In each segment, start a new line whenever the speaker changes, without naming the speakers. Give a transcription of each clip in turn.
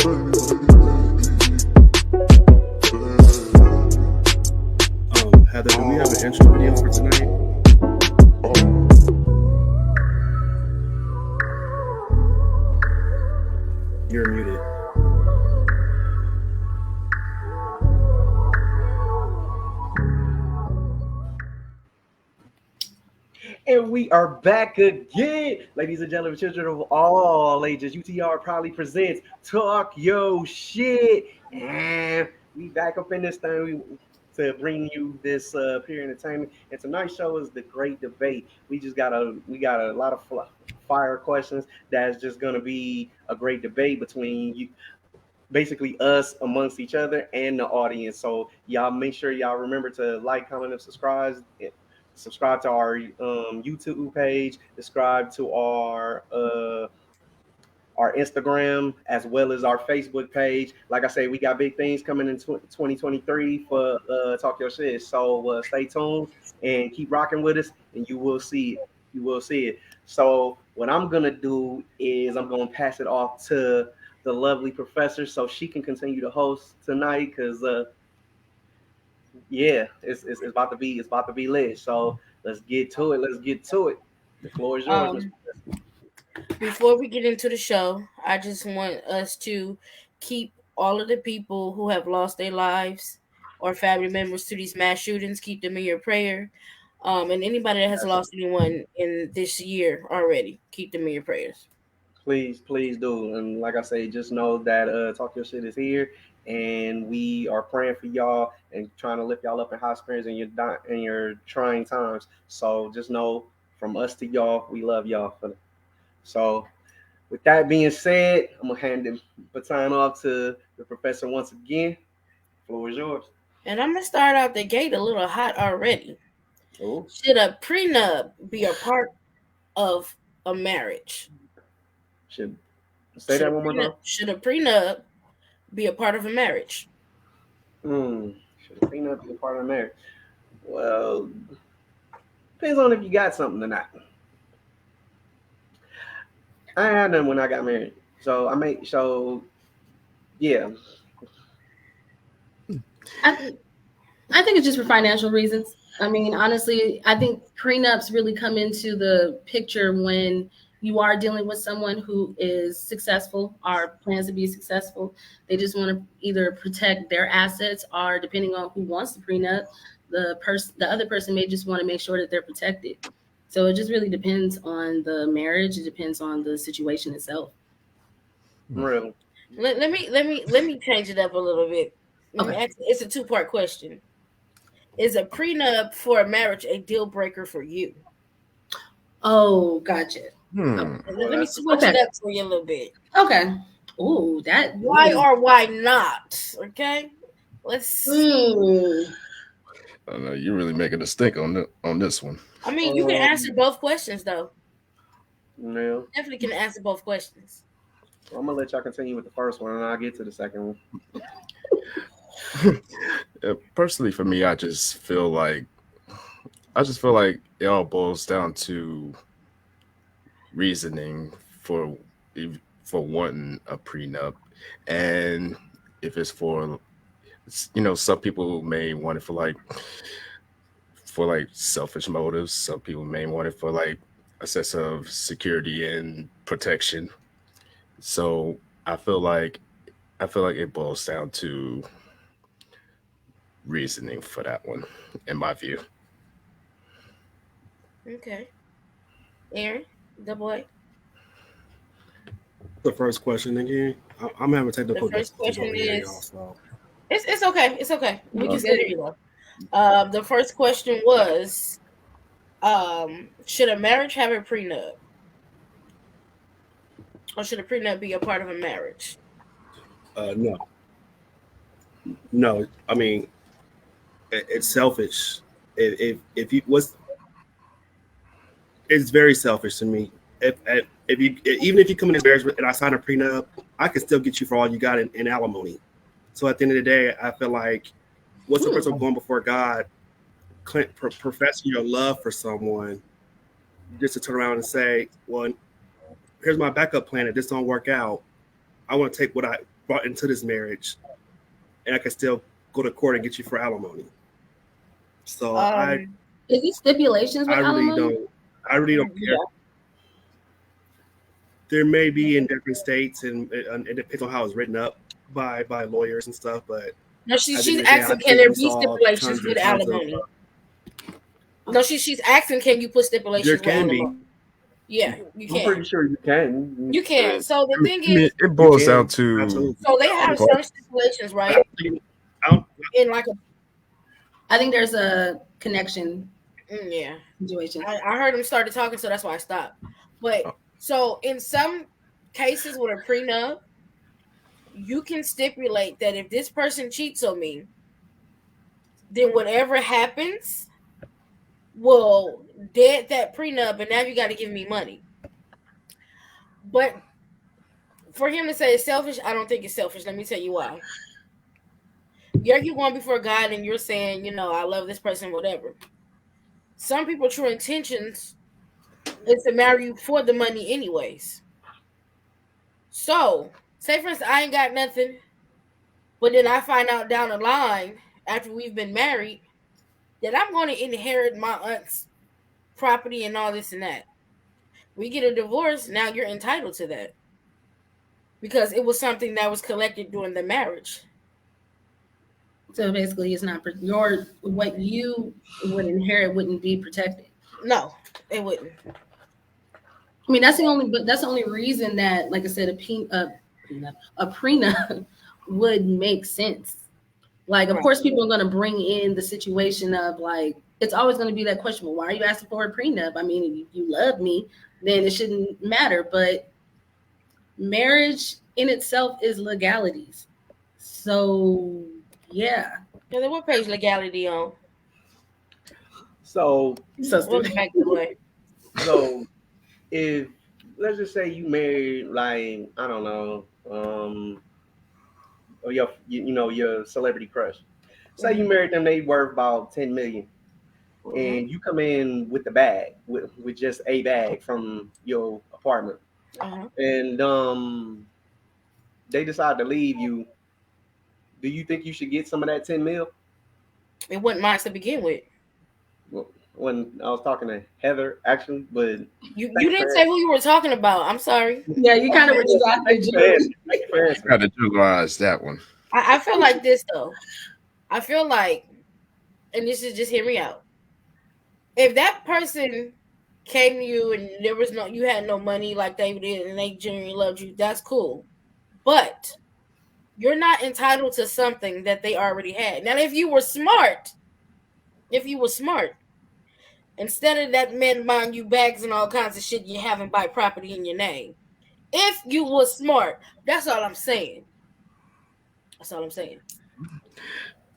Heather, do we have an intro video for tonight? You're muted.
And we are back again, ladies and gentlemen, children of all ages. UTR proudly presents Talk Yo Shit, and we back up in this thing to bring you this pure entertainment. And tonight's show is the Great Debate. We got a lot of fire questions. That's just gonna be a great debate between you, basically us amongst each other and the audience. So y'all make sure y'all remember to like, comment, and subscribe to our YouTube page, subscribe to our Instagram as well as our Facebook page. Like I say, we got big things coming in 2023 for Talk Your Shit. So stay tuned and keep rocking with us, and you will see it. You will see it. So what I'm gonna do is I'm gonna pass it off to the lovely professor so she can continue to host tonight, because yeah, it's about to be lit. So let's get to it. The floor is yours, Ms. Professor.
Before we get into the show, I just want us to keep all of the people who have lost their lives or family members to these mass shootings, keep them in your prayer. And anybody that has lost anyone in this year already, keep them in your prayers.
Please do. And like I say, just know that Talk Your Shit is here, and we are praying for y'all and trying to lift y'all up in high spirits in your trying times. So just know, from us to y'all, we love y'all. So with that being said, I'm gonna hand the baton off to the professor once again. The floor is yours.
And I'm gonna start out the gate a little hot already.
Ooh.
Should a prenup be a part of a marriage?
Say that one more time.
Should a prenup be a part of a marriage?
Should a prenup be a part of a marriage? Well, depends on if you got something or not. I had none when I got married, so yeah.
I think it's just for financial reasons. I mean, honestly, I think prenups really come into the picture when you are dealing with someone who is successful or plans to be successful. They just want to either protect their assets, or depending on who wants the prenup, the other person may just want to make sure that they're protected. So it just really depends on the marriage. It depends on the situation itself.
Really?
Let me change it up a little bit. Okay. It's a 2-part question. Is a prenup for a marriage a deal breaker for you?
Oh, gotcha.
Let me switch it up for you a little bit.
Okay. Ooh, that.
Why or why not? Okay. Let's see.
I know you're really making a stink on this one.
I mean, you can answer both questions though.
No.
Definitely can answer both questions.
Well, I'm gonna let y'all continue with the first one, and I'll get to the second
one. Personally, for me, I just feel like it all boils down to reasoning for wanting a prenup, and if it's for, some people may want it for selfish motives. Some people may want it for like a sense of security and protection. So I feel like it boils down to reasoning for that one, in my view.
Okay. Aaron, double A.
The first question again. I'm having technical
difficulties. The first question is.
Also.
It's okay. It's okay. We can still hear you though. The first question was, should a marriage have a prenup, or should a prenup be a part of a marriage?
No. I mean, it's selfish. If you it's very selfish to me. Even if you come in this marriage and I sign a prenup, I can still get you for all you got in alimony. So at the end of the day, I feel like what's the person going before God, professing your love for someone, just to turn around and say, well, here's my backup plan. If this don't work out, I want to take what brought into this marriage, and I can still go to court and get you for alimony. So
is it stipulations with alimony?
I really don't care. There may be in different states, and it depends on how it's written up by lawyers and stuff. But
no, she's asking, can there be stipulations with alimony? No, she's asking, can you put stipulations with alimony? Yeah, you can.
I'm pretty sure you can.
You can. So the thing is,
it boils down to.
Absolutely.
So they have certain stipulations, right? In like a.
I think there's a connection.
Yeah.
Situation.
I heard him started talking, so that's why I stopped. But so in some cases with a prenup, you can stipulate that if this person cheats on me, then whatever happens will dead that prenup, and now you got to give me money. But for him to say it's selfish, I don't think it's selfish. Let me tell you why. You're going before God and you're saying, I love this person, whatever. Some people, true intentions is to marry you for the money anyways. So, say for instance, I ain't got nothing, but then I find out down the line after we've been married that I'm going to inherit my aunt's property and all this and that. We get a divorce, now you're entitled to that. Because it was something that was collected during the marriage.
So basically, it's not what you would inherit wouldn't be protected.
No, it wouldn't.
I mean, that's the only reason that, like I said, a prenup would make sense. Like, of course, people are going to bring in the situation of like, it's always going to be that question. Well, why are you asking for a prenup? I mean, if you love me, then it shouldn't matter. But marriage in itself is legalities. So. Yeah.
Then what page legality on?
So
back the way.
So if let's just say you married like I don't know, or your celebrity crush. Say you married them, they worth about 10 million, and you come in with the bag with just a bag from your apartment, and they decide to leave you. Do you think you should get some of that 10 mil?
It wasn't mine to begin with.
Well, when I was talking to Heather, actually, but
you didn't say who you were talking about. I'm sorry.
Yeah, you kind of retracted.
Got to generalize that one.
I feel like this though. I feel like, and this is just hear me out. If that person came to you and you had no money like they did, and they genuinely loved you, that's cool. But you're not entitled to something that they already had. Now, if you were smart, instead of that man buying you bags and all kinds of shit, you haven't buy property in your name. If you were smart, that's all I'm saying.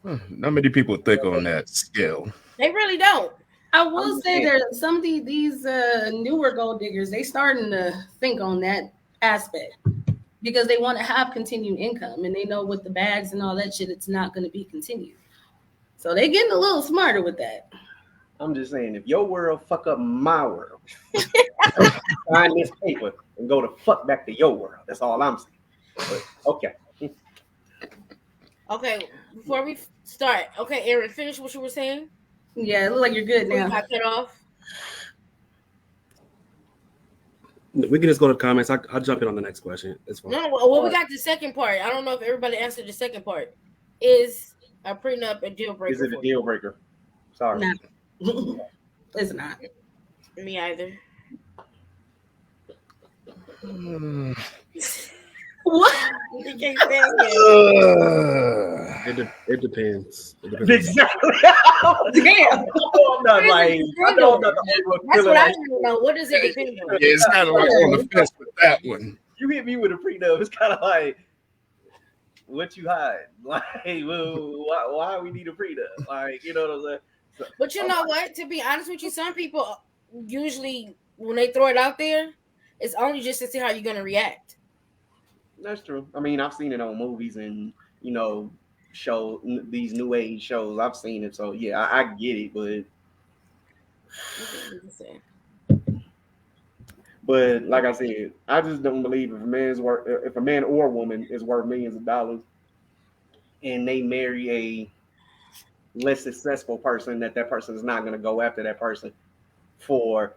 Not many people think on that scale.
They really don't.
I will say there's some of these newer gold diggers, they starting to think on that aspect. Because they want to have continued income and they know with the bags and all that shit, it's not going to be continued. So they're getting a little smarter with that.
I'm just saying, if your world fuck up my world, sign this paper and go to fuck back to your world. That's all I'm saying. But, okay.
Okay, before we start, Aaron, finish what you were saying.
Yeah, it looks like you're good now.
You got cut off.
We can just go to comments. I'll jump in on the next question. It's fine.
No, well, we got the second part. I don't know if everybody answered the second part. Is a prenup a deal breaker?
Is it a deal breaker? Sorry.
No. It's not.
Me either.
What?
You can't say it.
It depends.
Exactly.
Damn.
I'm not like. I know I'm not the
That's what I want to know. What does it depend on?
Yeah, it's kind of like on the fence with that one.
You hit me with a prenup. It's kind of like, what you hide? Like, well, why we need a prenup? Like, you know what I'm saying? So,
But you know what? To be honest with you, some people usually when they throw it out there, it's only just to see how you're gonna react.
That's true. I mean, I've seen it on movies and these new age shows. I've seen it, so yeah, I get it. But like I said, I just don't believe if a man or woman is worth millions of dollars, and they marry a less successful person, that person is not going to go after that person for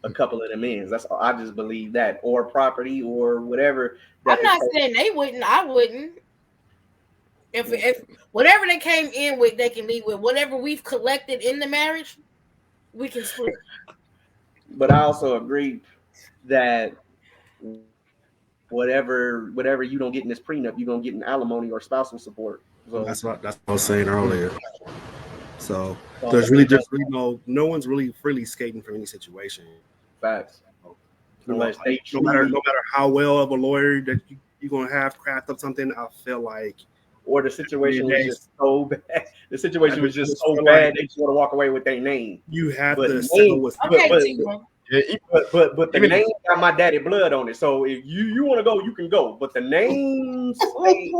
a couple of the men. That's all. I just believe that, or property, or whatever.
I'm not saying they wouldn't. I wouldn't. If whatever they came in with, they can leave with. Whatever we've collected in the marriage, we can split.
But I also agree that whatever you don't get in this prenup, you're gonna get in alimony or spousal support. So
that's what I was saying earlier. So there's really no one's really freely skating from any situation.
Facts.
Unless no matter how well of a lawyer that you're gonna have craft up something, I feel like,
or the situation was just so bad. The situation was just so bad they just want to walk away with their name.
You have to settle with.
But the name got my daddy blood on it. So if you want to go, you can go. But the name,
I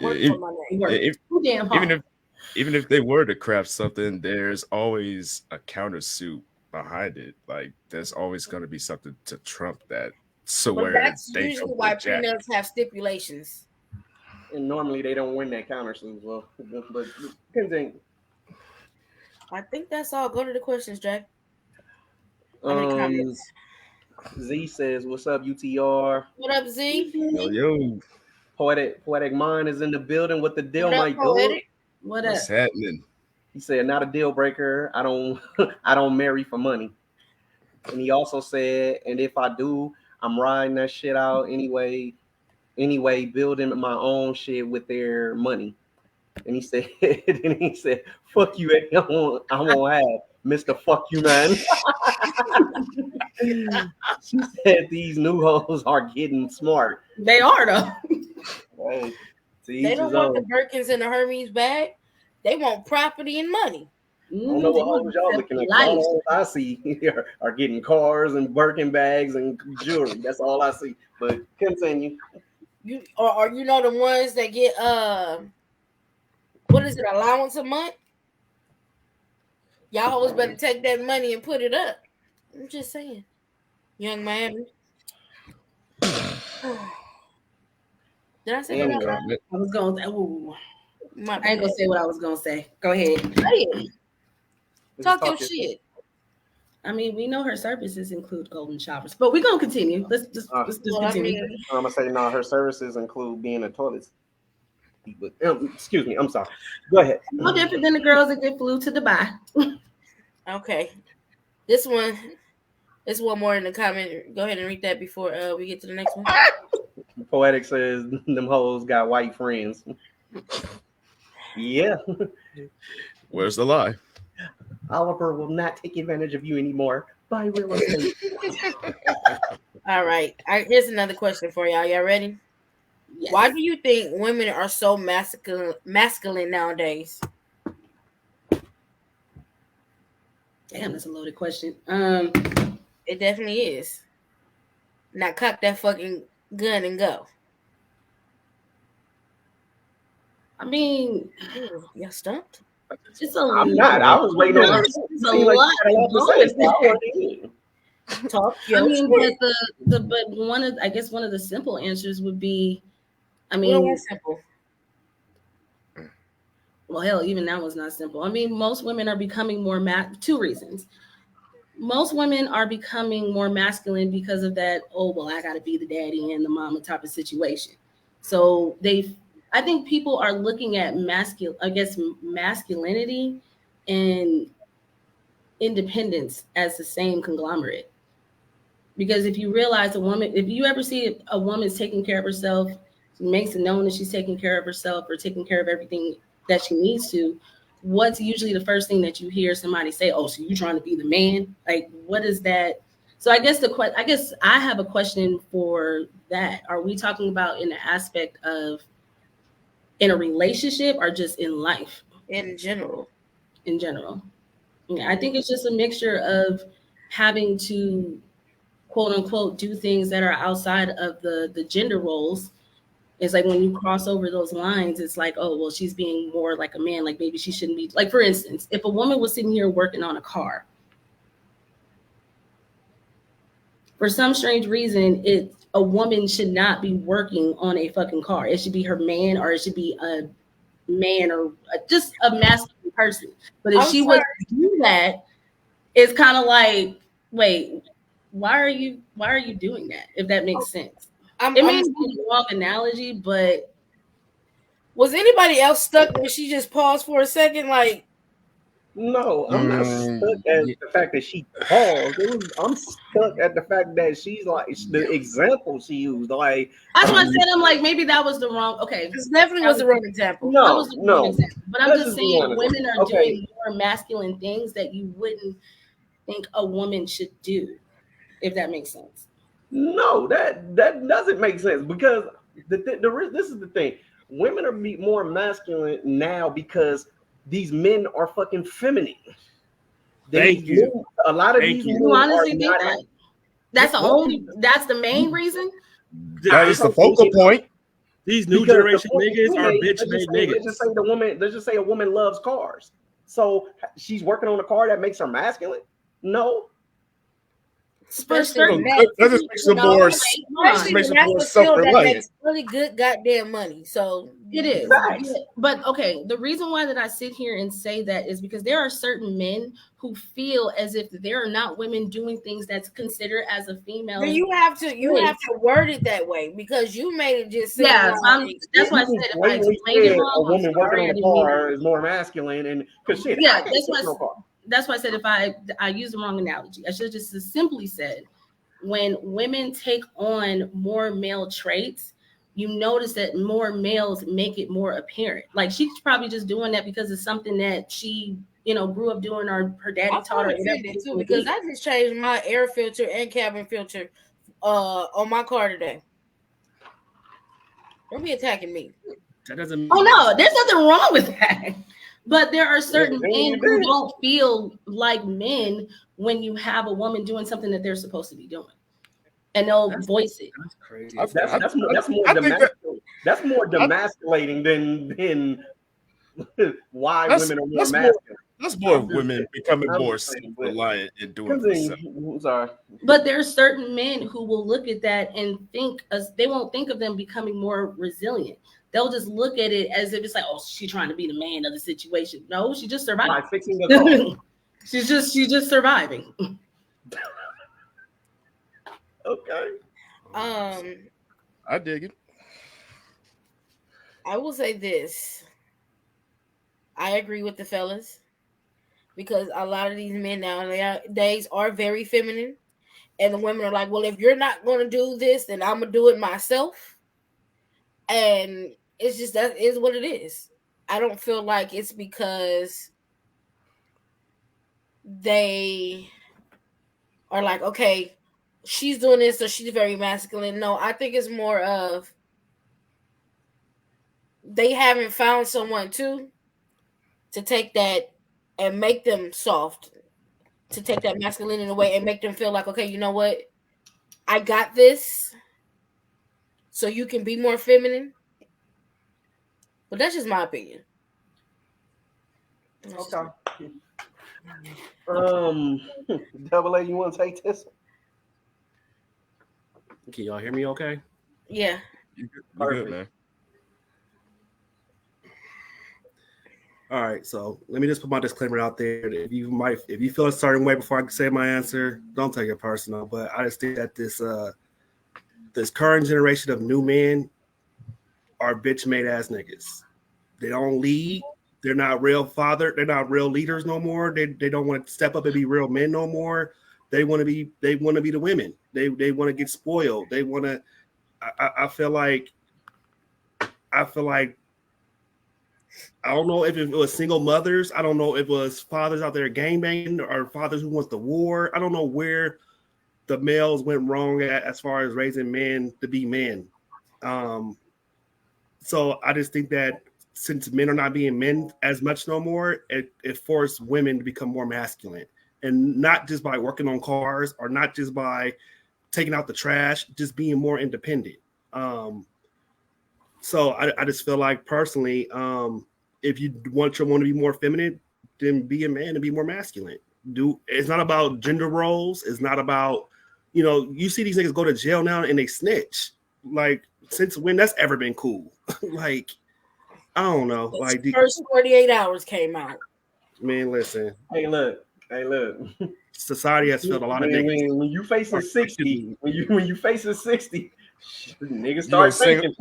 work for my name.
Even if they were to craft something, there's always a countersuit behind it. Like there's always going to be something to trump that. So
but that's usually why prenups have stipulations.
And normally they don't win that countersuit. Well, but continue.
I think that's all. Go to the questions, Jack.
Z says, "What's up, UTR?
What up, Z?
Yo.
Poetic Mind is in the building. What the deal, Mike?
What's happening?"
He said, "Not a deal breaker. I don't marry for money." And he also said, "And if I do, I'm riding that shit out anyway, building my own shit with their money." And he said, "Fuck you, I won't have Mr. Fuck You Man." She said these new hoes are getting smart.
They are though.
Right.
They don't want the Birkins and the Hermes bag. They want property and money.
I don't know what hoes y'all looking at. All I see here are getting cars and Birkin bags and jewelry. That's all I see. But continue.
You or you know the ones that get what is it, allowance a month? Y'all always better take that money and put it up. I'm just saying. Young Miami. Did I say that?
I was going to I ain't gonna say what I was gonna say. Go ahead.
Talk your shit.
I mean, we know her services include golden showers, but we're gonna continue. Let's just continue.
I'm gonna say no. Her services include being a toilet. But, excuse me. I'm sorry. Go ahead.
No different than the girls that get flew to Dubai.
Okay. This one more in the comment. Go ahead and read that before we get to the next one.
Poetic says them hoes got white friends. Yeah.
Where's the lie?
Oliver will not take advantage of you anymore. Buy real estate.
All right. Here's another question for y'all. Y'all ready? Yes. Why do you think women are so masculine nowadays?
Damn, that's a loaded question.
It definitely is. Now cock that fucking gun and go.
I mean,
y'all stumped?
I'm not. I was waiting on her.
It's a lot of talk. I mean, but one of the simple answers would be, I mean,
simple.
Well, hell, even that was not simple. I mean, most women are becoming more two reasons. Most women are becoming more masculine because of that. Oh, well, I got to be the daddy and the mama type of situation. So I think people are looking at masculinity and independence as the same conglomerate. Because if you realize if you ever see a woman's taking care of herself, makes it known that she's taking care of herself or taking care of everything that she needs to, what's usually the first thing that you hear somebody say? Oh, so you trying to be the man? Like, what is that? So I guess I have a question for that. Are we talking about in the aspect of in a relationship or just in life?
In general.
In general. Yeah, I think it's just a mixture of having to, quote unquote, do things that are outside of the gender roles. It's like when you cross over those lines, it's like, oh, well, she's being more like a man. Like maybe she shouldn't be. Like, for instance, if a woman was sitting here working on a car For some strange reason, a woman should not be working on a fucking car. It should be her man, or it should be a man, or just a masculine person. But if she was to do that, it's kind of like, wait, why are you doing that? If that makes sense. It may be the wrong analogy, but
was anybody else stuck when she just paused for a second? Like,
no, I'm not stuck at the fact that she paused. I'm stuck at the fact that she's like the example she used. Like
that's why I said I'm like, maybe that was the wrong. Okay,
this definitely was the wrong example.
No,
that was the wrong example. But I'm just saying, women are
okay.
doing more masculine things that you wouldn't think a woman should do, if that makes sense.
No, that doesn't make sense, because this is the thing. Women are more masculine now because these men are fucking feminine.
Thank you.
A lot of these men
honestly think that. That's the main reason.
That is the focal point.
These new generation niggas are bitch-made niggas.
Let's just say a woman loves cars. So she's working on a car that makes her masculine? No.
Especially
that just makes them more self-reliant.
Really good goddamn money. So
it is. But okay, the reason why that I sit here and say that is because there are certain men who feel as if there are not women doing things that's considered as a female.
But you have to word it that way, because you made it just
that's why I said if I explained it wrong,
a woman working on a car is more masculine, and because shit,
that's why I said if I used the wrong analogy. I should have just simply said, when women take on more male traits, you notice that more males make it more apparent. Like she's probably just doing that because it's something that she, grew up doing, or her daddy taught her.
Too, because I just changed my air filter and cabin filter on my car today. Don't be attacking me.
That doesn't.
Oh no, there's nothing wrong with that. But there are certain men who don't feel like men when you have a woman doing something that they're supposed to be doing, and they'll voice it.
That's crazy.
That's more demasculating than why women are more masculine.
That's more of women becoming more self-reliant and doing themselves.
Sorry.
But there are certain men who will look at that and they won't think of them becoming more resilient. They'll just look at it as if it's like, oh, she's trying to be the man of the situation. No, she's just surviving.
By fixing the car.
she's just surviving.
Okay.
I dig it.
I will say this. I agree with the fellas, because a lot of these men nowadays are very feminine, and the women are like, well, if you're not going to do this, then I'm going to do it myself. And it's just, that is what it is. I don't feel like it's because they are like, okay, she's doing this, so she's very masculine. No, I think it's more of they haven't found someone to take that and make them soft, to take that masculinity away and make them feel like, okay, you know what? I got this, so you can be more feminine. But that's just my opinion.
Okay. Double A, you want to take this?
Can y'all hear me okay?
Yeah.
You good, man.
All right, so let me just put my disclaimer out there. If you feel a certain way before I can say my answer, don't take it personal. But I just think that this current generation of new men are bitch-made ass niggas. They don't lead. They're not real father. They're not real leaders no more. They don't want to step up and be real men no more. They want to be the women. They want to get spoiled. They want to. I feel like. I don't know if it was single mothers. I don't know if it was fathers out there gangbanging or fathers who wants the war. I don't know where the males went wrong as far as raising men to be men. So I just think that since men are not being men as much no more, it forced women to become more masculine, and not just by working on cars or not just by taking out the trash, just being more independent. So I just feel like personally, if you want your woman to be more feminine, then be a man and be more masculine. It's not about gender roles. It's not about, You know, you see these niggas go to jail now and they snitch. Like, since when that's ever been cool? Like, I don't know. Like,
the first 48 hours came out.
Man, listen.
Hey, look.
Society has failed a lot of niggas.
When you facing 60, when you facing 60, niggas start thinking.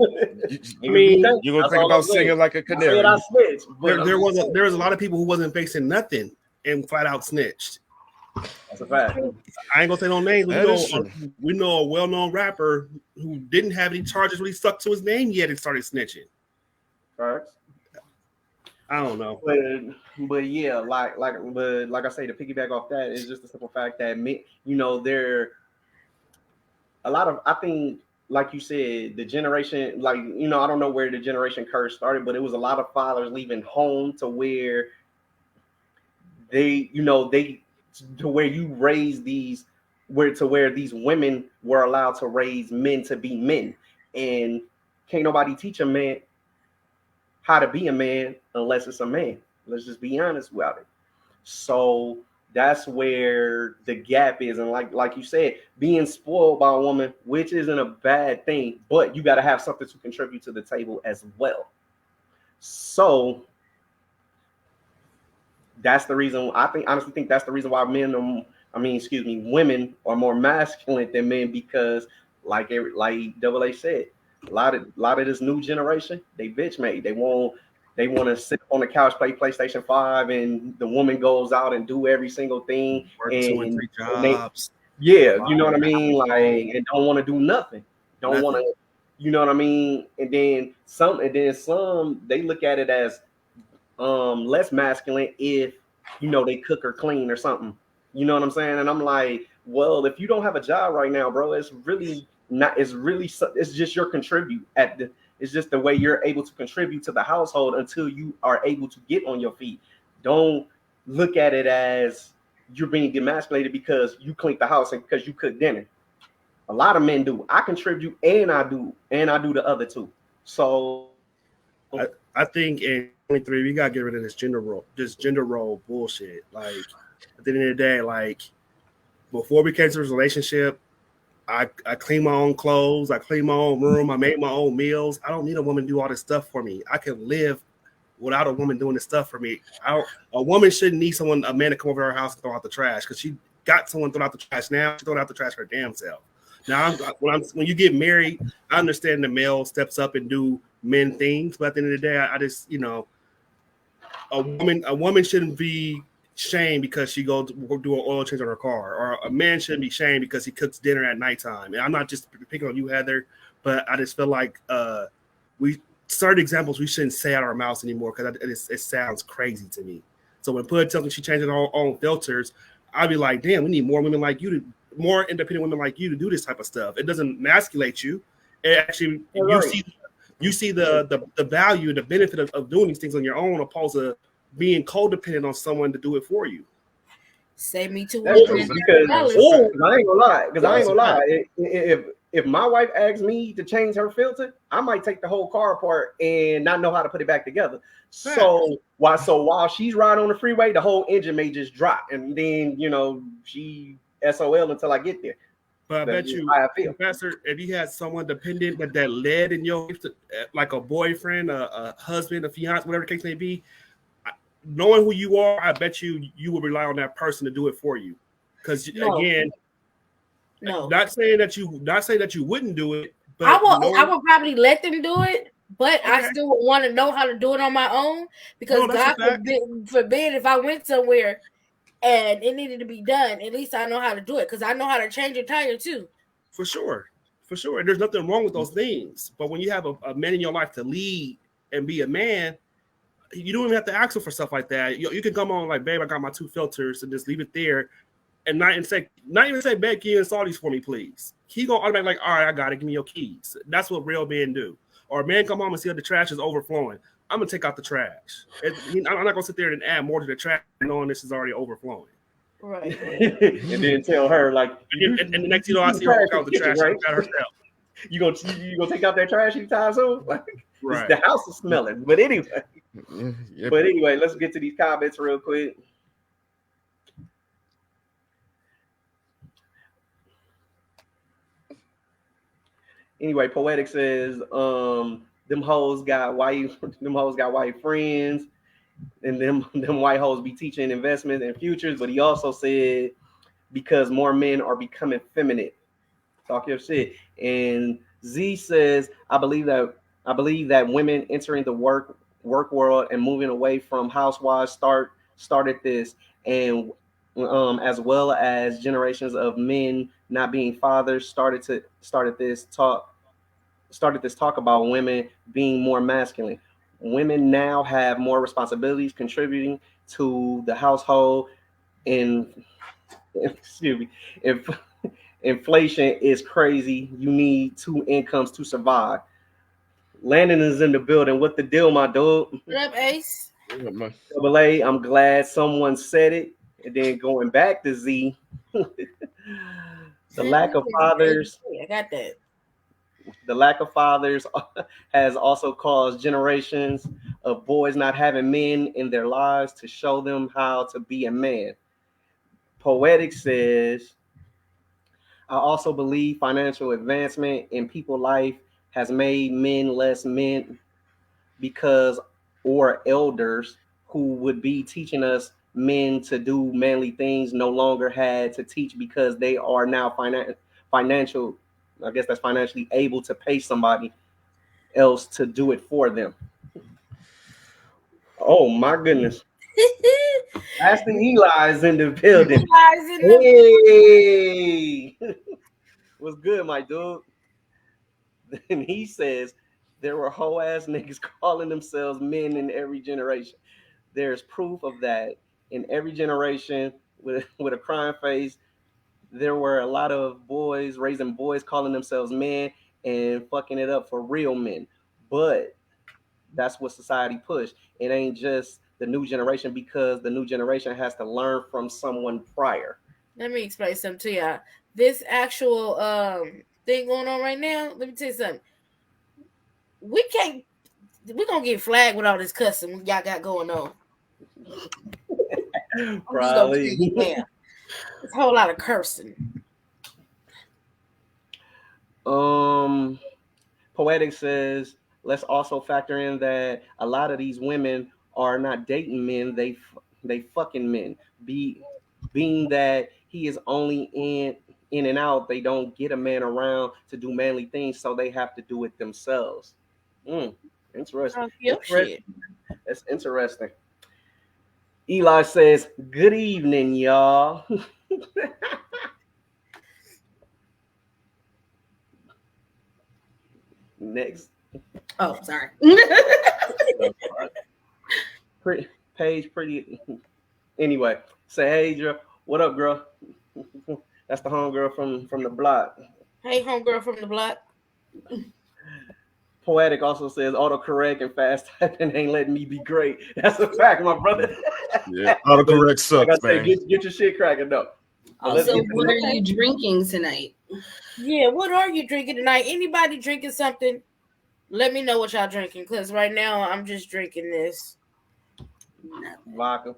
I mean, you're gonna think about singing like a canary.
There was a lot of people who wasn't facing nothing and flat out snitched.
That's a fact.
I ain't gonna say no names. We know a well-known rapper who didn't have any charges really stuck to his name yet and started snitching.
Facts.
I don't know.
But yeah, like I say, to piggyback off that is just the simple fact that there a lot of, I think, like you said, the generation, like, I don't know where the generation curse started, but it was a lot of fathers leaving home to where to where you raise these, where these women were allowed to raise men to be men, and can't nobody teach a man how to be a man unless it's a man. Let's just be honest about it. So that's where the gap is. And like you said, being spoiled by a woman, which isn't a bad thing, but you got to have something to contribute to the table as well. So that's the reason honestly think that's the reason why women are more masculine than men, because like Double H said, a lot of this new generation, they bitch made. They want to sit on the couch, play PlayStation 5, and the woman goes out and do every single thing.
Work 2 and 3 jobs.
You know what I mean? Like, and don't want to do nothing. Don't want to, you know what I mean? And then some, they look at it as less masculine if, they cook or clean or something. You know what I'm saying? And I'm like, well, if you don't have a job right now, bro, it's just your contribute it's just the way you're able to contribute to the household until you are able to get on your feet. Don't look at it as you're being demasculated because you clean the house and because you cook dinner. A lot of men do. I contribute and I do the other two. So
I think in 23 we gotta get rid of this gender role bullshit. Like, at the end of the day, like, before we came to this relationship, I clean my own clothes, I clean my own room, I make my own meals. I don't need a woman to do all this stuff for me. I can live without a woman doing this stuff for me. A woman shouldn't need a man to come over to her house and throw out the trash, because she got someone throwing out the trash now. She's throwing out the trash her damn self. Now, when you get married, I understand the male steps up and do men things, but at the end of the day, I just, a woman shouldn't be shamed because she goes to do an oil change on her car, or a man shouldn't be shamed because he cooks dinner at nighttime. And I'm not just picking on you, Heather, but I just feel like certain examples we shouldn't say out of our mouths anymore, because it sounds crazy to me. So when Pud tells me she changing her own filters, I'd be like, damn, we need more women like you, more independent women like you to do this type of stuff. It doesn't masculate you. It actually, you see the value, the benefit of doing these things on your own, opposed to being codependent on someone to do it for you.
Save me $200.
Because I ain't gonna lie. If my wife asks me to change her filter, I might take the whole car apart and not know how to put it back together. So while she's riding on the freeway, the whole engine may just drop, and then she SOL until I get there.
But I bet you, Professor, if you had someone dependent that led in your life, like a boyfriend, a husband, a fiance, whatever the case may be, knowing who you are, I bet you would rely on that person to do it for you. Because again, not saying that you wouldn't do it, but
I would probably let them do it, but okay. I still would want to know how to do it on my own, because God forbid if I went somewhere and it needed to be done, at least I know how to do it, because I know how to change a tire too.
For sure. And there's nothing wrong with those things. But when you have a man in your life to lead and be a man, you don't even have to ask him for stuff like that. You can come on like, babe, I got my 2 filters, and just leave it there, and not even say, babe, can you install these for me, please? He gonna automatically like, all right, I got it. Give me your keys. That's what real men do. Or a man come home and see that the trash is overflowing. I'm gonna take out the trash. I'm not gonna sit there and add more to the trash knowing this is already overflowing.
Right.
And then tell her like,
and the next I see her take out the trash, right? Herself.
You gonna take out that trash anytime soon? Like,
right.
The house is smelling. But anyway.
Yep.
But anyway, let's get to these comments real quick. Anyway, Poetic says, them hoes got white, them hoes got white friends, and them white hoes be teaching investments and futures. But he also said because more men are becoming feminine. Talk your shit. And Z says, I believe that women entering the work world and moving away from housewives started this, and as well as generations of men not being fathers started this talk about women being more masculine. Women now have more responsibilities contributing to the household, and excuse me, if inflation is crazy, you need two incomes to survive. Landon is in the building. What the deal, my dude?
What up, Ace?
Double A, I'm glad someone said it. And then going back to Z, the lack of fathers,
I got that.
the lack of fathers has also caused generations of boys not having men in their lives to show them how to be a man. Poetic says, I also believe financial advancement in people's life has made men less men because or elders who would be teaching us men to do manly things no longer had to teach because they are now financial. I guess that's financially able to pay somebody else to do it for them. Oh my goodness. Aston Eli is in the building.
Guys in the
Hey, what's good, my dude? And he says there were whole ass niggas calling themselves men in every generation. There's proof of that in every generation with a crying face. There were a lot of boys raising boys calling themselves men and fucking it up for real men. But that's what society pushed. It ain't just the new generation because the new generation has to learn from someone prior.
Let me explain something to y'all. This actual thing going on right now, let me tell you something. We're gonna get flagged with all this cussing y'all got going on.
Probably.
It's a whole lot of cursing.
Poetic says, let's also factor in that a lot of these women are not dating men; they fucking men. Being that he is only in and out, they don't get a man around to do manly things, so they have to do it themselves. Interesting.
Shit.
That's interesting. Eli says, good evening, y'all. Next.
Oh, sorry.
Pretty. Anyway, say, hey, girl. What up, girl? That's the homegirl from the block.
Hey, homegirl from the block.
Poetic also says autocorrect and fast typing ain't letting me be great. That's a fact, my brother.
Yeah, autocorrect sucks,
like I
man.
say, get your shit cracking up.
Also, what are you drinking tonight?
Yeah, what are you drinking tonight? Anybody drinking something? Let me know what y'all drinking, because right now I'm just drinking this.
Vodka.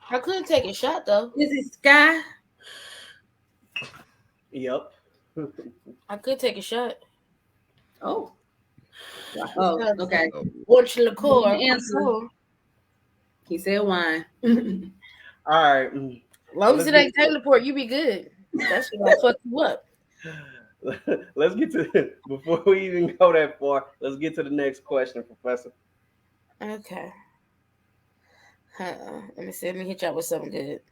I could take a shot, though.
Is it Sky?
Yep.
I could take a shot.
Oh. Oh, okay.
What's your liqueur?
Answer. He said wine.
All right.
As long as it ain't Taylor Port, you be good. That's gonna fuck you up.
Let's get to before we even go that far. Let's get to the next question, Professor.
Okay. Let me see. Let me hit y'all with something good.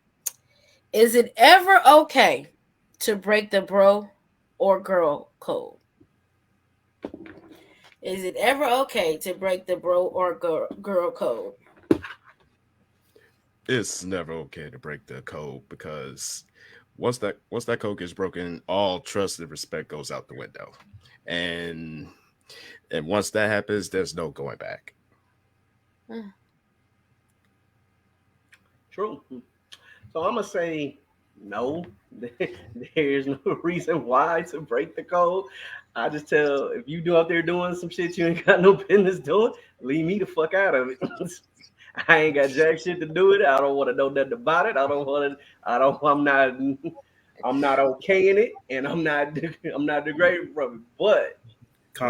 Is it ever okay to break the bro or girl code? Is it ever okay to break the bro or girl code?
It's never okay to break the code because once that code gets broken, all trust and respect goes out the window. And once that happens, there's no going back.
True. So I'm gonna say no. There's no reason why to break the code. I just tell if you out there doing some shit you ain't got no business doing, leave me the fuck out of it. I ain't got jack shit to do with it. I don't want to know nothing about it. I'm not I'm not okay in it, and I'm not degraded from it. But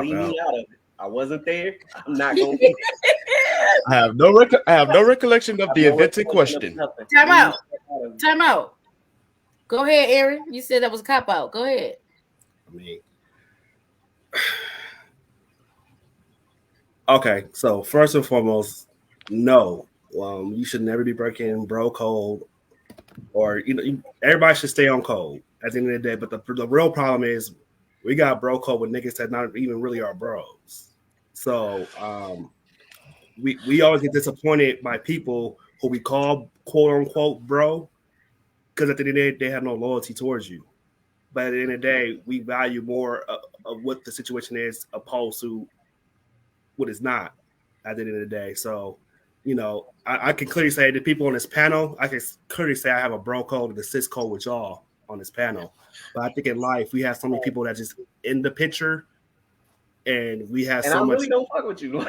leave me out of it. I wasn't there. I'm not gonna be.
I have no recollection of the invented question.
Time out. Time out. Go ahead, Aaron. You said that was a cop out. Go ahead.
I mean, okay. So first and foremost, no. You should never be breaking bro code, or everybody should stay on code at the end of the day. But the real problem is we got bro code with niggas that not even really are bros. So we always get disappointed by people who we call quote unquote bro, because at the end of the day they have no loyalty towards you. But at the end of the day, we value more of what the situation is opposed to what is not at the end of the day. So, I can clearly say the people on this panel, I can clearly say I have a bro code and a sis code with y'all on this panel. But I think in life, we have so many people that just in the picture, and we have so much.
I really don't fuck with you.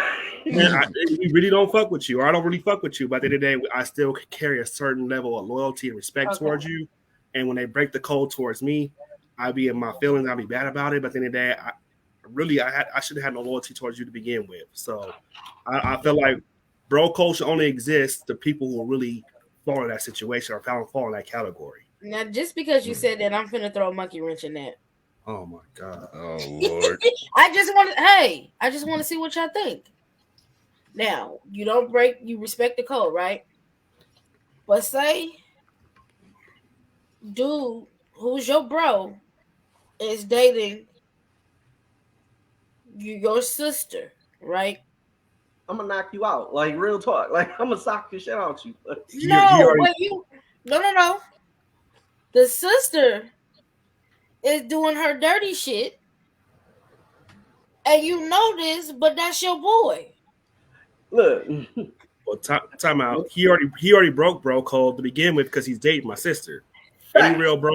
We really don't fuck with you, or I don't really fuck with you. But at the end of the day, I still carry a certain level of loyalty and respect towards you. And when they break the code towards me, I'd be in my feelings. I'd be bad about it. But at the end of the day, I should have had no loyalty towards you to begin with. So I feel like bro code should only exist to people who really fall in that situation or fall in that category.
Now, just because you said that, I'm finna throw a monkey wrench in that.
Oh my God.
Oh Lord.
I just want to see what y'all think. Now, you respect the code, right? But say, dude, who's your bro, is dating your sister, right?
I'm gonna knock you out, like real talk. Like I'm gonna sock the shit out you.
No. The sister is doing her dirty shit, and you know this, but that's your boy.
Look,
well, time out. He already broke bro code to begin with because he's dating my sister. Any real bro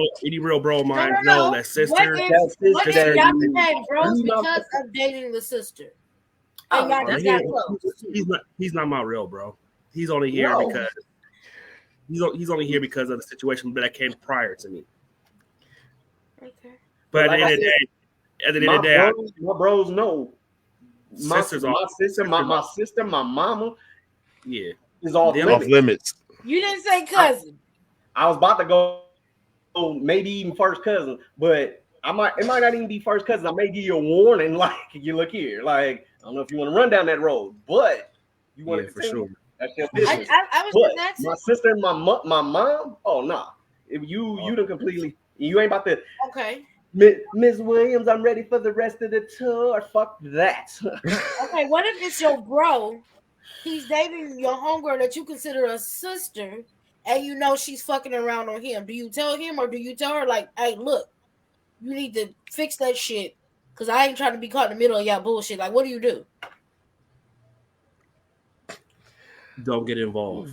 of mine know that sister.
What if y'all became bros because of dating the sister? And y'all just got close.
He's not my real bro. He's only here because he's only here because of the situation that came prior to me.
Okay.
But at the end of the day,
my bros know. My sister, my mama, is off
limits.
You didn't say cousin.
I was about to go maybe even first cousin, but it might not even be first cousin. I may give you a warning, like you look here, like I don't know if you want to run down that road, but you want to
for sure.
That's your business.
I was just asking.
My sister and my mom. Oh nah, if you done completely, you ain't about to.
Okay.
Ms. Williams, I'm ready for the rest of the tour. Fuck that.
Okay, what if it's your bro? He's dating your homegirl that you consider a sister, and you know she's fucking around on him. Do you tell him, or do you tell her like, "Hey, look, you need to fix that shit, because I ain't trying to be caught in the middle of y'all bullshit." Like, what do you do?
Don't get involved.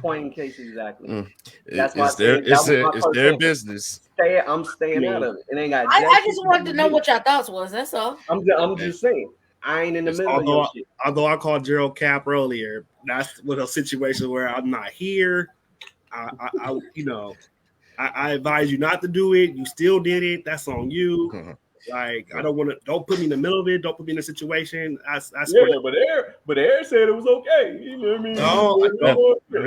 Point in case exactly.
That's why it's their business.
I'm staying out of it. It ain't got.
I just wanted to know what y'all thoughts was. That's all.
I'm just saying. I ain't in the middle of your shit.
Although I called Gerald Cap earlier, that's one of those situations where I'm not here. I advise you not to do it. You still did it. That's on you.
Mm-hmm.
Like I don't want to. Don't put me in the middle of it. Don't put me in a situation.
But Aaron said it was okay. You know what I mean?
No, I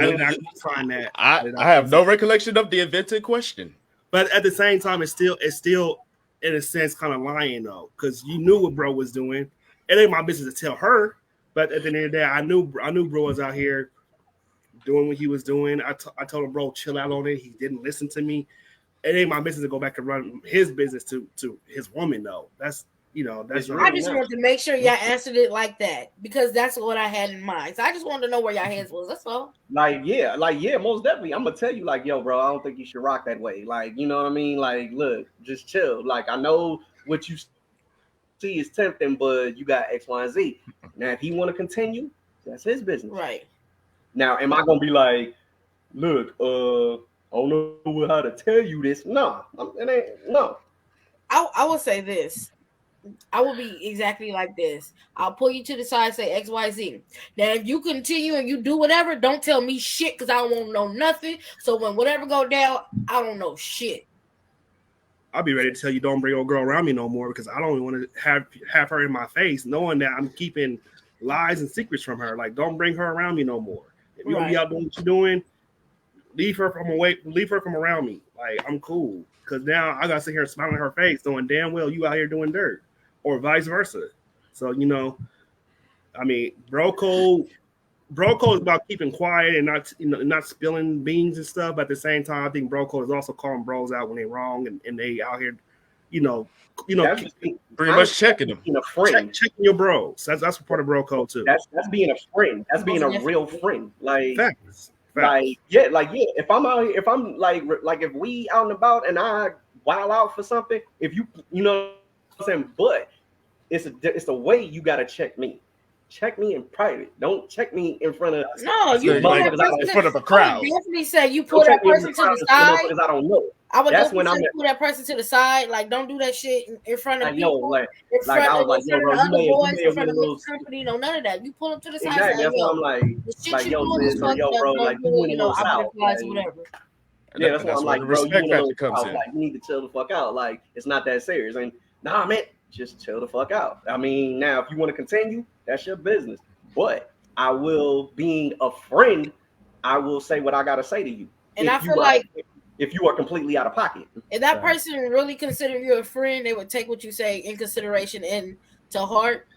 did not find that.
I have no recollection of the invented question.
But at the same time, it's still in a sense kind of lying though, because you knew what bro was doing. It ain't my business to tell her. But at the end of the day, I knew bro was out here doing what he was doing. I told him, bro, chill out on it. He didn't listen to me. It ain't my business to go back and run his business to his woman though. That's
I just wanted to make sure y'all answered it like that, because that's what I had in mind. So I just wanted to know where y'all heads was. That's all.
Like yeah, most definitely. I'm gonna tell you, like, yo, bro, I don't think you should rock that way. Like, you know what I mean? Like, look, just chill. Like, I know what you see is tempting, but you got X, Y, and Z. Now, if he want to continue, that's his business.
Right.
Now, am I gonna be like, look, I don't know how to tell you this? No, it ain't. No.
I will say this. I will be exactly like this. I'll pull you to the side, say X, Y, Z. Now, if you continue and you do whatever, don't tell me shit, because I don't want to know nothing. So when whatever go down, I don't know shit.
I'll be ready to tell you don't bring old girl around me no more because I don't want to have her in my face, knowing that I'm keeping lies and secrets from her. Like, don't bring her around me no more. If you don't be out doing what you're doing, leave her from around me. Like, I'm cool. Because now I gotta sit here smiling in her face, knowing damn well you out here doing dirt. Or vice versa. So, I mean, bro code is about keeping quiet and not spilling beans and stuff. But at the same time, I think bro code is also calling bros out when they're wrong and they out here,
pretty much checking them.
Being a friend.
Checking your bros. That's part of bro code too.
That's being a friend. That's being a real friend. Like
Facts.
Like if I'm out here, if I'm like if we out and about and I wild out for something, if you know what I'm saying, but it's the way you gotta check me. Check me in private. Don't check me in front of
you
like in front of a crowd.
I would definitely say you pull that person to the side.
Because I don't know.
I would
That's when
definitely pull that person to the side. Like, don't do that shit in front of
I know,
people.
like
in front
I was
of
like, yo, bro,
other boys,
you
in front of
may
the company. No, none of that. You pull them to the side.
exactly. That's why I'm
the shit
like,
you
yo,
doing is
sis, or
fucked
yo,
up.
bro,
Don't
like
do
you
it,
in a little
I'm
south.
advice, whatever.
Yeah, that's why I'm like,
the
bro,
respect
you in a
factor
little
comes
south.
in.
Like, you need to chill the fuck out. Like, it's not that serious. And nah, man, just chill the fuck out. I mean, now if you want to continue, that's your business. But I will, being a friend, I will say what I gotta say to you.
And I feel like
if you are completely out of pocket,
if that person really consider you a friend, they would take what you say in consideration and to heart.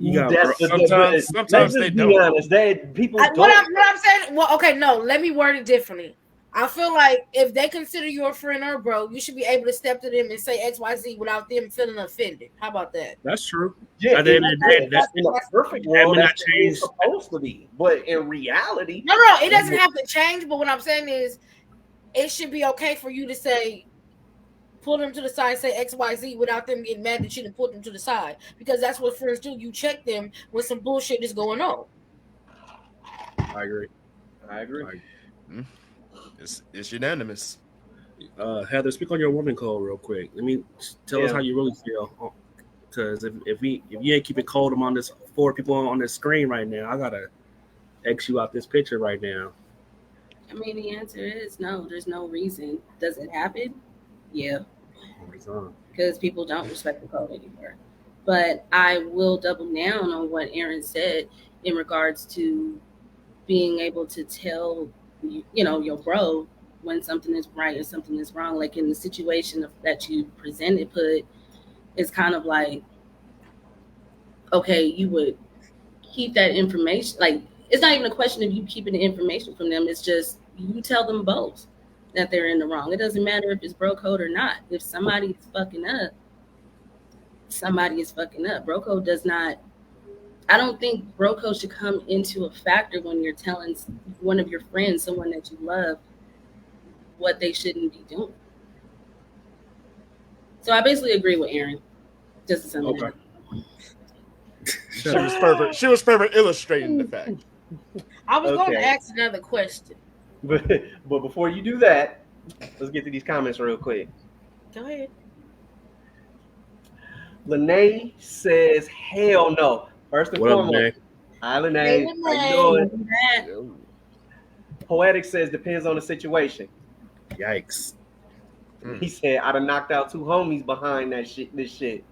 Sometimes they don't.
Honest, people
what I'm saying. Well, okay, no. Let me word it differently. I feel like if they consider you a friend or bro, you should be able to step to them and say XYZ without them feeling offended. How about that?
That's true.
Yeah,
at the end of the day,
that's in a perfect world. That's what it's supposed to be, but in reality,
no, it doesn't have to change. But what I'm saying is, it should be okay for you to say, pull them to the side, say XYZ without them getting mad that you didn't put them to the side, because that's what friends do. You check them when some bullshit is going on.
I agree.
It's unanimous.
Heather, speak on your woman code real quick. Let me tell us how you really feel. Because if you ain't keeping cold among this 4 people on this screen right now, I gotta X you out this picture right now.
I mean, the answer is no. There's no reason. Does it happen? Yeah. Because people don't respect the code anymore. But I will double down on what Aaron said in regards to being able to tell, your bro when something is right and something is wrong. Like in the situation that you presented, it's kind of like, okay, you would keep that information. Like, it's not even a question of you keeping the information from them. It's just you tell them both that they're in the wrong. It doesn't matter if it's bro code or not. If somebody is fucking up, somebody is fucking up. Bro code does not. I don't think bro code should come into a factor when you're telling one of your friends, someone that you love, what they shouldn't be doing. So I basically agree with Aaron. Just to some extent.
She was fervent illustrating the fact.
I was going to ask another question.
But before you do that, let's get to these comments real quick.
Go ahead.
Lene says, hell no. First and foremost. Hi, Lene. How you doing? Poetic says, depends on the situation.
Yikes.
He said, I'd have knocked out 2 homies behind this shit.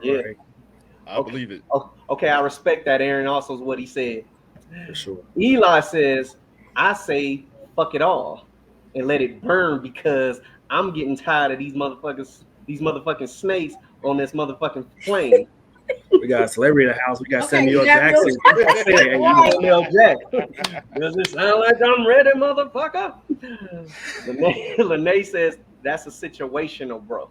Yeah.
Right.
I believe it.
Okay, I respect that. Aaron also is what he said.
For sure.
Eli says, I say fuck it all and let it burn because I'm getting tired of these motherfucking snakes on this motherfucking plane.
We got a celebrity in the house. We got Samuel Jackson.
Samuel Jackson. Does it sound like I'm ready, motherfucker? Lene says, that's a situational, bro.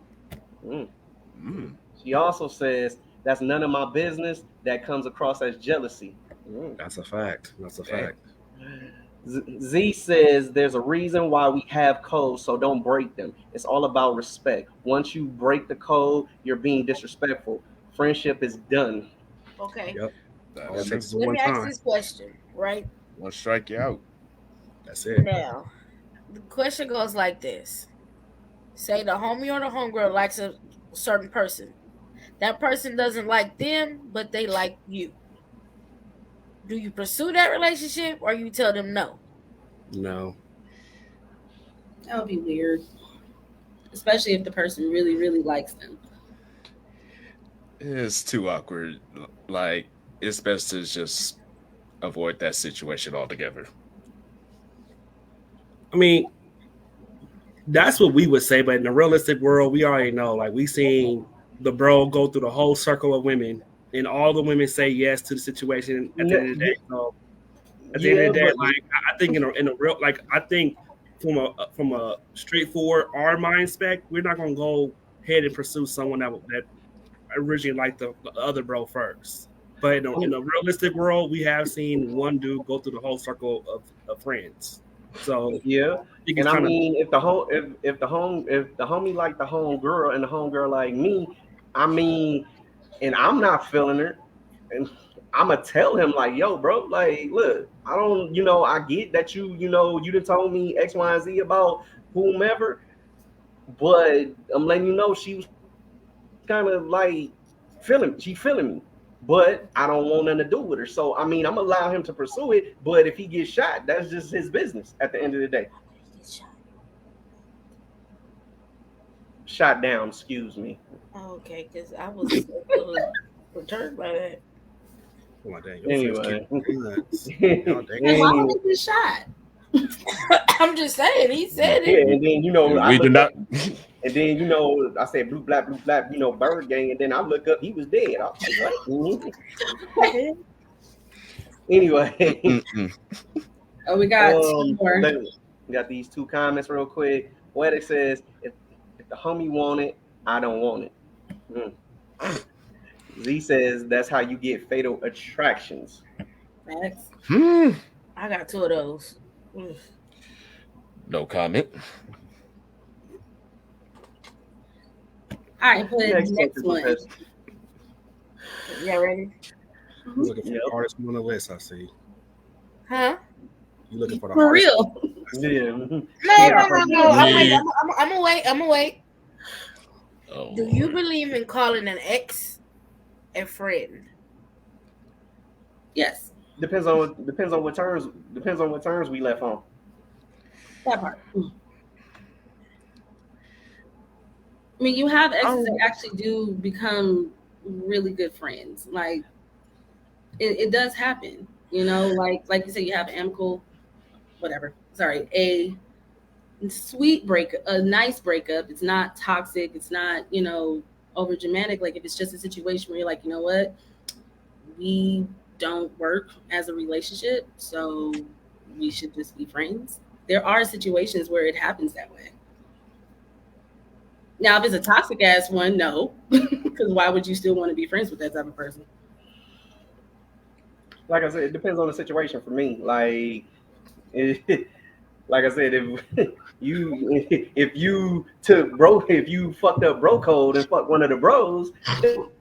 She also says, that's none of my business. That comes across as jealousy.
That's a fact.
Z says there's a reason why we have codes, so don't break them. It's all about respect. Once you break the code, you're being disrespectful. Friendship is done.
Okay.
Yep.
Let me ask this question, right?
One strike you out.
That's it.
Now, the question goes like this. Say the homie or the homegirl likes a certain person. That person doesn't like them, but they like you. Do you pursue that relationship or you tell them no?
No.
That would be weird. especially if the person really, really likes them.
It's too awkward. Like, it's best to just avoid that situation altogether.
I mean, that's what we would say, but in the realistic world, we already know. Like we seen the bro go through the whole circle of women, and all the women say yes to the situation at the end of the day. So at the end of the day, like I think in a real, like I think from a straightforward our mind spec, we're not gonna go ahead and pursue someone that originally liked the other bro first. But in a realistic world, we have seen one dude go through the whole circle of friends. So
yeah, and I mean, if the homie like the home girl and the home girl like me, I mean, and I'm not feeling her, and I'ma tell him like, yo, bro, like, look, I don't, I get that you done told me X, Y, and Z about whomever, but I'm letting you know she was kind of like feeling me. But I don't want nothing to do with her. So, I mean, I'm going to allow him to pursue it. But if he gets shot, that's just his business at the end of the day. Shot down, excuse me.
Oh, okay, because I was perturbed by that.
Oh my dang,
anyway.
Why would he get shot?
I'm just saying, he said it.
Yeah, and then,
we do not.
And then, I said blue, black, bird gang. And then I look up, he was dead. I was like, what? Anyway.
Oh, we got two more.
We got these two comments real quick. Poetic says, if the homie want it, I don't want it. Z says, that's how you get fatal attractions.
Thanks.
I got two of those.
No comment.
All right, next one.
Y'all ready?
You're looking for the hardest one on the list, I see.
Huh?
You looking for the
for
hardest
real?
No. I'm gonna wait.
Oh.
Do you believe in calling an ex a friend?
Yes.
Depends on what terms we left on.
That part. I mean, you have exes that actually do become really good friends. Like, it does happen, like you said, you have amicable, a sweet breakup, a nice breakup. It's not toxic. It's not, over dramatic. Like if it's just a situation where you're like, you know what, we don't work as a relationship, so we should just be friends. There are situations where it happens that way. Now, if it's a toxic ass one, no, because why would you still want to be friends with that type of person?
Like I said, it depends on the situation for me. Like I said, if you fucked up bro code and fucked one of the bros, you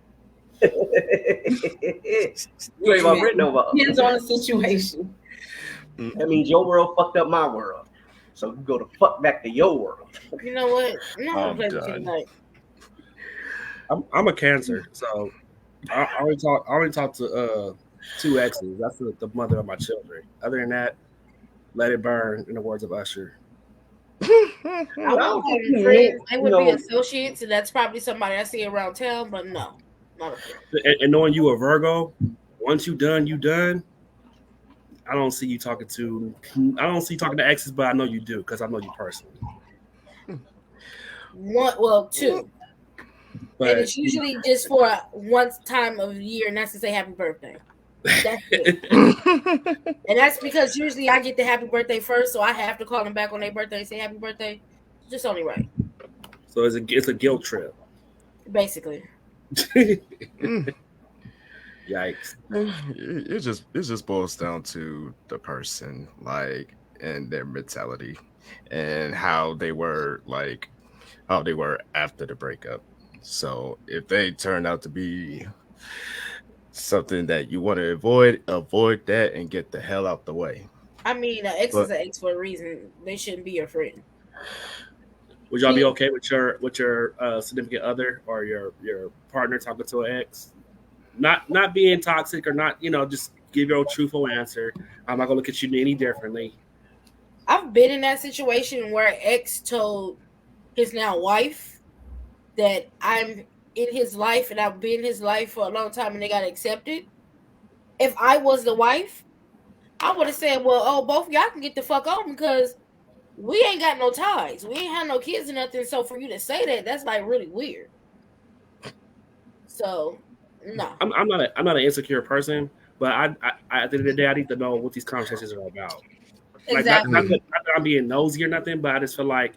ain't about written over.
Depends on the situation.
That means your world fucked up my world. So you go to fuck back to your world.
You know what? I'm not gonna play with you tonight.
I'm a Cancer, so I only talk to two exes. That's the mother of my children. Other than that, let it burn. In the words of Usher.
I wouldn't be friends. They would be associates, and that's probably somebody I see around town. But no, not a friend.
And knowing you a Virgo, once you done. I don't see you talking to exes, but I know you do because I know you personally.
Two. But and it's usually just for one time of the year, and that's to say happy birthday. That's it. And that's because usually I get the happy birthday first, so I have to call them back on their birthday and say happy birthday. It's just only right.
So it's a guilt trip.
Basically.
Yikes.
It just boils down to the person, like, and their mentality and how they were after the breakup. So if they turn out to be something that you want to avoid that and get the hell out the way.
I mean, an ex is an ex for a reason. They shouldn't be your friend.
Would y'all be okay with your significant other or your partner talking to an ex? Not being toxic or not, just give your truthful answer. I'm not gonna look at you any differently.
I've been in that situation where an ex told his now wife, that I'm in his life and I've been in his life for a long time and they got accepted. If I was the wife, I would have said, well, oh, both of y'all can get the fuck on because we ain't got no ties. We ain't have no kids or nothing. So for you to say that, that's like really weird. So, no.
I'm not an insecure person, but I at the end of the day, I need to know what these conversations are about. Like,
Exactly.
not that I'm being nosy or nothing, but I just feel like,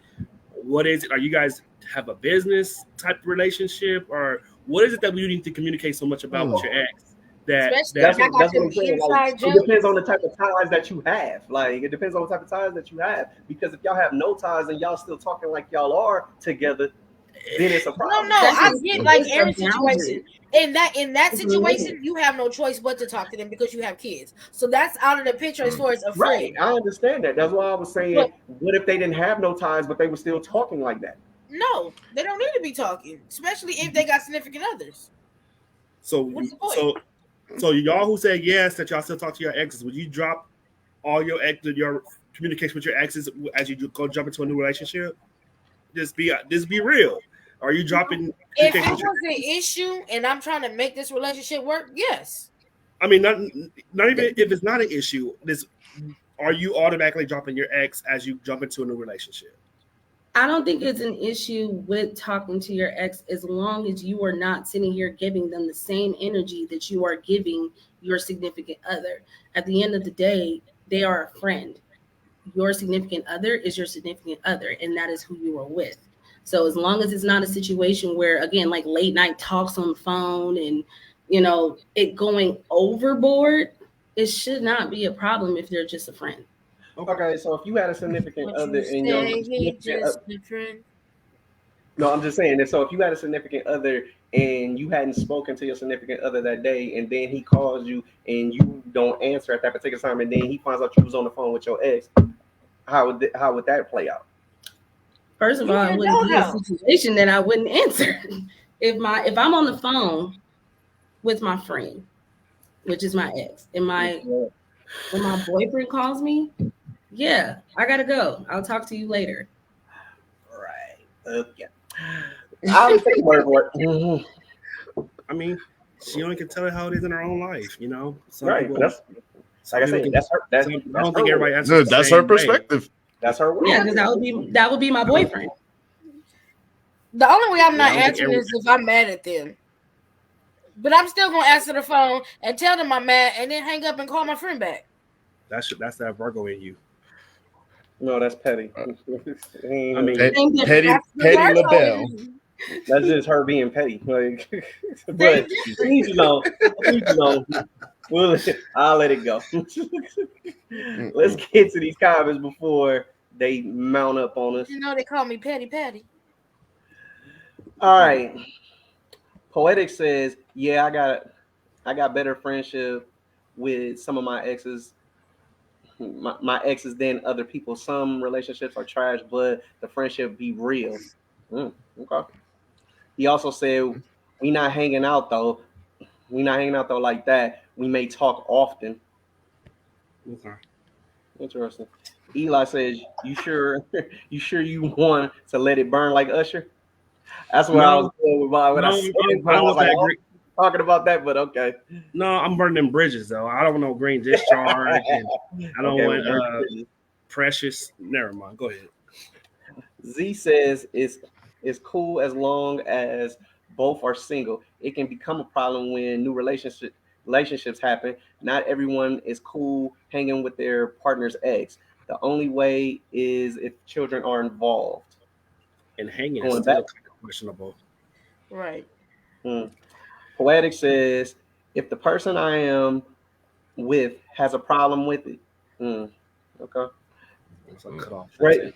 what is it? Are you guys have a business type of relationship, or what is it that we need to communicate so much about with your ex?
Especially
That's
if I
what,
got
that's what
them
I'm saying.
inside
Like, it
jokes.
depends on the type of ties that you have. Like, it depends on the type of ties that you have. Because if y'all have no ties and y'all still talking like y'all are together, then it's a
No,
problem.
I get like
It's a
every
boundary.
situation. In that
Mhm.
situation, you have no choice but to talk to them because you have kids. So that's out of the picture as far as a
Right.
friend.
I understand that. That's why I was saying,
But-
what if they didn't have no ties, but they were still talking like that?
No, they don't need to be talking, especially if they got significant others.
So,
What's the point?
so y'all who say yes that y'all still talk to your exes, would you drop all your communication with your exes as you go jump into a new relationship? Just be real. Are you dropping
If it
communication with your
was an issue and I'm trying to make this relationship work, yes.
I mean, not even if it's not an issue. Are you automatically dropping your ex as you jump into a new relationship?
I don't think it's an issue with talking to your ex as long as you are not sitting here giving them the same energy that you are giving your significant other. At the end of the day, they are a friend. Your significant other is your significant other, and that is who you are with. So as long as it's not a situation where, again, like late night talks on the phone and, it going overboard, it should not be a problem if they're just a friend.
Okay, so if you had a significant
What
other
you
and your
say, he
significant
just a friend.
no, I'm just saying that. So if you had a significant other and you hadn't spoken to your significant other that day, and then he calls you and you don't answer at that particular time, and then he finds out you was on the phone with your ex, how would that play out?
First of
You
all,
in
it
the
wouldn't be a
doghouse.
situation that I wouldn't answer. If I'm on the phone with my friend, which is my ex, and when my boyfriend calls me, yeah, I gotta go. I'll talk to you later.
Right. Okay. I'll take your word for it.
I mean, she only can tell it how it is in her own life. Some
Right.
people.
That's
some
like I
people
said.
can-
That's her. That's,
some- I
that's
don't
her
think
word.
everybody answers.
That's
the
her
same way.
perspective.
That's her word.
Yeah, because that would be my boyfriend.
The only way I'm
Yeah,
not
I don't think
answering is if I'm mad at them. But I'm still gonna answer the phone and tell them I'm mad, and then hang up and call my friend back.
That's that Virgo in you.
No, that's petty.
I mean,
Same difference.
Petty
That's the
Petty
Virgo
LaBelle.
in you.
that's just her being petty. Like, but leave it alone. Leave it alone. I'll let it go. Let's get to these comments before they mount up on us.
You know they call me Petty Patty.
All right. Poetic says, "Yeah, I got better friendship with some of my exes. My exes than other people. Some relationships are trash, but the friendship be real." Okay. He also said, "We not hanging out though. We not hanging out though like that. We may talk often."
okay.
Interesting. Eli says, "You sure? You sure you want to let it burn like Usher?" That's what I was going with what I
No,
said.
I
But I
don't
was
know if
like,
I agree.
talking about that, but okay.
No, I'm burning bridges though. I don't want no green discharge, and I don't
Okay,
want
well,
precious. Never mind. Go ahead.
Z says it's cool as long as both are single. It can become a problem when new relationships happen. Not everyone is cool hanging with their partner's ex. The only way is if children are involved.
And hanging is
Going
still
back.
kind of questionable.
Right.
Poetic says if the person I am with has a problem with it. Okay.
It's a cut off.
Right.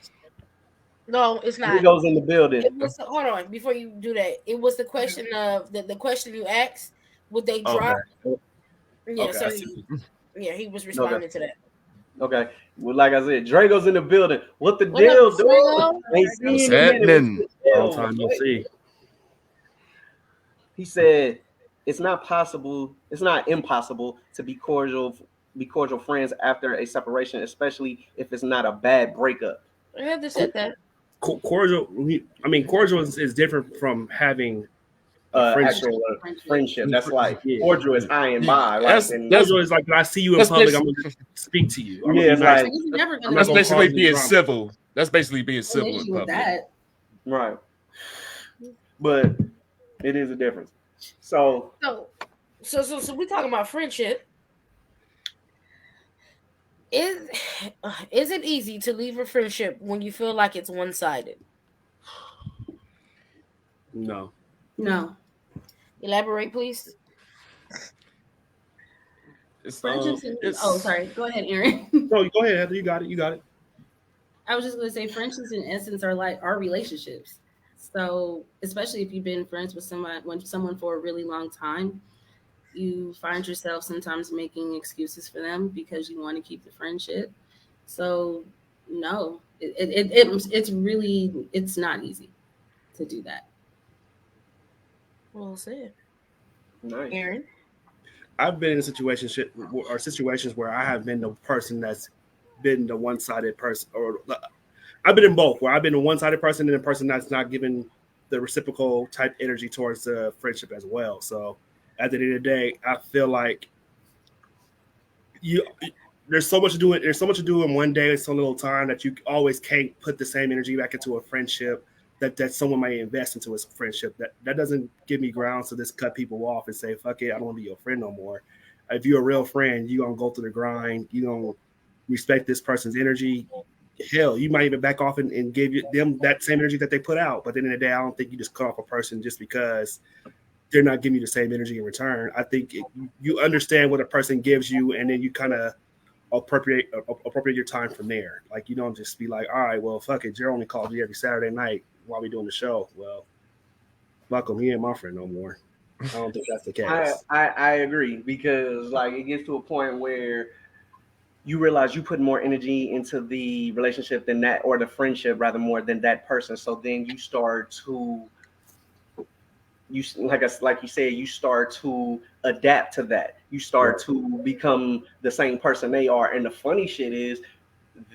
No, it's
He
not.
goes in the building.
It was hold on before you do that. It was the question of the question you asked. Would they drop? Yeah.
Okay,
So
I see.
he was responding to that.
Okay. Well, like I said, Drago's in the building. What the
What
deal,
up,
dude?
Drago?
Ain't seen
What's
him in a minute.
happening?
What's the deal?
Long time no see.
He said it's not impossible to be cordial friends after a separation, especially if it's not a bad breakup.
I had to said that.
cordial. I mean, cordial is different from having a friendship.
Actual friendship. That's like
Yeah.
cordial is high and by. Like,
That's-
and
Cordial is like when I see you in
That's
public, I'm
basically-
gonna speak to you. I'm
Yeah,
gonna
it's
be nice.
like-
He's never
I'm
gonna
not
That's
gonna
basically
cause any
being
drama.
civil. That's basically being
an
civil in
issue with
public.
that.
right. But it is a difference. So
So we talking about friendship. Is it easy to leave a friendship when you feel like it's one sided?
No.
No.
Elaborate, please.
It's,
Friendships
it's-
oh, sorry. Go ahead, Aaron.
No, go ahead, Heather. You got it. You got it.
I was just going to say friendships in essence are like our relationships. So, especially if you've been friends with someone for a really long time, you find yourself sometimes making excuses for them because you want to keep the friendship. So, no, it's not easy to do that.
Well said.
nice.
Aaron.
I've been in situations where I have been the person that's been the one-sided person, or I've been in both, where I've been a one-sided person and a person that's not giving the reciprocal type energy towards the friendship as well. So at the end of the day, I feel like there's so much to do. There's so much to do in one day, so little time that you always can't put the same energy back into a friendship that someone might invest into a friendship. That doesn't give me grounds to just cut people off and say, fuck it, I don't want to be your friend no more. If you're a real friend, you're going to go through the grind. You're going to respect this person's energy. Hell, you might even back off and give them that same energy that they put out. But at the end of the day, I don't think you just cut off a person just because they're not giving you the same energy in return. I think you understand what a person gives you, and then you kind of appropriate your time from there. Like, you don't just be like, all right, well, fuck it, Jerry only calls me every Saturday night while we doing the show. Well, fuck him, he ain't my friend no more. I don't think that's the case.
I agree, because like it gets to a point where you realize you put more energy into the relationship than that, or the friendship rather, more than that person. So then you start to like you said, you start to adapt to that. You start to become the same person they are. And the funny shit is,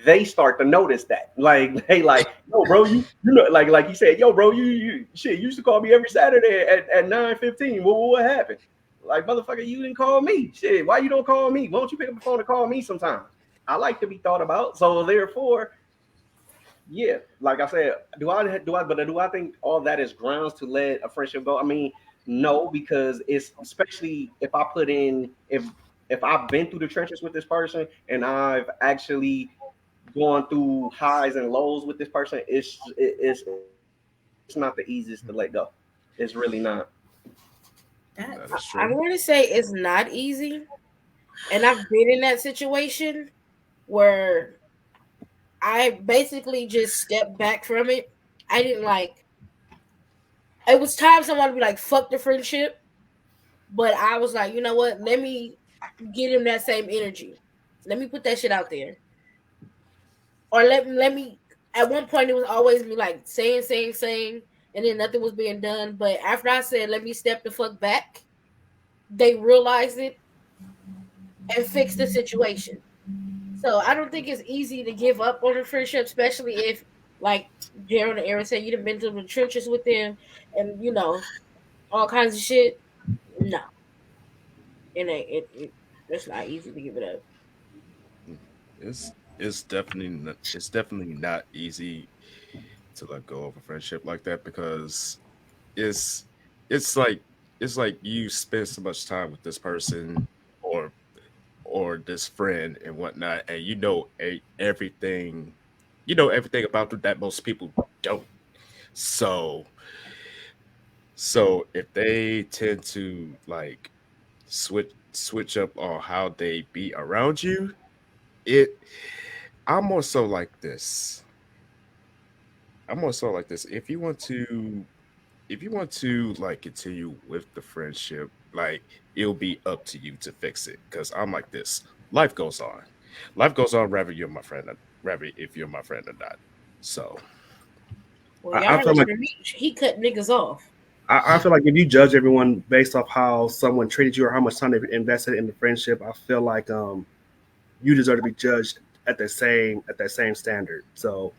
they start to notice that. Like they like, yo, bro, you know, like you said, yo, bro, you used to call me every Saturday at 9:15. What happened? Like, motherfucker, you didn't call me. Shit, why you don't call me? Why don't you pick up the phone and call me sometimes? I like to be thought about. So therefore, yeah, like I said, do I think all that is grounds to let a friendship go? I mean, no, because it's, especially if I put in, if I've been through the trenches with this person and I've actually gone through highs and lows with this person, it's not the easiest to let go. It's really not.
That is true.
I'm going to say it's not easy. And I've been in that situation where I basically just stepped back from it. I didn't like, it was times I wanted to be like, fuck the friendship. But I was like, you know what? Let me get him that same energy. Let me put that shit out there. Or let me, at one point it was always me like saying, and then nothing was being done. But after I said, let me step the fuck back, they realized it and fixed the situation. So I don't think it's easy to give up on a friendship, especially if, like Gerald and Aaron said, you've been through the trenches with them and, you know, all kinds of shit. No. It's not easy to give it up.
It's definitely not easy to let go of a friendship like that, because it's like you spend so much time with this person or this friend and whatnot, and you know everything about them that most people don't. So if they tend to like switch up on how they be around you, I'm more so like this. If you want to like continue with the friendship, like, it'll be up to you to fix it. Because I'm like this. Life goes on. Whether you're my friend, if you're my friend or not. So
Well,
I feel like
he cut niggas off.
I feel like if you judge everyone based off how someone treated you or how much time they invested in the friendship, I feel like you deserve to be judged at that same standard. So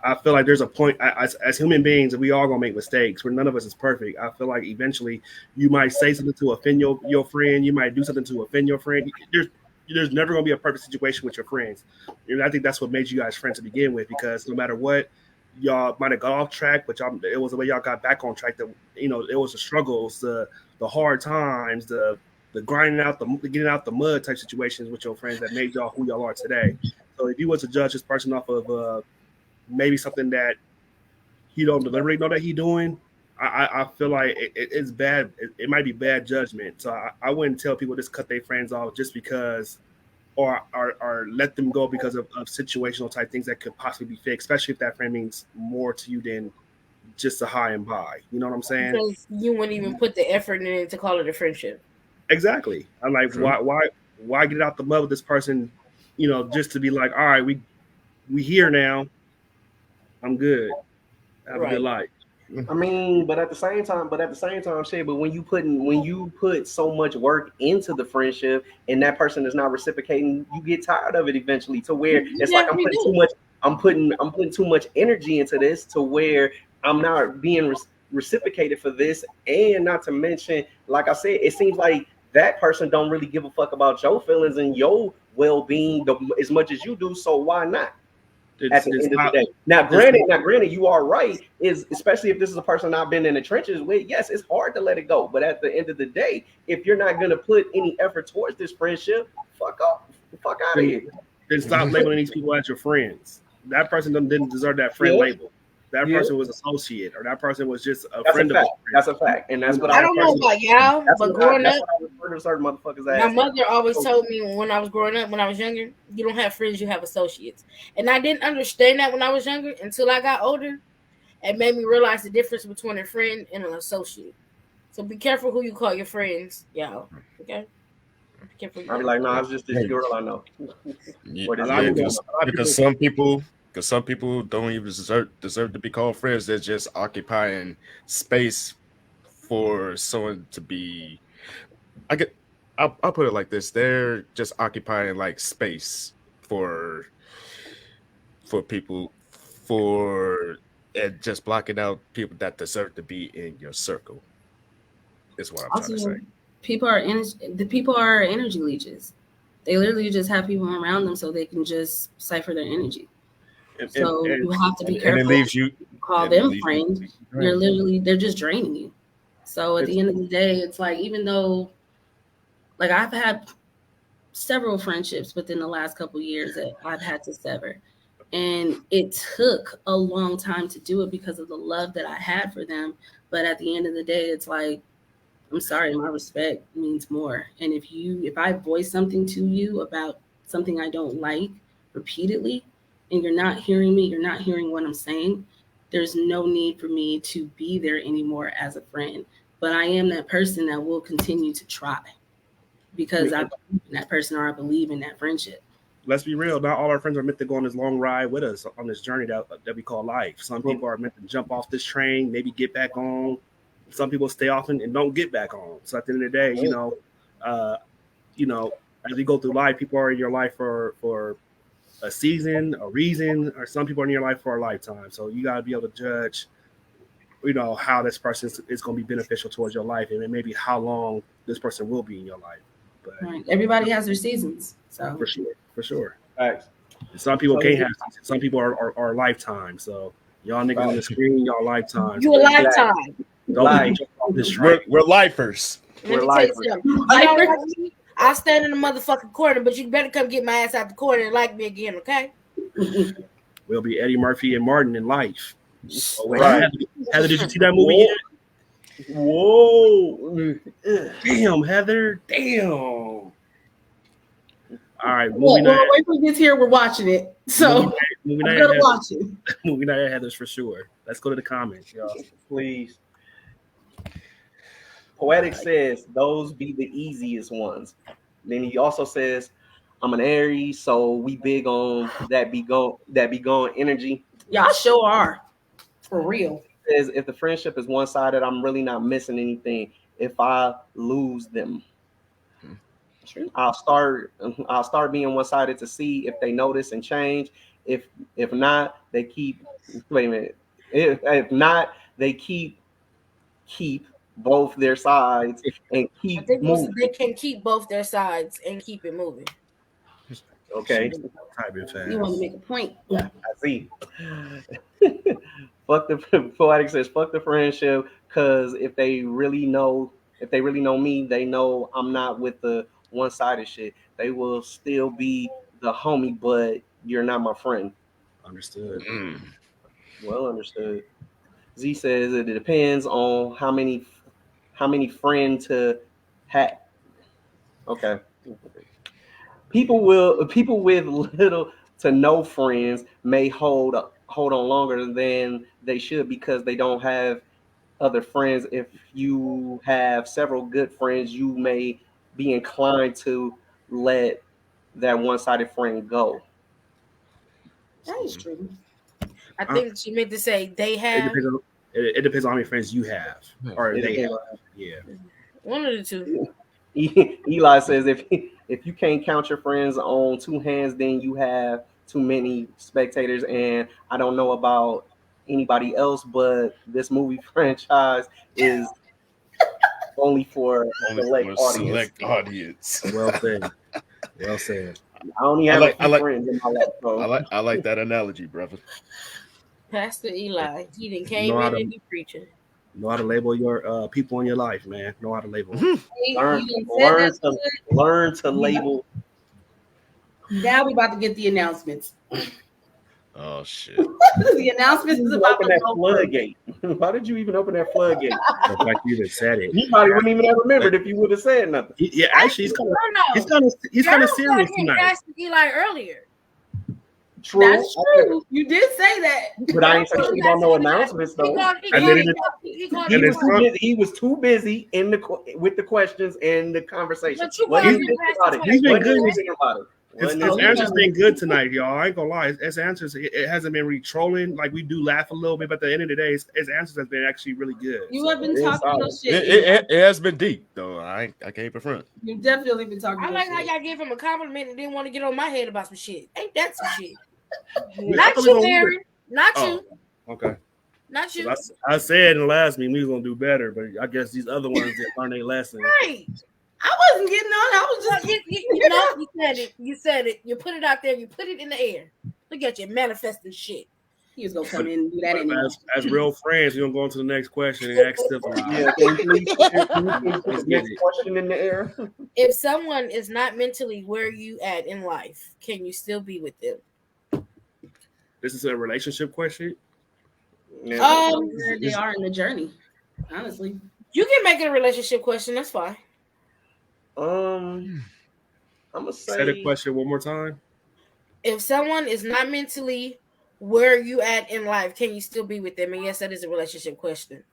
I feel like there's a point as human beings, we all gonna make mistakes. Where none of us is perfect. I feel like eventually you might say something to offend your friend. You might do something to offend your friend. There's never gonna be a perfect situation with your friends. And I think that's what made you guys friends to begin with. Because no matter what, y'all might have got off track, but it was the way y'all got back on track. That it was the struggles, the hard times, the grinding out, the getting out the mud type situations with your friends that made y'all who y'all are today. So if you was to judge this person off of maybe something that he don't deliberately know that he doing, I feel like it's bad. It might be bad judgment. So I wouldn't tell people just cut their friends off just because, or let them go because of situational type things that could possibly be fixed, especially if that friend means more to you than just a high and by. You know what I'm saying?
Because you wouldn't even put the effort in it to call it a friendship.
Exactly. I'm like,
True.
why get out the mud with this person? Just to be like, all right, we here now. I'm good. Have a good life.
I mean, but at the same time, shit. But when you put so much work into the friendship and that person is not reciprocating, you get tired of it eventually. To where it's like I'm putting too much. I'm putting too much energy into this to where I'm not being reciprocated for this, and not to mention, like I said, it seems like that person don't really give a fuck about your feelings and your well-being as much as you do. So why not? At the end of the day. Now, granted, you are right. Is especially if this is a person I've been in the trenches with. Yes, it's hard to let it go. But at the end of the day, if you're not gonna put any effort towards this friendship, fuck out of here.
Then stop labeling these people as your friends. That person didn't deserve that friend label. That person was associate, or that person was just a friend of a friend.
That's a fact, and that's what
I don't know about y'all, but growing up,
certain motherfuckers.
My mother always told me when I was growing up, when I was younger, you don't have friends, you have associates. And I didn't understand that when I was younger until I got older. It made me realize the difference between a friend and an associate. So be careful who you call your friends, y'all. Okay? Be careful.
I'll be like, no, it's just this girl I know.
Because some people don't even deserve to be called friends. They're just occupying space for someone to be. I'll put it like this: they're just occupying like space for people, and just blocking out people that deserve to be in your circle. Is what I'm trying to say.
People are energy leeches. They literally just have people around them so they can just cipher their energy. So you have to be careful.
And it leaves you
call them friends. They're just draining you. So at the end of the day, it's like, even though, like, I've had several friendships within the last couple of years that I've had to sever. And it took a long time to do it because of the love that I had for them. But at the end of the day, it's like, I'm sorry, my respect means more. And if I voice something to you about something I don't like repeatedly, and you're not hearing me, you're not hearing what I'm saying, there's no need for me to be there anymore as a friend. But I am that person that will continue to try because I believe in that person, or I believe in that friendship.
Let's be real. Not all our friends are meant to go on this long ride with us on this journey that we call life. Some people are meant to jump off this train, maybe get back on. Some people stay off and don't get back on. So at the end of the day, as you go through life, people are in your life for a season, a reason, or some people are in your life for a lifetime. So you got to be able to judge, how this person is going to be beneficial towards your life, and maybe how long this person will be in your life. But
right. Everybody has their seasons. So
for sure.
Right.
Some people can't have seasons. Some people are lifetime. So y'all niggas on the screen, y'all lifetime.
You a lifetime.
Don't jump off this train.
We're lifers.
Let me tell you something. I'll stand in the motherfucking corner, but you better come get my ass out the corner and like me again, okay?
We'll be Eddie Murphy and Martin in life.
Right.
Heather, did you see that movie yet?
Whoa.
Damn, Heather. Damn. All right.
Well, wait till it gets here. We're watching it. So
movie
I'm going to watch it.
Movie night at Heather's for sure. Let's go to the comments, y'all.
Please. Poetic says those be the easiest ones. Then he also says, I'm an Aries, so we big on that be gone energy.
Y'all sure are. For real.
Says if the friendship is one-sided, I'm really not missing anything if I lose them. I'll start being one-sided to see if they notice and change. If not, they keep. Wait a minute. If not, they keep both their sides and
I
keep
think
moving.
they can keep both their sides and keep it moving.
Okay,
Typing
You want to
fast.
make a point.
I see. Fuck the poetic says fuck the friendship, because if they really know me, they know I'm not with the one-sided shit. They will still be the homie, but you're not my friend.
Understood.
Mm.
Well understood. Z says it depends on how many friends to have. Okay. People with little to no friends may hold on longer than they should because they don't have other friends. If you have several good friends, you may be inclined to let that one-sided friend go.
That is true.
I think she meant to say they
It
have
depends on it depends on how many friends you have or
It
they have.
depends
Yeah.
one of the two.
Eli says if you can't count your friends on two hands, then you have too many spectators. And I don't know about anybody else, but this movie franchise is only for a
Only
select
for a
audience.
select audience.
Well said. Well said.
I only have a few friends in my life. So.
I like that analogy, brother.
Pastor Eli, he didn't came
Know how
in
to
and he preaching.
know how to label your people in your life, man. Know how to label.
learn,
You said
learn
that
to learn to label.
Now we about to get the announcements.
Oh shit.
The announcements is about
Open
to
that
go.
floodgate. Why did you even open that floodgate?
Like you even said it.
He probably wouldn't even have remembered if you would have said nothing.
Yeah, actually, he's kind of serious tonight.
Pastor Eli earlier.
True.
That's true. You did say that.
But I ain't say shit about no announcements though. He was too busy with the questions and the conversation. What do you think about it?
He's been
What do you
good.
think about it?
His answers been good tonight, y'all. I ain't gonna lie. His answers, it hasn't been really trolling. Like we do laugh a little bit, but at the end of the day, his answers has been actually really good.
You have been talking your shit.
It has been deep though. I can't be front.
You definitely been talking.
I
your
like
shit.
how y'all gave him a compliment and didn't want to get on my head about some shit. Ain't that some shit?
Yeah,
Not you, Aaron. Not you.
Okay.
Not you.
I said in the last meeting we was gonna do better, but I guess these other ones that learn their lesson.
Right.
I wasn't getting on. I was just
you said it. You said it. You put it out there. You put it in the air. Look at you manifesting shit.
He was gonna come in and do that anyway.
As real friends, we're gonna go on to the next question and ask Steph.
Yeah, can you please put the next question in the air?
If someone is not mentally where you at in life, can you still be with them?
This is a relationship question.
Where they are in the journey. Honestly,
you can make it a relationship question. That's fine.
I'm gonna say
the question one more time.
If someone is not mentally where you at in life, can you still be with them? And yes, that is a relationship question.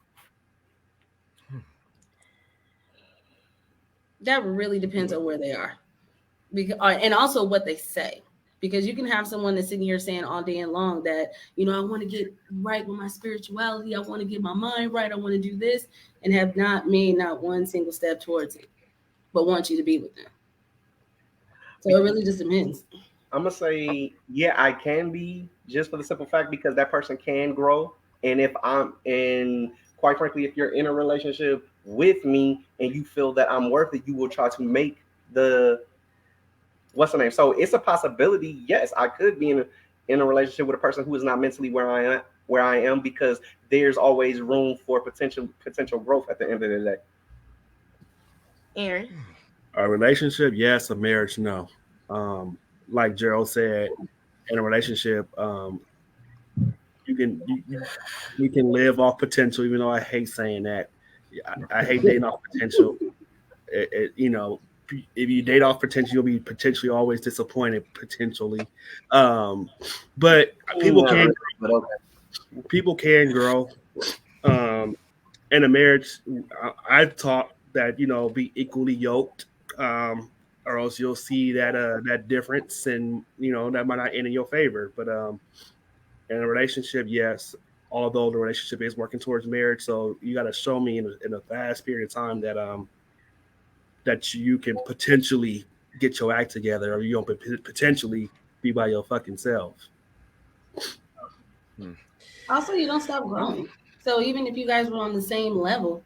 That really depends on where they are, because and also what they say. Because you can have someone that's sitting here saying all day and long that, I want to get right with my spirituality. I want to get my mind right. I want to do this, and have not made not one single step towards it, but want you to be with them. So it really just depends.
I'm going to say, yeah, I can be, just for the simple fact because that person can grow. And quite frankly, if you're in a relationship with me and you feel that I'm worth it, you will try to make what's the name? So it's a possibility. Yes, I could be in a relationship with a person who is not mentally where I am, because there's always room for potential growth at the end of the day.
Aaron,
a relationship, yes. A marriage, no. Like Gerald said, in a relationship, you can live off potential. Even though I hate saying that, I hate dating off potential. If you date off potential, you'll be potentially always disappointed, potentially. But people can grow. People can grow. In a marriage, I taught that, be equally yoked, or else you'll see that difference, and that might not end in your favor. But in a relationship, yes, although the relationship is working towards marriage, so you got to show me in a fast period of time that you can potentially get your act together, or you don't potentially be by your fucking self.
Also, you don't stop growing. So even if you guys were on the same level,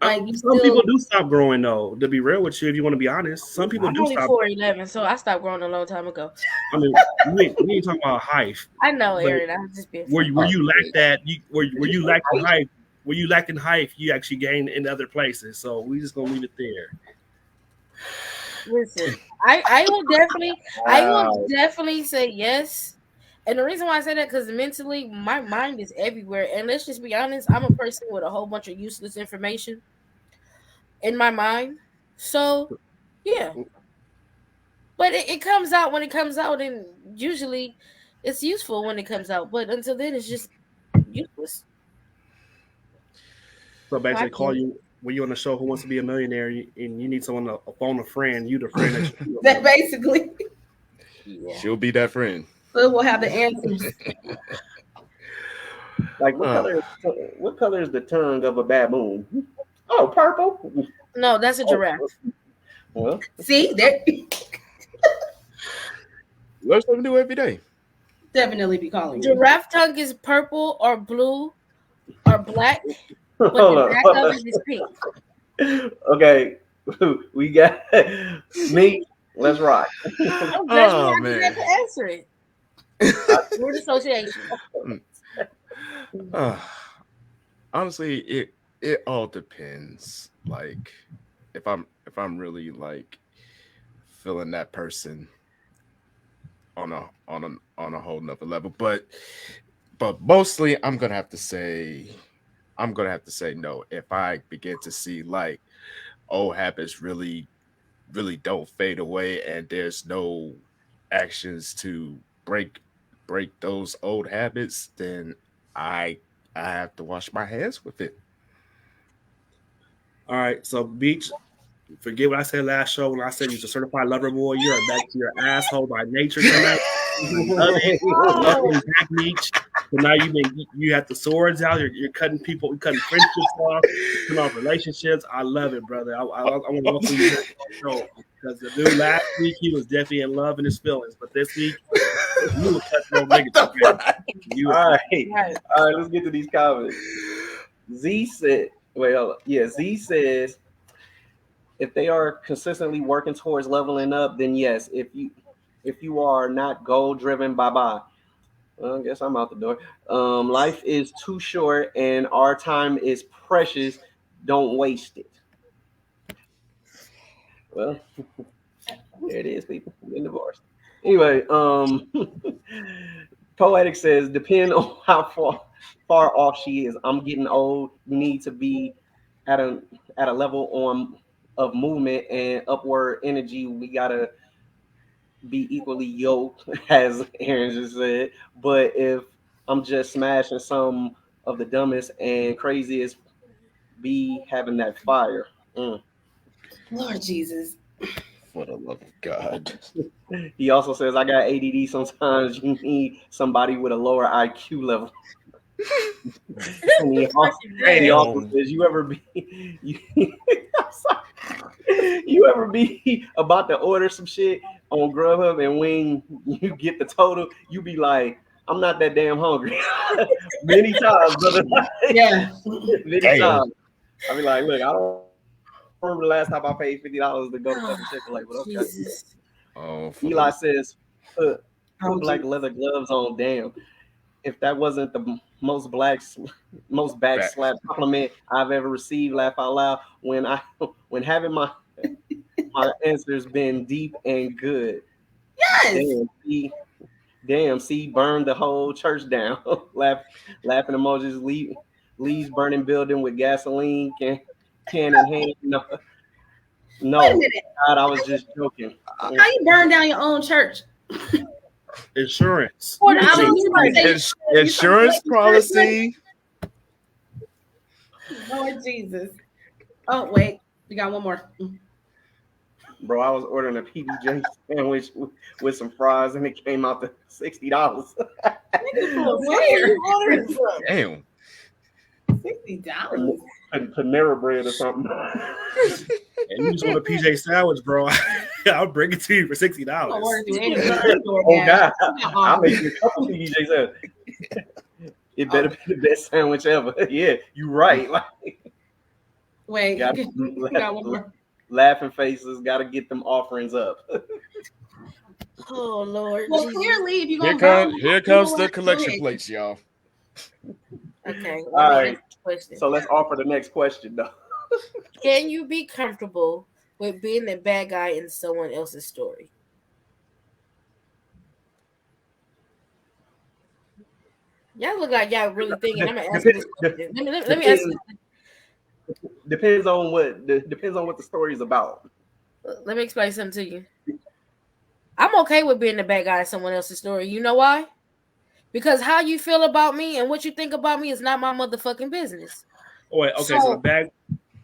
like you
Some people do stop growing though. To be real with you, if you want to be honest, some people
I'm
do
only
stop.
4'11", so I stopped growing a long time ago.
I mean, we ain't talking about height.
I know,
But
Aaron. I'm just being.
Where
funny.
you lack that, where you lack in height, where you lack in height, you actually gain in other places. So we just gonna leave it there.
Listen, I will definitely say yes. And the reason why I say that because mentally, my mind is everywhere. And let's just be honest, I'm a person with a whole bunch of useless information in my mind. So, yeah. But it comes out when it comes out, and usually it's useful when it comes out. But until then, it's just useless.
So basically,
I
call
get
you when you're on the show Who Wants to Be a Millionaire, and you need someone to phone a friend. You the friend that you
that basically.
Yeah.
She'll be that friend.
So we'll have the answers.
Like what color is the tongue of a baboon? Oh, purple.
No, that's a giraffe.
Well,
See, there
Learn something new every day.
definitely be calling you.
Giraffe tongue is purple or blue or black, but
hold
the
on.
back of it is pink.
Okay, we got me. Let's rock.
I'm glad
Oh,
you
man.
had to answer it. Word association.
Honestly, it all depends. Like if I'm really like feeling that person on a whole nother level, but mostly I'm gonna have to say no if I begin to see like old habits really don't fade away and there's no actions to break those old habits, then I have to wash my hands with it.
All right, so Beach, forget what I said last show when I said you're a certified lover boy. You're back to your asshole by nature tonight. Love it. Welcome back, Beach. So now you have the swords out. You're cutting people, you're cutting friendships off, cutting off relationships. I love it, brother. I want to welcome you back to the show because the dude last week he was definitely in love in his feelings, but this week you were cutting no niggas.
All right, let's get to these comments. Z said, Z says, if they are consistently working towards leveling up, then yes. If you are not goal driven, bye. Well, I guess I'm out the door. Life is too short and our time is precious. Don't waste it. Well, there it is, people. I'm getting divorced. Anyway, Poetic says, depend on how far off she is. I'm getting old. You need to be at a level of movement and upward energy. We gotta be equally yoked, as Aaron just said. But if I'm just smashing some of the dumbest and craziest, be having that fire.
Lord Jesus.
For the love of God.
He also says, I got ADD. Sometimes you need somebody with a lower IQ level. And he also says, you ever be about to order some shit on Grubhub, and when you get the total, you be like, I'm not that damn hungry. Many times, brother.
Yeah.
Many times. I be like, look, I don't remember the last time I paid $50 to go to fucking Chick-fil-A. But okay. Eli says, put black leather gloves on. Damn. If that wasn't the most back slap compliment I've ever received, laugh out loud. When having my answers been deep and good.
Yes.
Damn, see, burn the whole church down. Laughing emojis, leaves burning building with gasoline can in hand. No, God, I was just joking.
How you burn down your own church?
Insurance.
Insurance policy.
Lord Jesus. Oh, wait. We got one more.
Bro, I was ordering a PBJ sandwich with some fries, and it came out to $60.
Where?
Damn.
$60.
Panera bread or something.
And you just want a PJ sandwich, bro. I'll bring it to you for $60.
Oh God, I'll make you a couple PJ sandwiches. It better be the best sandwich ever. Yeah, you right. Like,
Wait,
got
one more.
laughing faces. Got to get them offerings up.
Oh Lord.
Well,
Jesus.
clearly, if you're gonna
Here comes the collection plates, y'all.
Okay.
All right.
Question.
So let's offer the next question, though.
Can you be comfortable with being the bad guy in someone else's story? Y'all look like y'all really thinking. I'm gonna ask you this question. Let me ask you.
Depends on what the story is about.
Let me explain something to you. I'm okay with being the bad guy in someone else's story. You know why? Because how you feel about me and what you think about me is not my motherfucking business.
Oh, wait, okay, so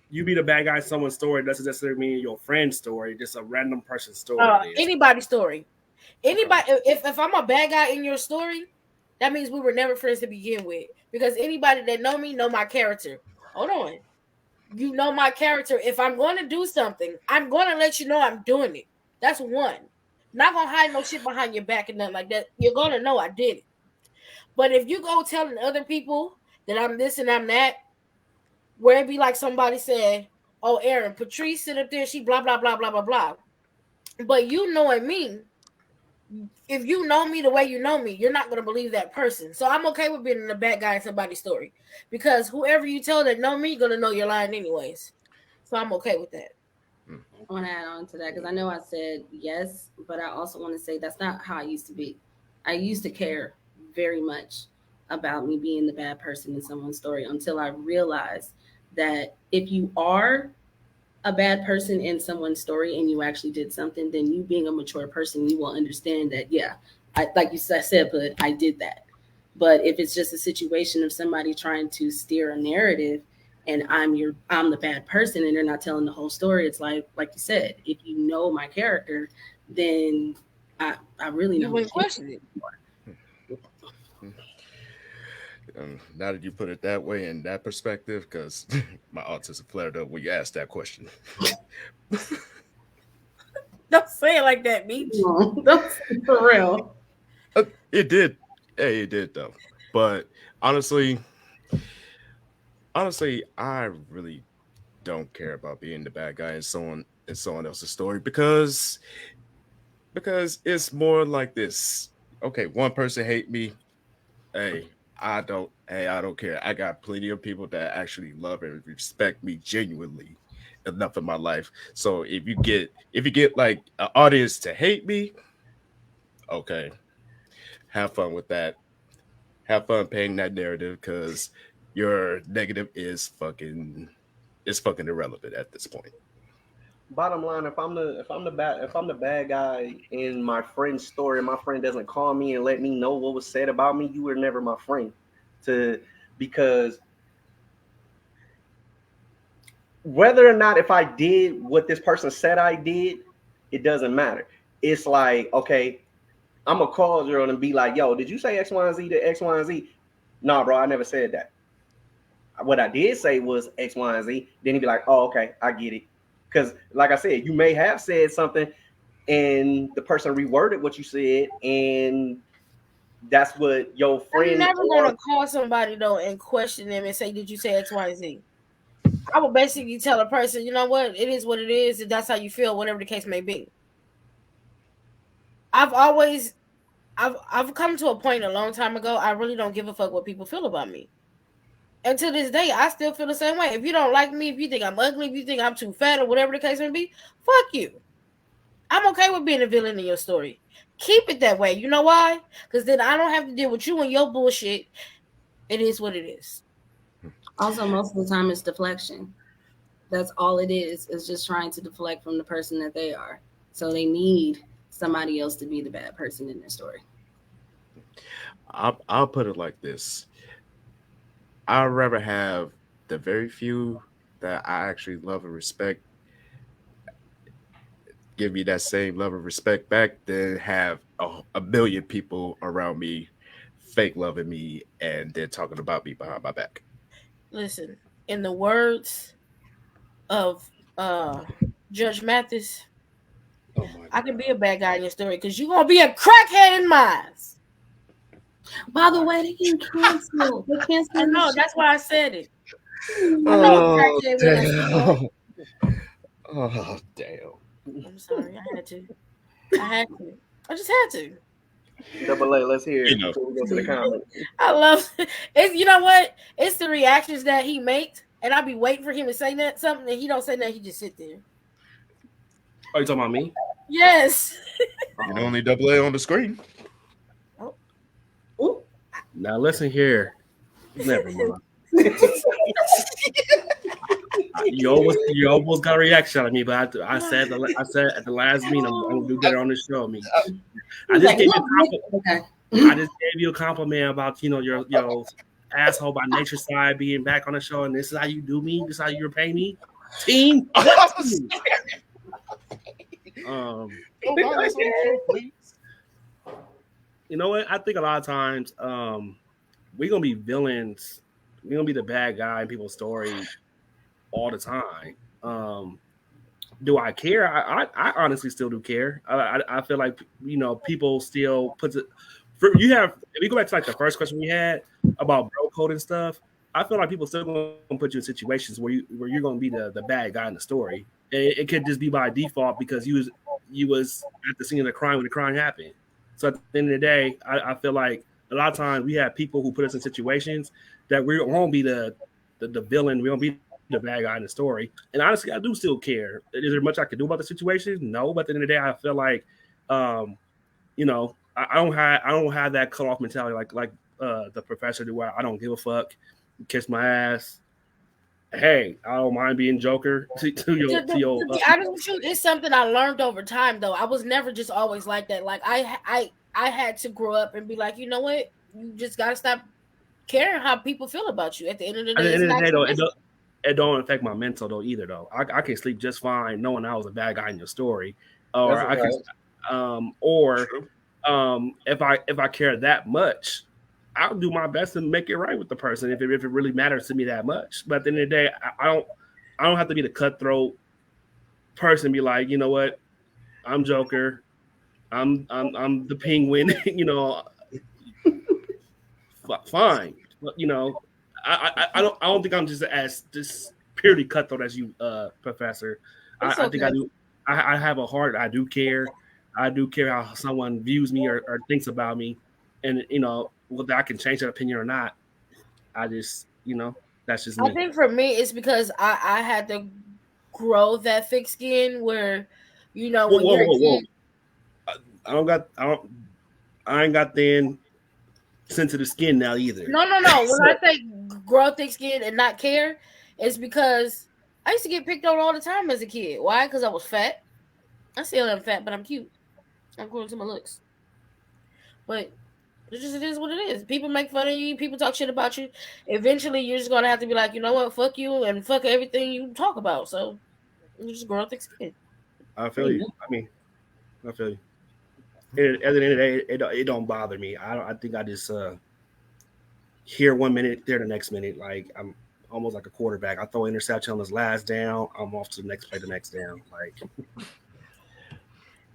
you be the bad guy in someone's story doesn't necessarily mean your friend's story, just a random person's story.
Anybody's story. Anybody, if I'm a bad guy in your story, that means we were never friends to begin with. Because anybody that know me know my character. Hold on. You know my character. If I'm going to do something, I'm going to let you know I'm doing it. That's one. Not going to hide no shit behind your back and nothing like that. You're going to know I did it. But if you go telling other people that I'm this and I'm that, where it be like somebody said, oh, Aaron, Patrice sit up there, she blah, blah, blah, blah, blah, blah. But you knowing me, if you know me the way you know me, you're not going to believe that person. So I'm okay with being the bad guy in somebody's story. Because whoever you tell that know me, going to know you're lying anyways. So I'm okay with that.
I want to add on to that because I know I said yes, but I also want to say that's not how I used to be. I used to care very much about me being the bad person in someone's story until I realized that if you are a bad person in someone's story and you actually did something, then you being a mature person, you will understand that, yeah, like you said, but I did that. But if it's just a situation of somebody trying to steer a narrative and I'm the bad person and they're not telling the whole story, it's like you said, if you know my character, then I really don't
question it.
Now that you put it that way in that perspective, because my autism flared up when you asked that question.
Don't say it like that, Meech.
No, for real.
It did. Hey, it did though. But honestly, I really don't care about being the bad guy in someone else's story because it's more like this. Okay, one person hate me. Hey, I don't care. I got plenty of people that actually love and respect me genuinely enough in my life. So if you get like an audience to hate me, okay, have fun with that. Have fun paying that narrative because your negative is fucking irrelevant at this point.
Bottom line, if I'm the bad guy in my friend's story, and my friend doesn't call me and let me know what was said about me, you were never my friend. Because whether or not if I did what this person said I did, it doesn't matter. It's like, okay, I'm gonna call Gerald and be like, yo, did you say X, Y, and Z to X, Y, and Z? Nah, bro, I never said that. What I did say was X, Y, and Z. Then he'd be like, oh, okay, I get it. Because, like I said, you may have said something and the person reworded what you said, and that's what your friend.
I'm never going to call somebody, though, and question them and say, did you say X, Y, and Z? I will basically tell a person, you know what? It is what it is. And that's how you feel, whatever the case may be. I've come to a point a long time ago, I really don't give a fuck what people feel about me. And to this day, I still feel the same way. If you don't like me, if you think I'm ugly, if you think I'm too fat or whatever the case may be, fuck you. I'm okay with being a villain in your story. Keep it that way. You know why? Because then I don't have to deal with you and your bullshit. It is what it is.
Also, most of the time it's deflection. That's all it is just trying to deflect from the person that they are. So they need somebody else to be the bad person in their story.
I'll put it like this. I'd rather have the very few that I actually love and respect give me that same love and respect back than have a million people around me fake loving me and then talking about me behind my back.
Listen, in the words of Judge Mathis,
Oh my
I can be a bad guy in your story because you're gonna be a crackhead in mine.
By the way, they can cancel. They
I
canceled.
know, that's why I said it.
Oh,
crackhead with us,
damn. Oh, damn.
I'm sorry, I had to. I just had to.
Double A, let's hear it
You know.
before we go to the comments.
I love it. You know what? It's the reactions that he makes, and I'll be waiting for him to say something, and he don't say nothing. He just sit there.
Are you talking about me?
Yes.
You're the only double A on the screen.
Ooh.
Now listen here. Never mind. You almost got a reaction out of me, but I said at the last meeting I'm gonna do better on the show. I just gave you a compliment about your asshole by nature side being back on the show, and this is how you do me. This is how you repay me, team. You know what? I think a lot of times we're gonna be villains. We're gonna be the bad guy in people's stories all the time. Do I care? I honestly still do care. I feel like people still put it. If you go back to like the first question we had about bro code and stuff, I feel like people still gonna put you in situations where you're gonna be the bad guy in the story. It could just be by default because you was at the scene of the crime when the crime happened. So at the end of the day, I feel like a lot of times we have people who put us in situations that we won't be the villain. We won't be the bad guy in the story. And honestly, I do still care. Is there much I can do about the situation? No. But at the end of the day, I feel like, I don't have that cut off mentality like the professor do. Where I don't give a fuck, kiss my ass. Hey, I don't mind being Joker. To
be honest with you, it's something I learned over time. Though I was never just always like that. Like I had to grow up and be like, you know what, you just gotta stop caring how people feel about you. At the end of the day,
it don't affect my mental though either. Though I can sleep just fine knowing I was a bad guy in your story, or I can, if I care that much, I'll do my best to make it right with the person if it really matters to me that much. But at the end of the day, I don't have to be the cutthroat person. Be like, you know what, I'm Joker, I'm the Penguin. Fine. But, I don't think I'm just as just purely cutthroat as you, Professor. I think I do. I have a heart. I do care. I do care how someone views me or thinks about me, and whether I can change that opinion or not. I just, that's just me.
I think for me, it's because I had to grow that thick skin where, whoa. I ain't got thin sensitive skin now either. No. When I say grow thick skin and not care, it's because I used to get picked on all the time as a kid. Why? Because I was fat. I still am fat, but I'm cute. I'm according to my looks. But it is what it is. People make fun of you. People talk shit about you. Eventually, you're just gonna have to be like, you know what? Fuck you and fuck everything you talk about. So you just grow thick skin.
I feel you. I feel you. At the end of the day, it don't bother me. I think I just here 1 minute, there the next minute. Like I'm almost like a quarterback. I throw an interception on his last down. I'm off to the next play, the next down. Like.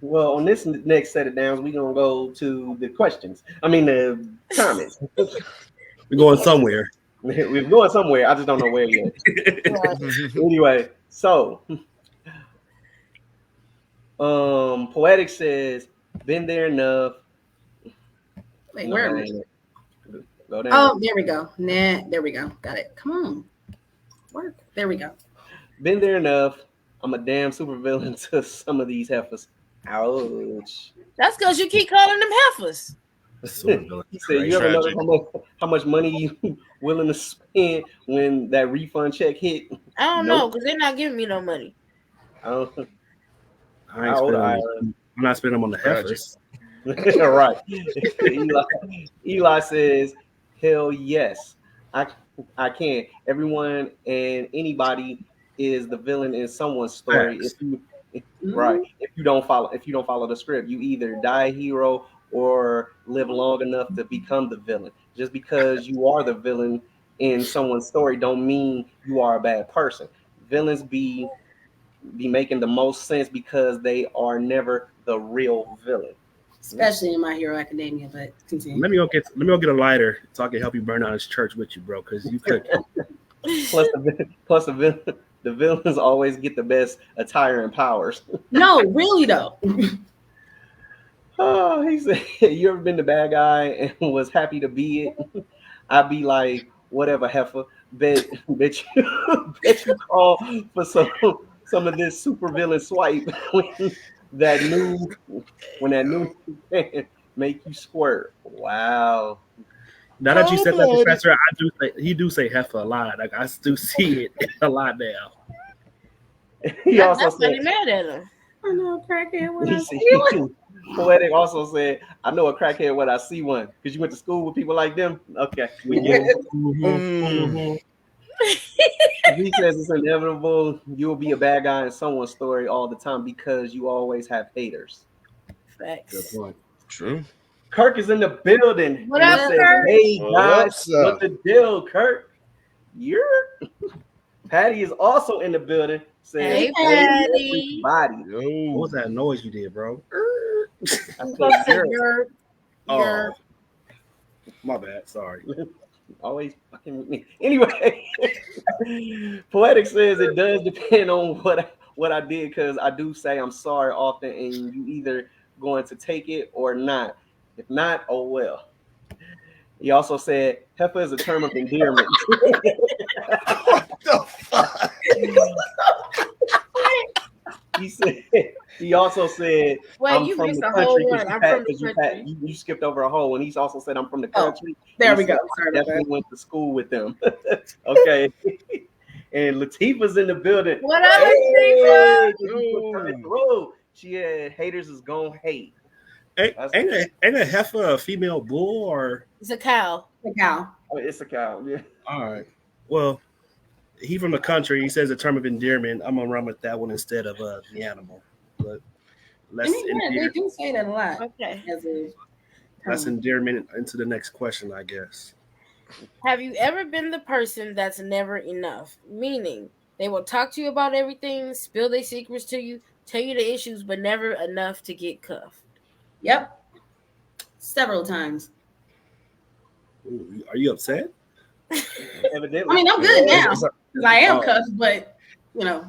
Well, on this next set of downs, we're going to go to the questions. The comments.
We're going somewhere.
We're going somewhere. I just don't know where yet. Anyway, so Poetic says, been there enough.
Wait, where are we?
Go down.
Oh, there we go. There we go. Got it. Come on. Work. There we go.
Been there enough. I'm a damn supervillain to some of these heifers. Ouch.
That's because you keep calling them heifers.
He said, you ever notice how much money you willing to spend when that refund check hit?
I don't know, because they're not giving me no money.
I'm
not spending them on the heifers.
Right. Eli says, hell yes. I can. Everyone and anybody is the villain in someone's story. Right. If you don't follow the script, you either die a hero or live long enough to become the villain. Just because you are the villain in someone's story don't mean you are a bad person. Villains be making the most sense because they are never the real villain.
Especially in My Hero Academia, but continue.
Let me go get a lighter so I can help you burn down this church with you, bro. Because you could.
Plus the villains always get the best attire and powers.
No, really though.
Oh, he said, "You ever been the bad guy and was happy to be it?" I'd be like, "Whatever, heifer. Bet you call for some of this super villain swipe when that new can make you squirt." Wow.
Now that you said that, Professor, he do say heifer a lot. Like I do see it a lot now.
He also
That's
said,
really mad at him.
I know a crackhead when I
he
see
said-
one.
Poetic also said, "I know a crackhead when I see one." Because you went to school with people like them. Okay, we get it.
Mm.
He says it's inevitable. You will be a bad guy in someone's story all the time because you always have haters.
Good
Facts.
point.
True.
Kirk is in the building.
What
And he
up,
says,
Kirk?
"Hey guys,
What's up?
what's the deal, Kirk?" You're Patty is also in the building. Says,
Hey, Patty.
everybody."
What was
Yo.
that noise you did, bro?
I
Supposed
said,
to say
"You're
Oh, my bad. Sorry.
always fucking with me." Anyway, Poetic says it does depend on what I did, because I do say I'm sorry often, and you either going to take it or not. If not, oh well. He also said heifer is a term of endearment.
What the fuck?
He also said,
Wait,
"I'm
you
from
missed
the
a whole
country,"
one. I'm from the country.
you skipped over a whole one. He's also said, "I'm from the country."
There
He
we go.
said,
Sorry
"I
about
definitely
that.
went to school with them." Okay. And Latifah's in the building.
What up,
Hey,
Latifah?
Whoa. She had haters is gonna hate.
Ain't a heifer a female bull or?
It's a cow.
The cow.
Oh, it's a cow. Yeah.
All right. Well, he from the country. He says a term of endearment. I'm gonna run with that one instead of the animal. But
I
let's
mean, yeah, they
endear,
do say that a lot.
Okay.
As a
let's
term.
endearment into the next question, I guess.
Have you ever been the person that's never enough? Meaning, they will talk to you about everything, spill their secrets to you, tell you the issues, but never enough to get cuffed.
Yep. Several times.
Ooh, are you upset?
Evidently.
I mean, I'm good now
It's-
because I am
Oh.
cuffed, but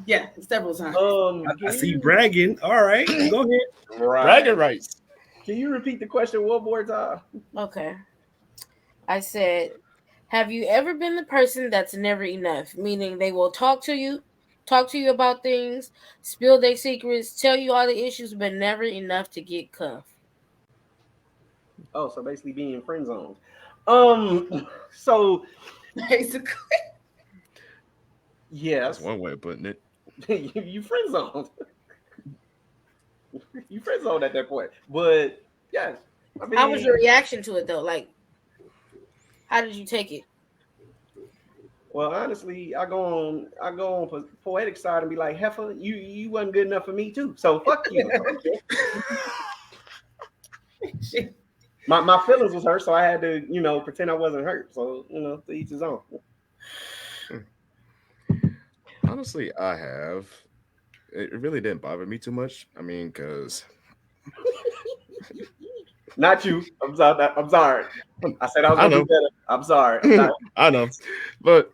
yeah, several times.
I see you bragging. All right, go ahead.
Bragging rights.
Can you repeat the question one more time?
Okay. I said, have you ever been the person that's never enough? Meaning they will talk to you about things, spill their secrets, tell you all the issues, but never enough to get cuffed.
Oh, so basically being friend zoned. So
Basically.
yes,
That's one way of putting it.
you friend zoned. You friend zoned at that point. But yeah, I mean,
How was your reaction to it though? Like, how did you take it?
well, honestly, I go on Poetic side and be like, heifer, you wasn't good enough for me too. So fuck you. My feelings was hurt, so I had to, pretend I wasn't hurt. So, to each his own.
Honestly, I have. It really didn't bother me too much. I mean, because
Not you. I'm sorry. I said I was
I
gonna do
know.
better. I'm sorry. I'm not-
I know, but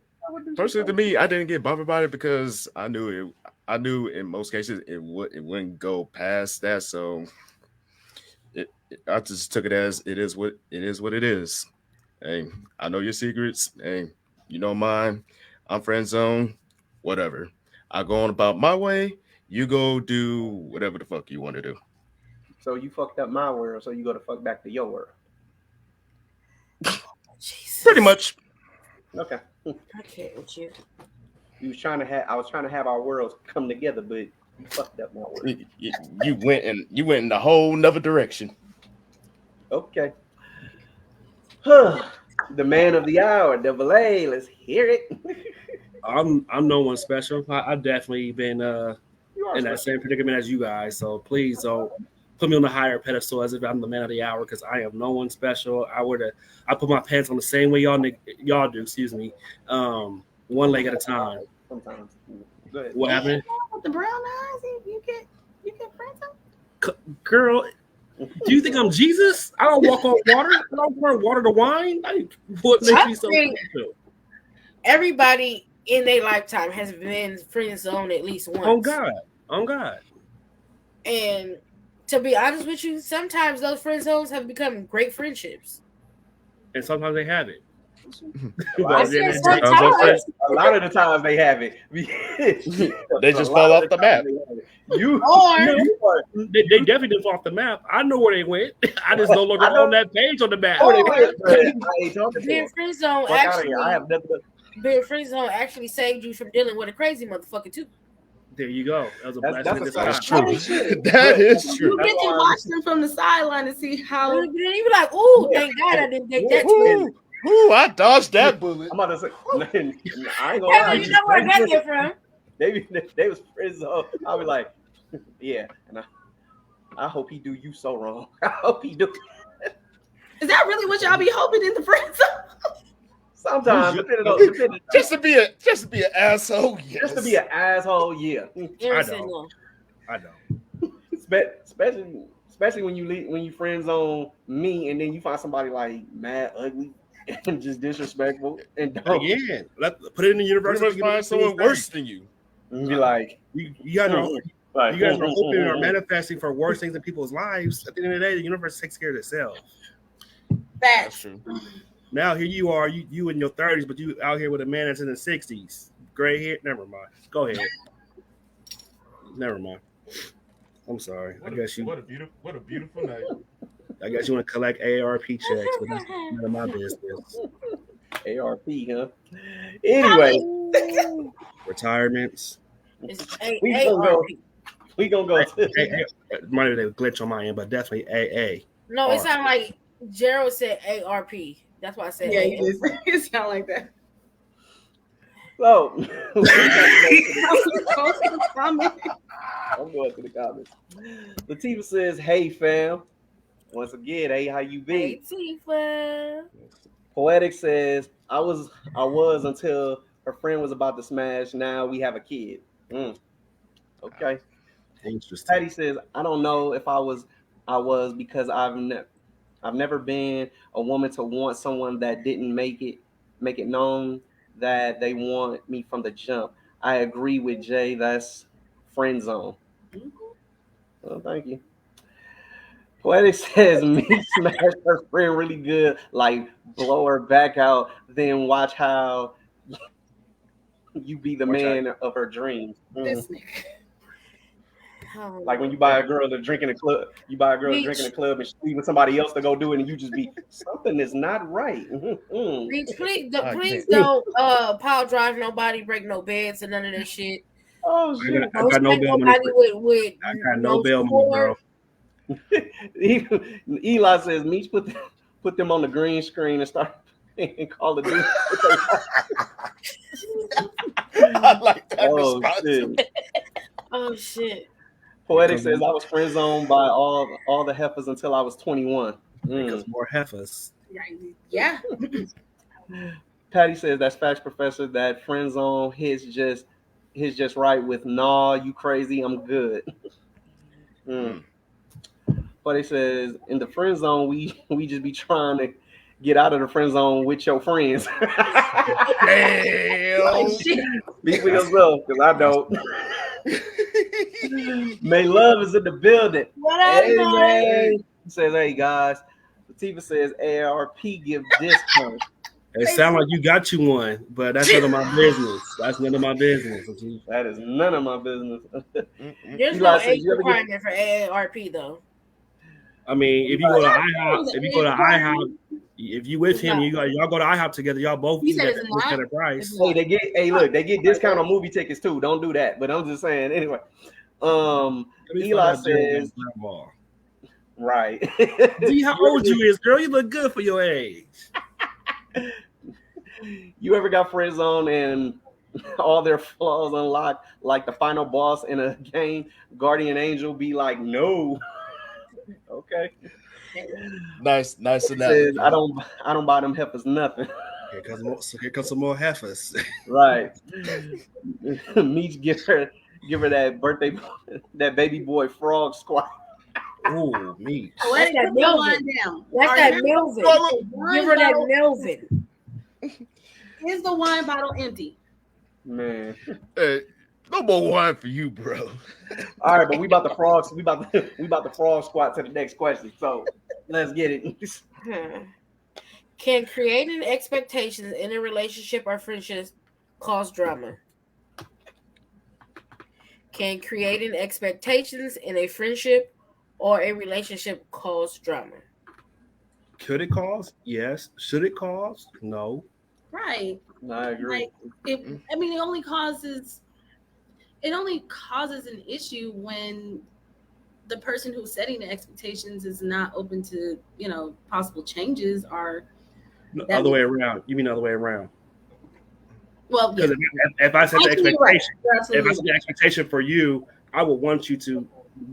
personally, to me, I didn't get bothered by it because I knew it. I knew in most cases it wouldn't go past that. So I just took it as it is what it is. What it is. Hey, I know your secrets. Hey, you know mine. I'm friend zone. Whatever. I go on about my way. You go do whatever the fuck you want to do.
So you fucked up my world, so you go to fuck back to your world.
Jesus.
Pretty much.
Okay.
I can't with you.
I was trying to have our worlds come together, but you fucked up my world.
You went in a whole nother direction.
Okay. The man of the hour, Double A. Let's hear it.
I'm no one special. I definitely been
You are
in that
special.
same predicament as you guys. So please don't put me on the higher pedestal as if I'm the man of the hour because I am no one special. I put my pants on the same way y'all do. Excuse me, one leg at a time.
Sometimes. Go ahead.
What happened,
With the brown eyes, you get friends up.
girl? Do you think I'm Jesus? I don't walk on water. I don't pour water to wine. What makes me so special?
Everybody in their lifetime has been friend zoned at least once.
On God.
And to be honest with you, sometimes those friend zones have become great friendships.
And sometimes they have it.
I said sometimes.
A lot of the times they have it.
They just fall off the map.
They definitely didn't fall off the map. I know where they went. I just no longer on that page on the map.
Being friend zone actually saved you from dealing with a crazy motherfucker too.
There you go. That was a blessing in
That's
disguise.
true. That is true.
You get to watch them from the sideline and see how.
You be like, "Ooh, thank God I didn't take that."
Ooh, I dodged that bullet.
I'm about to say, I ain't gonna
Hey,
lie.
you know where I got that from?
They was friends. I'll be like, yeah, and I hope he do you so wrong. I hope he do.
Is that really what y'all be hoping in the friend zone?
Sometimes,
Just to be an asshole. Yes.
just to be an asshole, yeah.
I don't.
Especially when you friend zone me and then you find somebody like mad, ugly, and just disrespectful and dumb.
Again, put it in the universe.
You must find someone worse than you.
And be like,
you guys are hoping or manifesting for worse things in people's lives. At the end of the day, the universe takes care of itself.
That's true.
Now here you are, you in your 30s, but you out here with a man that's in the 60s. Gray hair. Never mind. Go ahead. Never mind. I'm sorry.
What a beautiful night.
I guess you want to collect AARP checks, but that's none of my business.
ARP, huh? Anyway,
Retirements.
we gonna go to
might have a glitch on my end, but definitely AA.
No, it sounded like Gerald said ARP. That's why I said
Yeah, it sound like that.
So
I'm
going to the comments. Latifah says, "Hey fam." Once again, hey, how you be?
Hey, Tifa.
Poetic says, I was until her friend was about to smash. Now we have a kid. Okay.
Interesting.
Patty says, I don't know if I was because I've never been a woman to want someone that didn't make it known that they want me from the jump. I agree with Jay. That's friend zone. Oh, thank you. Poetic says, me smash her friend really good, like blow her back out, then watch how you be the man of her dreams.
This nigga.
Like when you buy a girl to drink in a club, and she's leaving somebody else to go do it, and you just be, something is not right.
Please don't pile drive nobody, break no beds, and none of that shit.
Oh shit!
I got no bail money. I got no bail money, bro.
Eli says, Meech put them on the green screen and start playing Call of Duty.
I like that response.
Oh shit.
Poetic says, I was friend zoned by all the heifers until I was 21.
Because more heifers.
Yeah.
Patty says, that's facts, Professor. That friend zone hits just right with nah, you crazy, I'm good. But it says, in the friend zone, we just be trying to get out of the friend zone with your friends.
Damn.
Speak for yourself, because I don't. May Love is in the building.
What up,
Hey,
man?
man. He says, hey, guys. Latifah says, AARP give discounts.
It sounds like you got you one, but that's none of my business. That's none of my business.
That is none of my business.
There's no age requirement for AARP though.
I mean, if you go to IHOP, if you with him, y'all go to IHOP together. Y'all both eat at the kind of price.
Hey, they get discount on movie tickets too. Don't do that. But I'm just saying anyway. Eli says, right.
See how old you is, girl. You look good for your age.
You ever got friend zone and all their flaws unlocked, like the final boss in a game? Guardian Angel be like, no. Okay.
Nice
Says,
analogy.
I don't buy them heifers nothing.
Here comes some more heifers.
Right. Meech give her that birthday, that baby boy frog squat.
Ooh, meat.
Let it
that
put the
Melvin.
wine down.
That's
Are
that
your
Melvin.
wine
Give her that
bottle-
Melvin.
Is the wine bottle empty?
Man.
Hey, no more wine for you, bro.
All right, but we about the frogs. We about the frog squat to the next question. So let's get it.
Can creating expectations in a relationship or friendship cause drama? Can creating expectations in a friendship or a relationship cause drama?
Could it cause? Yes. Should it cause? No.
Right.
No, I agree.
Like it only causes an issue when the person who's setting the expectations is not open to, possible changes or
No,
That
other way around. You mean the other way around?
well, yeah.
Because if I set the
I think you're right.
expectation,
You're
if
absolutely
I set the expectation for you, I would want you to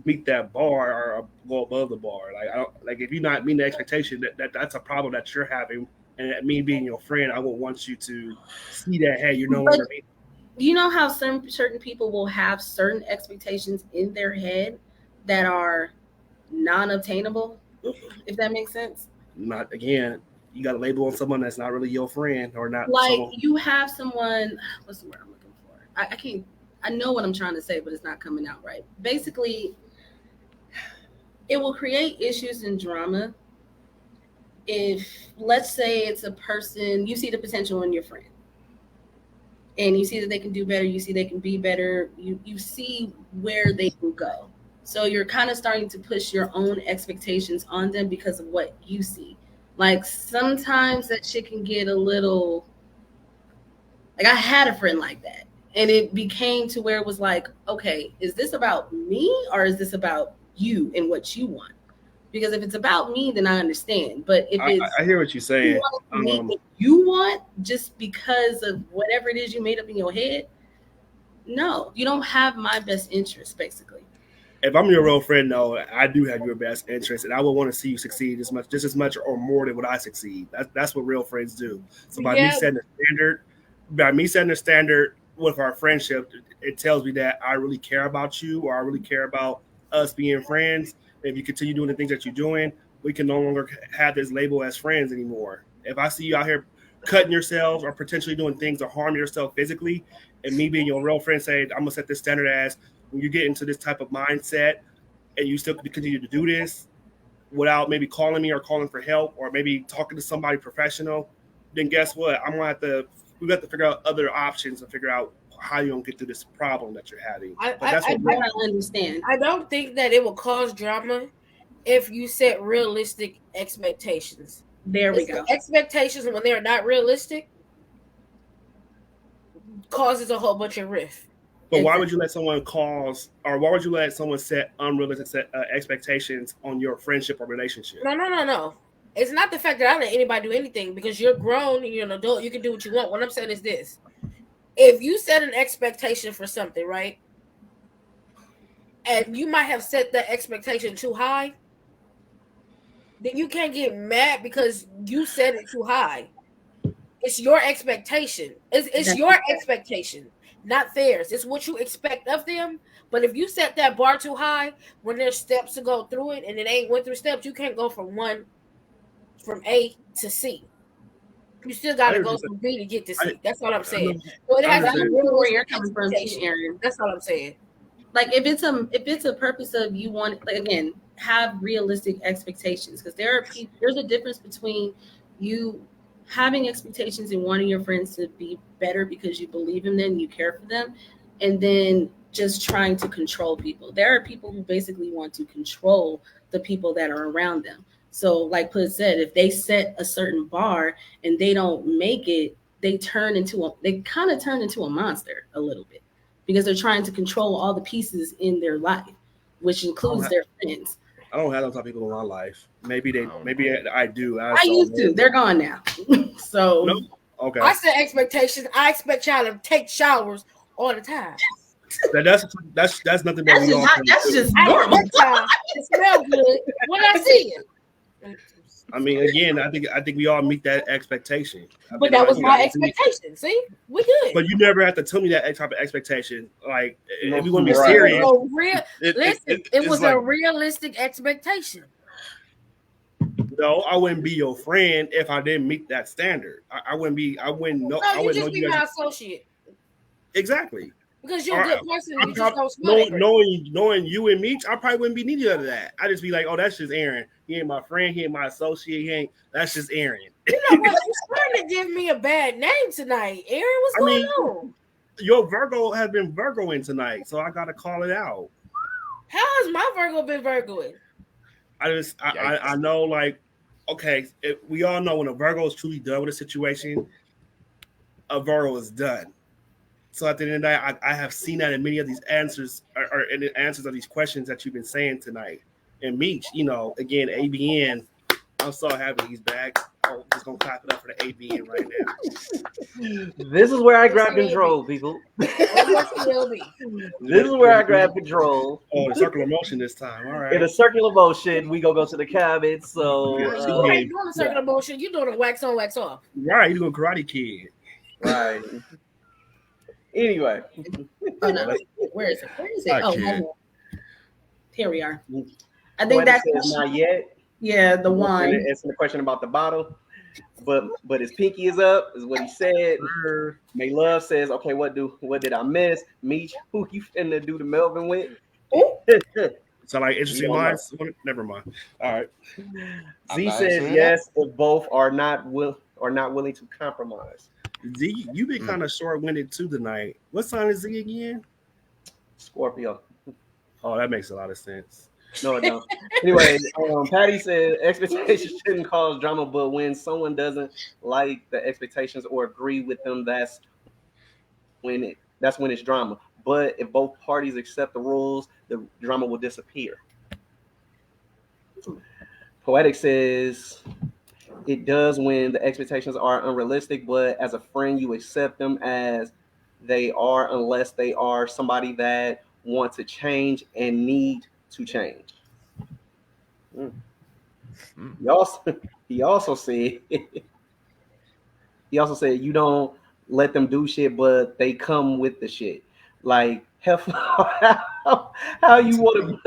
meet that bar or go above the bar. Like I don't like if you're not meeting the expectation, that's a problem that you're having. And me being your friend, I would want you to see that hey, you're no longer meeting.
You know how certain people will have certain expectations in their head that are non-obtainable, if that makes sense.
Not again. You got a label on someone that's not really your friend or not.
Like
someone,
you have someone, what's the word I'm looking for? I can't, I know what I'm trying to say, but it's not coming out right. Basically, it will create issues and drama if, let's say it's a person, you see the potential in your friend and you see that they can do better, you see they can be better, you see where they can go. So you're kind of starting to push your own expectations on them because of what you see. Like sometimes that shit can get a little, like I had a friend like that and it became to where it was like, okay, is this about me or is this about you and what you want? Because if it's about me, then I understand. But if
I hear what you're saying.
what you want just because of whatever it is you made up in your head, no, you don't have my best interest, basically.
If I'm your real friend, though, I do have your best interest, and I would want to see you succeed just as much or more than what I succeed. That's what real friends do. So by me setting the standard with our friendship, it tells me that I really care about you, or I really care about us being friends. If you continue doing the things that you're doing, we can no longer have this label as friends anymore. If I see you out here cutting yourselves or potentially doing things to harm yourself physically, and me being your real friend saying, I'm going to set this standard as when you get into this type of mindset and you still continue to do this without maybe calling me or calling for help or maybe talking to somebody professional, then guess what? We have to figure out other options and figure out how you're going to get through this problem that you're having.
I understand.
I don't think that it will cause drama if you set realistic expectations.
There we go.
Expectations when they're not realistic causes a whole bunch of rift.
But why would you let someone set unrealistic expectations on your friendship or relationship?
No. It's not the fact that I don't let anybody do anything because you're grown, you're an adult, you can do what you want. What I'm saying is this. If you set an expectation for something, right? And you might have set the expectation too high, then you can't get mad because you set it too high. It's your expectation. It's your expectation, not theirs. It's what you expect of them. But if you set that bar too high, when there's steps to go through it and it ain't went through steps, you can't go from A to C. You still got to go from B to get to C. That's what I'm saying. So it has to do with
where you're coming from, Aaron.
That's what I'm saying.
Like if it's a purpose of you want, like again, have realistic expectations because there's a difference between you having expectations and wanting your friends to be better because you believe in them, you care for them, and then just trying to control people. There are people who basically want to control the people that are around them. So like Pud said, if they set a certain bar and they don't make it, they kind of turn into a monster a little bit because they're trying to control all the pieces in their life, which includes their friends.
I don't have those type of people in my life. Maybe I do.
I used to. They're gone now. So
no? Okay.
I set expectations. I expect y'all to take showers all the time.
That's nothing that
that's just normal.
It's smell good when I see it.
I mean, again, I think we all meet that expectation.
But that was my expectation. See, we good.
But you never have to tell me that type of expectation. Like, if you want to be
Right.
serious,
It was a realistic expectation.
no, I wouldn't be your friend if I didn't meet that standard. I wouldn't know.
No,
I
you
wouldn't
just
know
be
you
my
as
associate
exactly.
because you're a good person. You
I'm
just don't smell it.
knowing you and Meech, I probably wouldn't be neither of that. I just be like, oh, that's just Aaron. He ain't my friend. He ain't my associate. That's just Aaron.
You know what? You're trying to give me a bad name tonight, Aaron. What's going on?
Your Virgo has been Virgoing tonight, so I gotta call it out.
How has my Virgo been Virgoing?
I know, like, okay, we all know when a Virgo is truly done with a situation, a Virgo is done. So at the end of the day, I have seen that in many of these answers, or in the answers of these questions that you've been saying tonight. And Meech, again, ABN, I'm so happy he's back. I'm just gonna clap it up for the ABN right now.
This is where I grab control, people. This is where I grab control.
Oh, the circle of motion this time. All right.
In a circular motion, we go to the comments. So
You ain't doing a circular motion. You're doing a wax on, wax off.
Right, you're doing Karate Kid.
right. Anyway,
Oh no, where is it? Where is it?
I
Oh,
can't.
here we are. I think that's
not yet.
yeah, the wine.
Answering the question about the bottle, but his pinky is up, is what he said. May Love says, okay, what did I miss? Meech, who you finna do the Melvin with?
So like interesting minds. Never mind. All right.
Z says yes if both are not willing to compromise.
Z, you've been kind of short-winded too tonight. What sign is Z again?
Scorpio.
Oh, that makes a lot of sense.
No, it don't. Anyway, Patty said expectations shouldn't cause drama, but when someone doesn't like the expectations or agree with them, that's when it's drama. But if both parties accept the rules, the drama will disappear. Poetic says it does when the expectations are unrealistic, but as a friend, you accept them as they are, unless they are somebody that want to change and need to change. He also said you don't let them do shit, but they come with the shit. Like how you want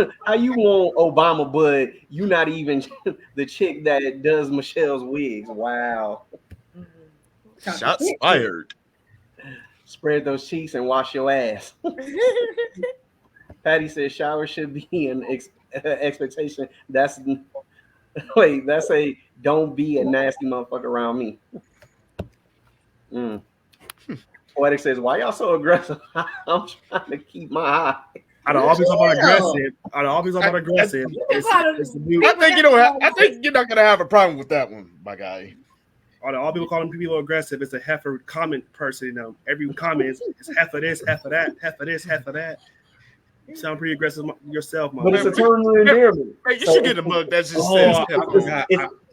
Obama, but you not even the chick that does Michelle's wigs. Wow.
Shots fired.
Spread those cheeks and wash your ass. Patty says shower should be an expectation. That's a don't be a nasty motherfucker around me. Poetic says, why y'all so aggressive? I'm trying to keep my eye.
Out of all people about aggressive,
I think you're not gonna have a problem with that one, my guy.
Out of all people calling people aggressive, it's a heifer comment person. Every comment is heifer this, heifer that, heifer this, heifer that. You sound pretty aggressive yourself,
but it's a term of endearment.
Hey, you should get a mug that just says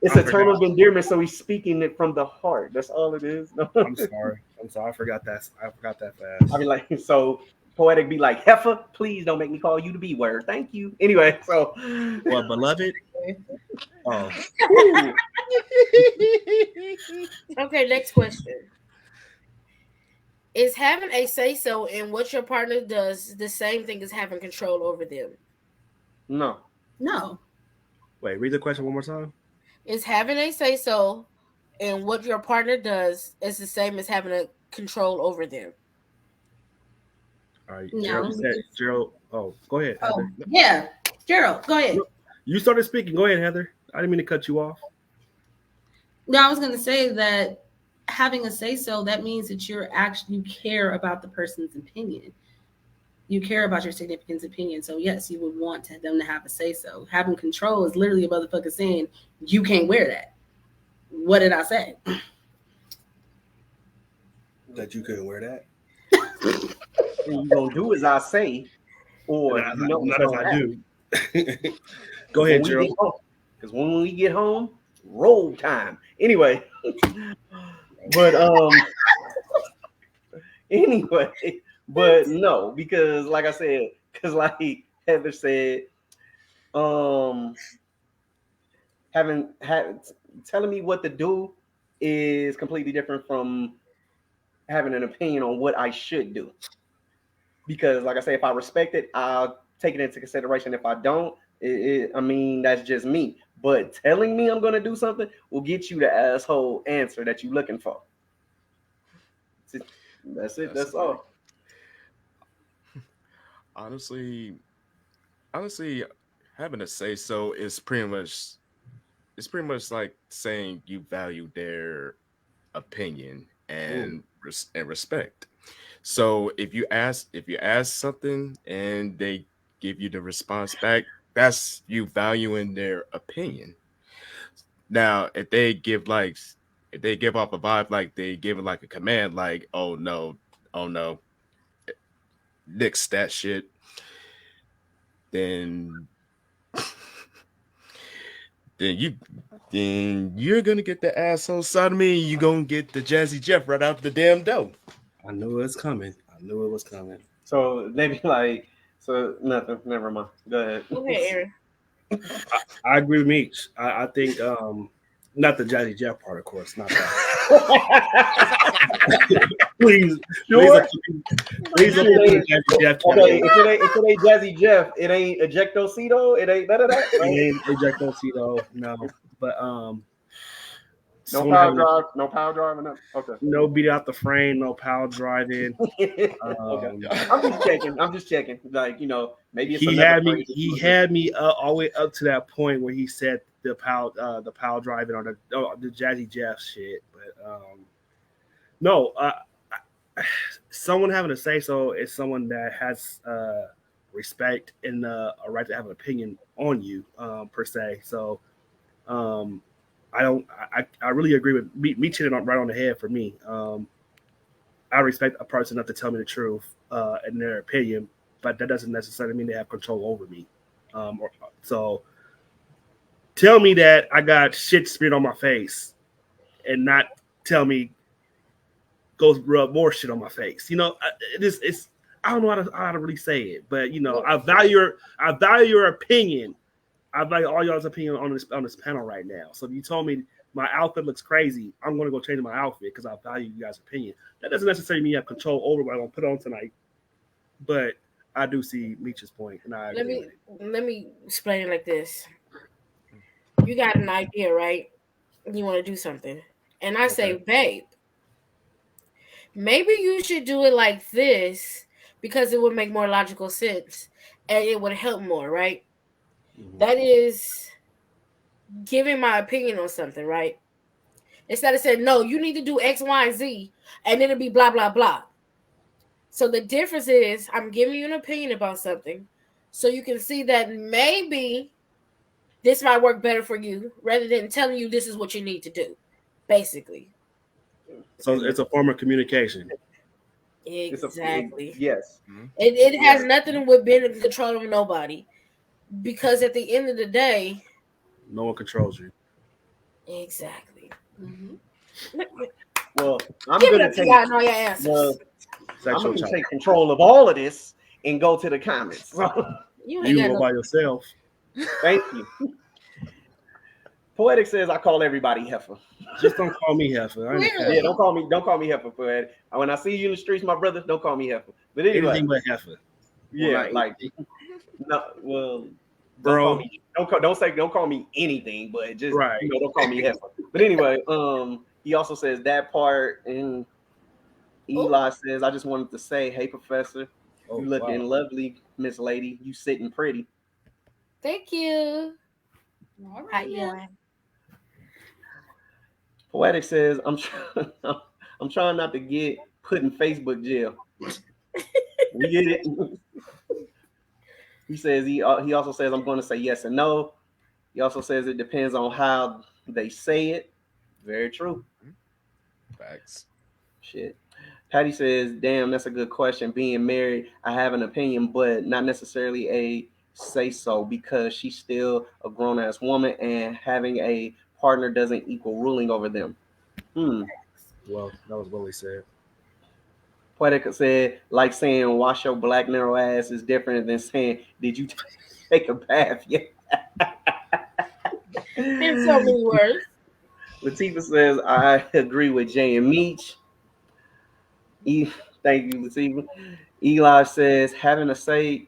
it's a term of endearment, so he's speaking it from the heart. That's all it is.
I'm sorry. I forgot that fast.
I mean, like, so Poetic be like, heifer, please don't make me call you the B word. Thank you. Anyway, so
what, beloved? Oh.
Okay, next question. Is having a say-so in what your partner does the same thing as having control over them?
No.
Wait, read the question one more time.
Is having a say-so in what your partner does is the same as having a control over them?
All right,
No.
Gerald. Oh, go ahead, Heather.
Yeah, Gerald, go ahead.
You started speaking. Go ahead, Heather. I didn't mean to cut you off.
No, I was going to say that having a say-so, that means that you care about the person's opinion. You care about your significant's opinion. So yes, you would want them to have a say-so. Having control is literally a motherfucker saying, you can't wear that. What did I say?
That you couldn't wear that?
What you gonna do as I say, or
not as I do. Go ahead, Gerald.
Because when we get home, roll time. Anyway, but no, because like I said, because like Heather said, telling me what to do is completely different from having an opinion on what I should do. Because, like I say, if I respect it, I'll take it into consideration. If I don't, I mean, that's just me. But telling me I'm going to do something will get you the asshole answer that you're looking for. That's it. That's all.
Honestly, having a say so is pretty much like saying you value their opinion and respect. So if you ask something and they give you the response back, that's you valuing their opinion. Now, if they give off a vibe like they give it like a command, like oh no, nix that shit, then then you're gonna get the asshole sodomy. You're gonna get the Jazzy Jeff right out the damn door.
I knew it was coming.
So they be like, so nothing. Never mind. Go ahead.
Okay, Aaron.
I agree with Meech. I think not the Jazzy Jeff part, of course, not that. please,
Sure.
please don't put the Jazzy Jeff.
Okay, if it ain't Jazzy Jeff, it ain't Ejectocito, it ain't none of that.
It ain't Ejectocito, no. But
no power drive, no power driving. No. Okay.
No beat out the frame, no power driving.
Okay. I'm just checking. Like, you know, maybe it's
he had me all the way up to that point where he said the power driving on the Jazzy Jeff shit. But no, someone having a say so is someone that has respect and a right to have an opinion on you, per se. So I really agree with me hitting it right on the head for me. I respect a person enough to tell me the truth in their opinion, but that doesn't necessarily mean they have control over me. So tell me that I got shit spit on my face and not tell me go rub more shit on my face. You know, it's I don't know how to really say it, but you know, I value your opinion. I value all y'all's opinion on this panel right now. So if you told me my outfit looks crazy, I'm going to go change my outfit because I value you guys' opinion. That doesn't necessarily mean you have control over what I'm going to put on tonight, but I do see Meech's point, and I agree with it.
Let me explain it like this. You got an idea, right? You want to do something, and I say, babe, maybe you should do it like this because it would make more logical sense and it would help more, right? Mm-hmm. That is giving my opinion on something, right? Instead of saying, no, you need to do X, Y, and Z, and then it'll be blah, blah, blah. So the difference is I'm giving you an opinion about something so you can see that maybe this might work better for you rather than telling you this is what you need to do, basically.
So it's a form of communication.
Exactly.
Yes.
It has nothing with being in control of nobody. Because at the end of the day,
no one controls you.
Exactly. Mm-hmm.
Well, I'm going to take control of all of this and go to the comments.
You
go by yourself.
Thank you. Poetic says I call everybody heifer.
Just don't call me heifer.
Yeah, don't call me heifer, Poetic. When I see you in the streets, my brother, don't call me heifer. But anyway,
anything but heifer.
Yeah, like no, well, bro, don't call me anything, but just don't call me heifer. But anyway, he also says that part, and Eli says, I just wanted to say, hey, Professor, you looking lovely, Miss Lady. You sitting pretty.
Thank you.
All right, yeah.
Poetic says, I'm trying not to get put in Facebook jail. We get it. He says he also says I'm going to say yes and no. He also says it depends on how they say it. Very true.
Facts.
Shit. Patty says, damn, that's a good question. Being married, I have an opinion, but not necessarily a say so because she's still a grown-ass woman and having a partner doesn't equal ruling over them.
Well, that was what we said.
Poetic said, like saying wash your black narrow ass is different than saying, did you take a bath yet?
In so many words.
Latifah says, I agree with Jay and Meech. Thank you, Latifah. Eli says, having a say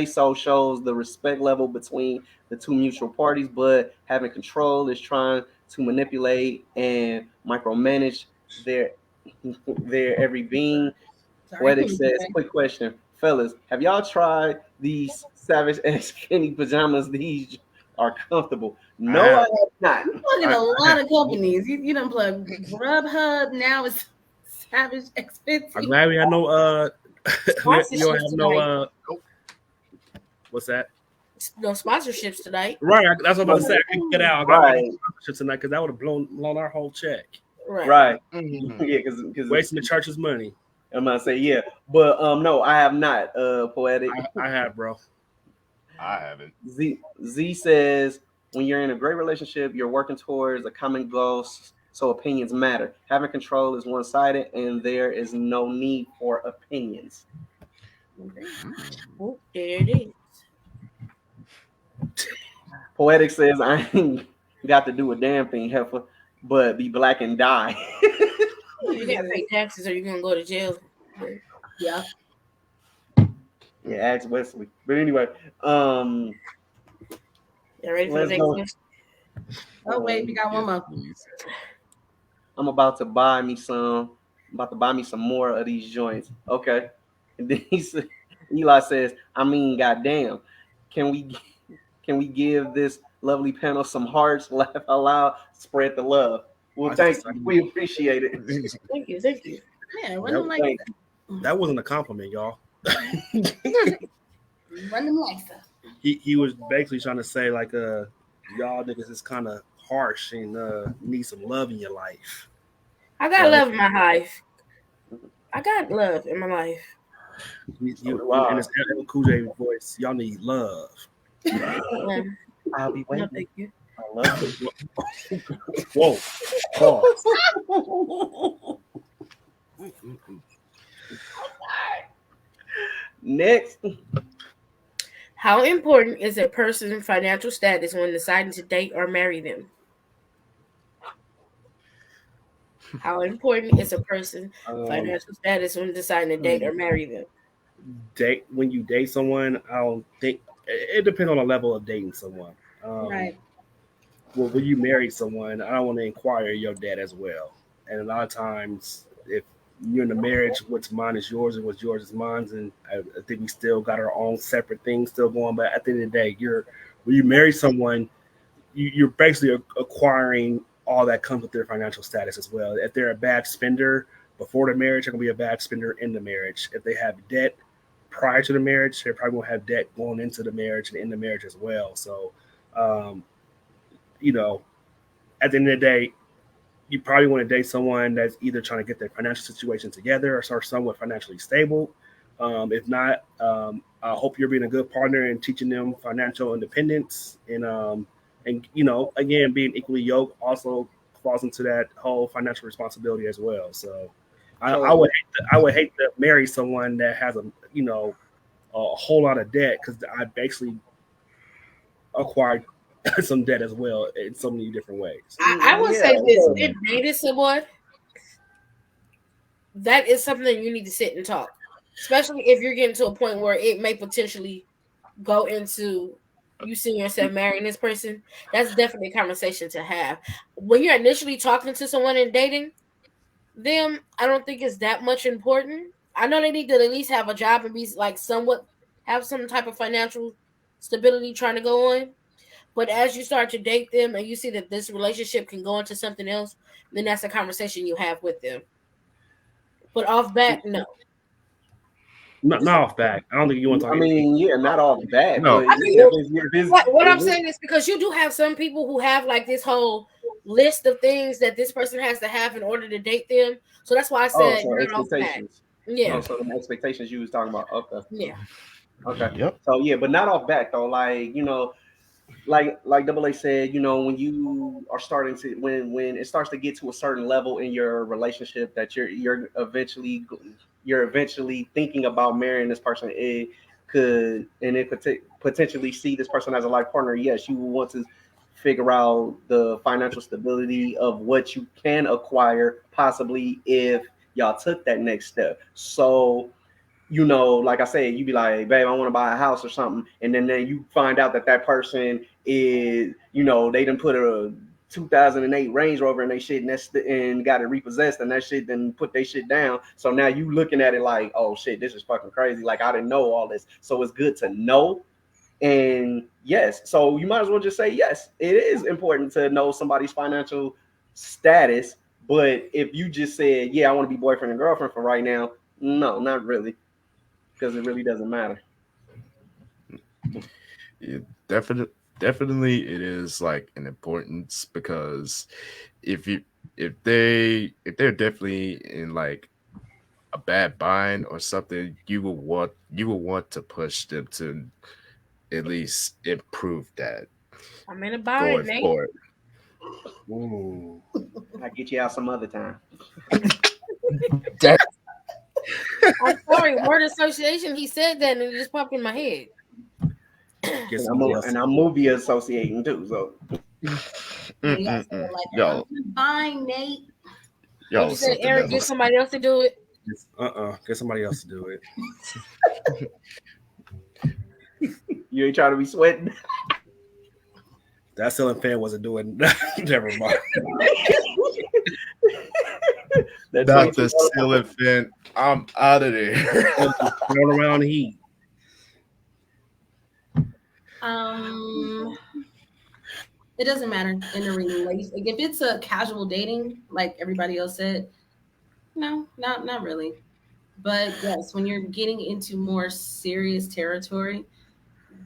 so shows the respect level between the two mutual parties, but having control is trying to manipulate and micromanage their every being. Poetic says, quick question, fellas, have y'all tried these Savage X skinny pajamas? These are comfortable. No, I have not.
Look at a lot of companies. You done plug Grubhub. Now it's Savage X50.
I'm glad we had no we don't have no what's that?
No sponsorships tonight.
Right, that's what I'm about to say. I can get out. I got
Right.
sponsorships tonight because that would have blown our whole check.
Right.
Mhm.
Yeah, because
Wasting the church's money.
I'm gonna say yeah, but no, I have not. Poetic.
I have, bro.
I haven't.
Z says, when you're in a great relationship, you're working towards a common goal, so opinions matter. Having control is one-sided, and there is no need for opinions.
Oh, there it is.
Poetic says, I ain't got to do a damn thing, heifer, but be black and die.
You gotta pay taxes or you're gonna go to jail.
Yeah.
Yeah, ask Wesley. But anyway,
You ready for the
Let's
next
go.
question?
Oh wait, we got one more.
Please.
I'm about to buy me some. I'm about to buy me some more of these joints. Okay. And then Eli says, I mean, goddamn, can we give this lovely panel some hearts? Laugh out loud, spread the love. Well, thank you. We appreciate it.
Thank you, thank you.
Yeah, run them like
Thank
That wasn't a compliment, y'all.
run them like that.
He was basically trying to say like y'all niggas is kind of harsh and need some love in your life.
I got love in my life. I got love in my life.
Wow.
In his LL Cool J voice, y'all need love.
Yeah.
I'll be
No,
waiting.
thank you.
I love it.
Whoa. Pause.
Next.
How important is a person's financial status when deciding to date or marry them? How important is a person's financial status when deciding to date or marry them?
When you date someone, I don't think it depends on the level of dating someone.
Right.
Well, when you marry someone, I don't want to inquire your dad as well. And a lot of times, if you're in a marriage, what's mine is yours, and what's yours is mine. And I think we still got our own separate things still going. But at the end of the day, when you marry someone, you're basically acquiring all that comes with their financial status as well. If they're a bad spender before the marriage, they're going to be a bad spender in the marriage. If they have debt prior to the marriage, they're probably going to have debt going into the marriage and in the marriage as well. So, at the end of the day, you probably want to date someone that's either trying to get their financial situation together or start somewhat financially stable. If not, I hope you're being a good partner and teaching them financial independence and again, being equally yoked also falls into that whole financial responsibility as well. So I would hate to marry someone that has a whole lot of debt because I basically acquired some debt as well in so many different ways.
I would say this: if dating someone, that is something you need to sit and talk. Especially if you're getting to a point where it may potentially go into you seeing yourself marrying this person. That's definitely a conversation to have. When you're initially talking to someone and dating them, I don't think it's that much important. I know they need to at least have a job and be like somewhat have some type of financial stability trying to go on. But as you start to date them and you see that this relationship can go into something else, then that's a conversation you have with them. But off bat, no.
Not off back. I don't think you want to talk.
I mean, yeah, not off the bat.
No.
But
I mean, what I'm saying is because you do have some people who have like this whole list of things that this person has to have in order to date them. So that's why I said
so
not off bat.
expectations.
Yeah.
So the expectations you was talking about. Okay.
Yeah.
Okay.
Yep.
So yeah, but not off back though. Like Double A said, when you are starting to when it starts to get to a certain level in your relationship that you're eventually thinking about marrying this person, could potentially see this person as a life partner, yes, you will want to figure out the financial stability of what you can acquire, possibly if y'all took that next step. So, like I said, you be like, babe, I want to buy a house or something. And then you find out that person is, they done put a 2008 Range Rover in they shit and got it repossessed, and that shit then put they shit down. So now you looking at it like, oh shit, this is fucking crazy. Like, I didn't know all this. So it's good to know. And yes, so you might as well just say, yes, it is important to know somebody's financial status. But if you just said, yeah, I want to be boyfriend and girlfriend for right now, no, not really, because it really doesn't matter.
Yeah, definitely it is like an importance, because if they're definitely in like a bad bind or something, you will want to push them to at least improve that.
I'm in a bind, Nate.
Forward.
Ooh. I'll get you out some other time.
I'm sorry, word association. He said that and it just popped in my head.
And I'm movie associating too. So,
yo,
fine, Nate.
Yo,
you said, Eric, get somebody else to do it.
Get somebody else to do it.
You ain't trying to be sweating.
That ceiling fan wasn't doing. Never mind.
Not the ceiling fan. I'm out of there.
Going around heat.
It doesn't matter in a relationship. Like, if it's a casual dating, like everybody else said, no, not really. But yes, when you're getting into more serious territory,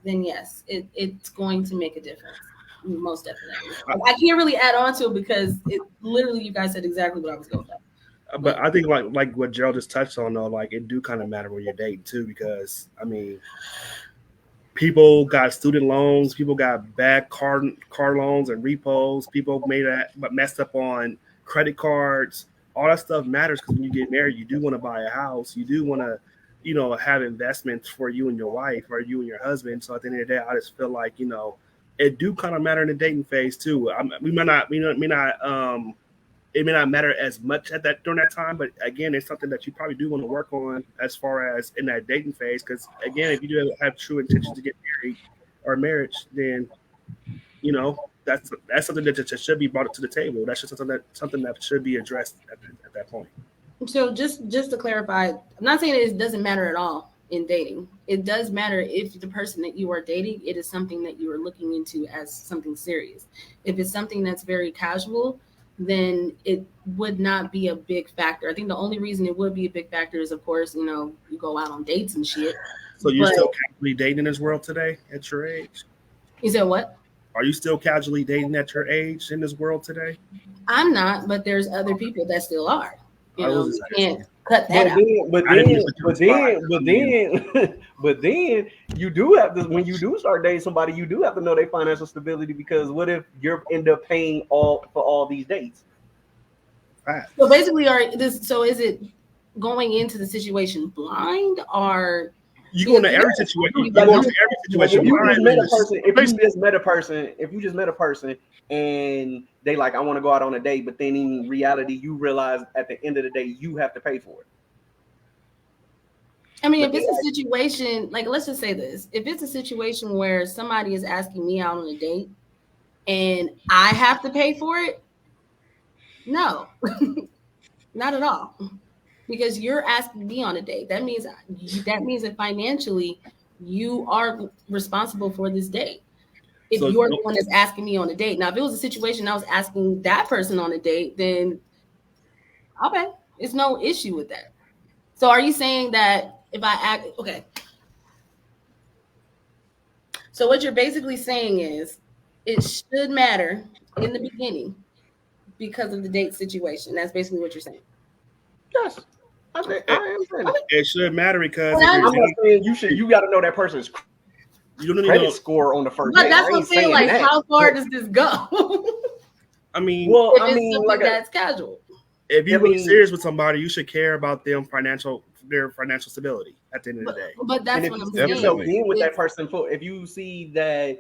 then yes, it's going to make a difference. Most definitely. I can't really add on to it because it literally, you guys said exactly what I was going for.
But I think like what Gerald just touched on, though, like it do kind of matter when you're dating too, because I mean, people got student loans, people got bad car loans and repos, people messed up on credit cards. All that stuff matters, because when you get married, you do want to buy a house, you do want to, have investments for you and your wife or you and your husband. So at the end of the day, I just feel like it do kind of matter in the dating phase too. It may not matter as much during that time, but again, it's something that you probably do want to work on as far as in that dating phase. Because again, if you do have true intentions to get married or marriage, then that's something that should be brought up to the table. That's just something that should be addressed at that point.
So just to clarify, I'm not saying it doesn't matter at all in dating. It does matter if the person that you are dating, it is something that you are looking into as something serious. If it's something that's very casual, then it would not be a big factor. I think the only reason it would be a big factor is, of course, you go out on dates and shit.
So you're still casually dating in this world today at your age?
You said what?
Are you still casually dating at your age in this world today?
I'm not, but there's other people that still are. You can't cut that out.
But then you do have to, when you do start dating somebody, you do have to know their financial stability, because what if you end up paying for all these dates?
Right.
So basically, is it going into the situation blind, or
you go into every situation? You go into every situation.
If you just met a person and they like, I want to go out on a date, but then in reality, you realize at the end of the day, you have to pay for it.
I mean, if it's a situation, like, let's just say this. If it's a situation where somebody is asking me out on a date and I have to pay for it, no, not at all. Because you're asking me on a date. That means that financially you are responsible for this date. If you're the one that's asking me on a date. Now, if it was a situation I was asking that person on a date, then okay, it's no issue with that. So are you saying that if I act, okay. So what you're basically saying is it should matter in the beginning because of the date situation. That's basically what you're saying.
Yes. I am saying
it should matter because
I'm not saying you got to know that person's credit score on the first
date.
But
that's what I'm saying. Like, how far does this go?
I mean,
that's casual.
If you're being serious with somebody, you should care about them financial their financial stability at the end of the day.
But
And
that's
if
what
you
I'm
see
saying.
yourself being with that
It's-
person for, if you see that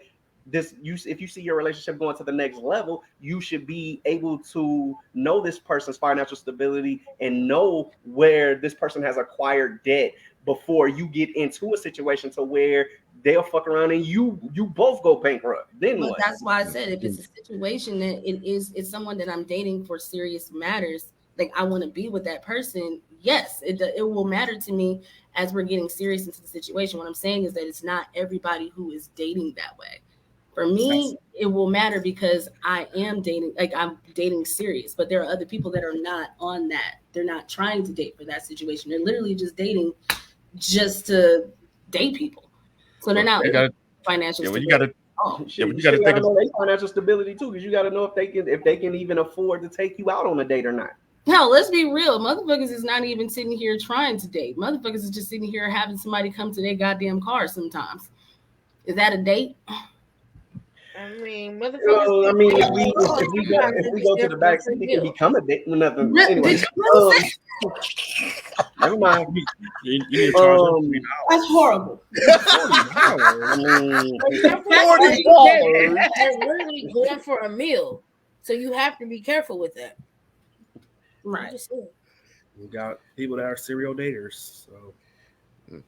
if you see your relationship going to the next level, you should be able to know this person's financial stability and know where this person has acquired debt before you get into a situation to where they'll fuck around and you both go bankrupt. Then
But
what?
that's why I said if it's a situation that it's someone that I'm dating for serious matters, like I want to be with that person. Yes, it will matter to me as we're getting serious into the situation. What I'm saying is that it's not everybody who is dating that way. For me, it will matter because I am dating, like I'm dating serious, but there are other people that are not on that. They're not trying to date for that situation. They're literally just dating just to date people. So they're not
You gotta,
financial
yeah, well, you
stability.
gotta,
Oh,
yeah, but you
Shit,
gotta think
know their financial stability too, because you got to know if they can even afford to take you out on a date or not.
hell, let's be real. Motherfuckers is not even sitting here trying to date. Motherfuckers is just sitting here having somebody come to their goddamn car sometimes. Is that a date?
I mean, motherfuckers.
Well, I mean, if we go to the back seat, it can become a date. Nothing. Anyway, never mind.
You need to charge them $40.
That's horrible.
I mean,
They're literally going for a meal, so you have to be careful with that.
Right.
We got people that are serial daters. So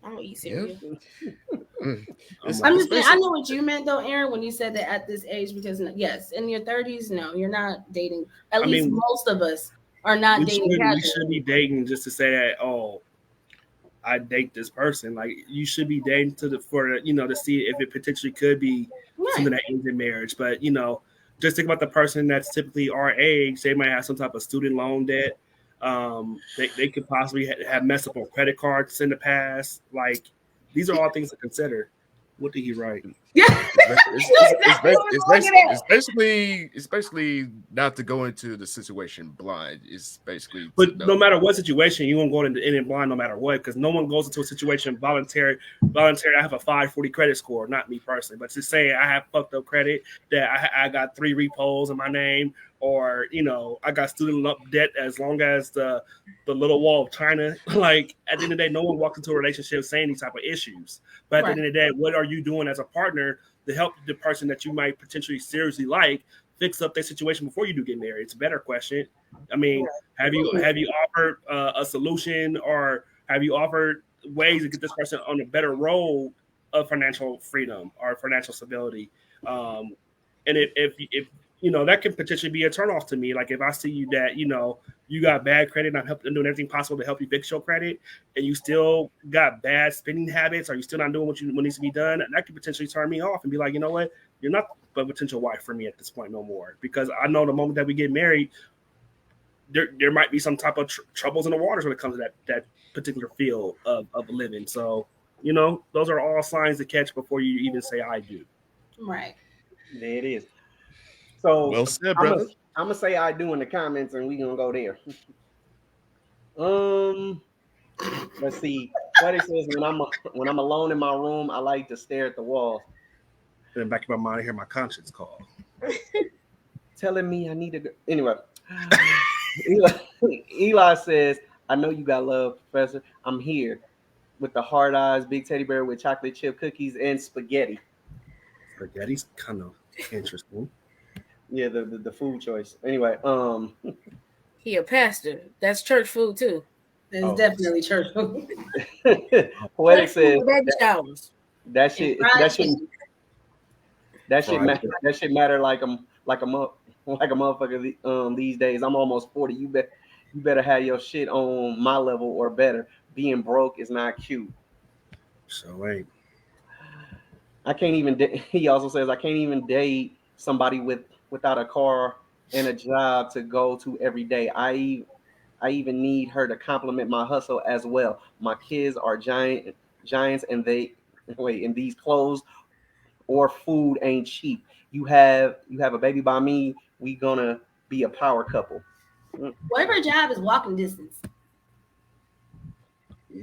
I don't eat cereal.
I'm just saying, I know what you meant though, Aaron, when you said that at this age, because yes, in your 30s, no, you're not dating. At least most of us are not dating.
We should be dating just to say that, oh, I date this person. Like you should be dating to see if it potentially could be something that ends in marriage. But just think about the person that's typically our age. They might have some type of student loan debt. They could possibly have messed up on credit cards in the past. Like these are all things to consider. What did he write?
Yeah,
it's basically not to go into the situation blind. It's basically,
but no matter what situation, you won't go in it blind no matter what, because no one goes into a situation voluntary. I have a 540 credit score, not me personally, but just saying I have fucked up credit that I got 3 repos in my name, or I got student loan debt as long as the little wall of China. Like at the end of the day, no one walks into a relationship saying these type of issues. But at the end of the day, what are you doing as a partner to help the person that you might potentially seriously like fix up their situation before you do get married? It's a better question. I mean, have you offered a solution, or have you offered ways to get this person on a better road of financial freedom or financial stability? And if that can potentially be a turnoff to me. Like if I see you that you got bad credit, and I'm doing everything possible to help you fix your credit, and you still got bad spending habits, or you still not doing what needs to be done, that could potentially turn me off and be like, you know what, you're not a potential wife for me at this point no more. Because I know the moment that we get married, there might be some type of troubles in the waters when it comes to that particular field of living. So those are all signs to catch before you even say I do.
Right.
There it is. So
well said, brother.
I'm gonna say I do in the comments, and we gonna go there. Let's see. What it says, when I'm alone in my room, I like to stare at the walls.
In the back of my mind, I hear my conscience call,
telling me I need to go. Anyway, Eli says, "I know you got love, Professor. I'm here with the hard eyes, big teddy bear with chocolate chip cookies and spaghetti."
Spaghetti's kind of interesting.
Yeah, the food choice. Anyway,
he a pastor. That's church food too.
It's definitely church food.
Poetic says that shit matter like a motherfucker these days. I'm almost 40. You better have your shit on my level or better. Being broke is not cute.
So wait.
I can't even. He also says I can't even date somebody without a car and a job to go to every day. I even need her to compliment my hustle as well. My kids are giants, and and these clothes or food ain't cheap. You have a baby by me. We gonna be a power couple.
Whatever job is walking distance.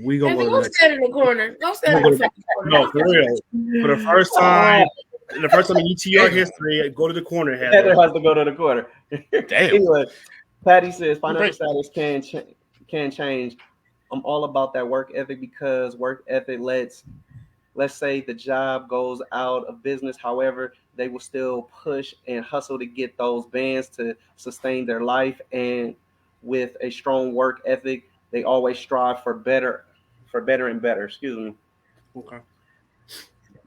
We gonna
go stand in the corner. Go stand in the corner.
No, for real. For the first time in UTR history, go to the corner.
Heather has to go to the corner.
Damn.
Anyway, Patty says financial status can change. I'm all about that work ethic because work ethic let's say the job goes out of business. However, they will still push and hustle to get those bands to sustain their life. And with a strong work ethic, they always strive for better and better. Excuse me.
Okay.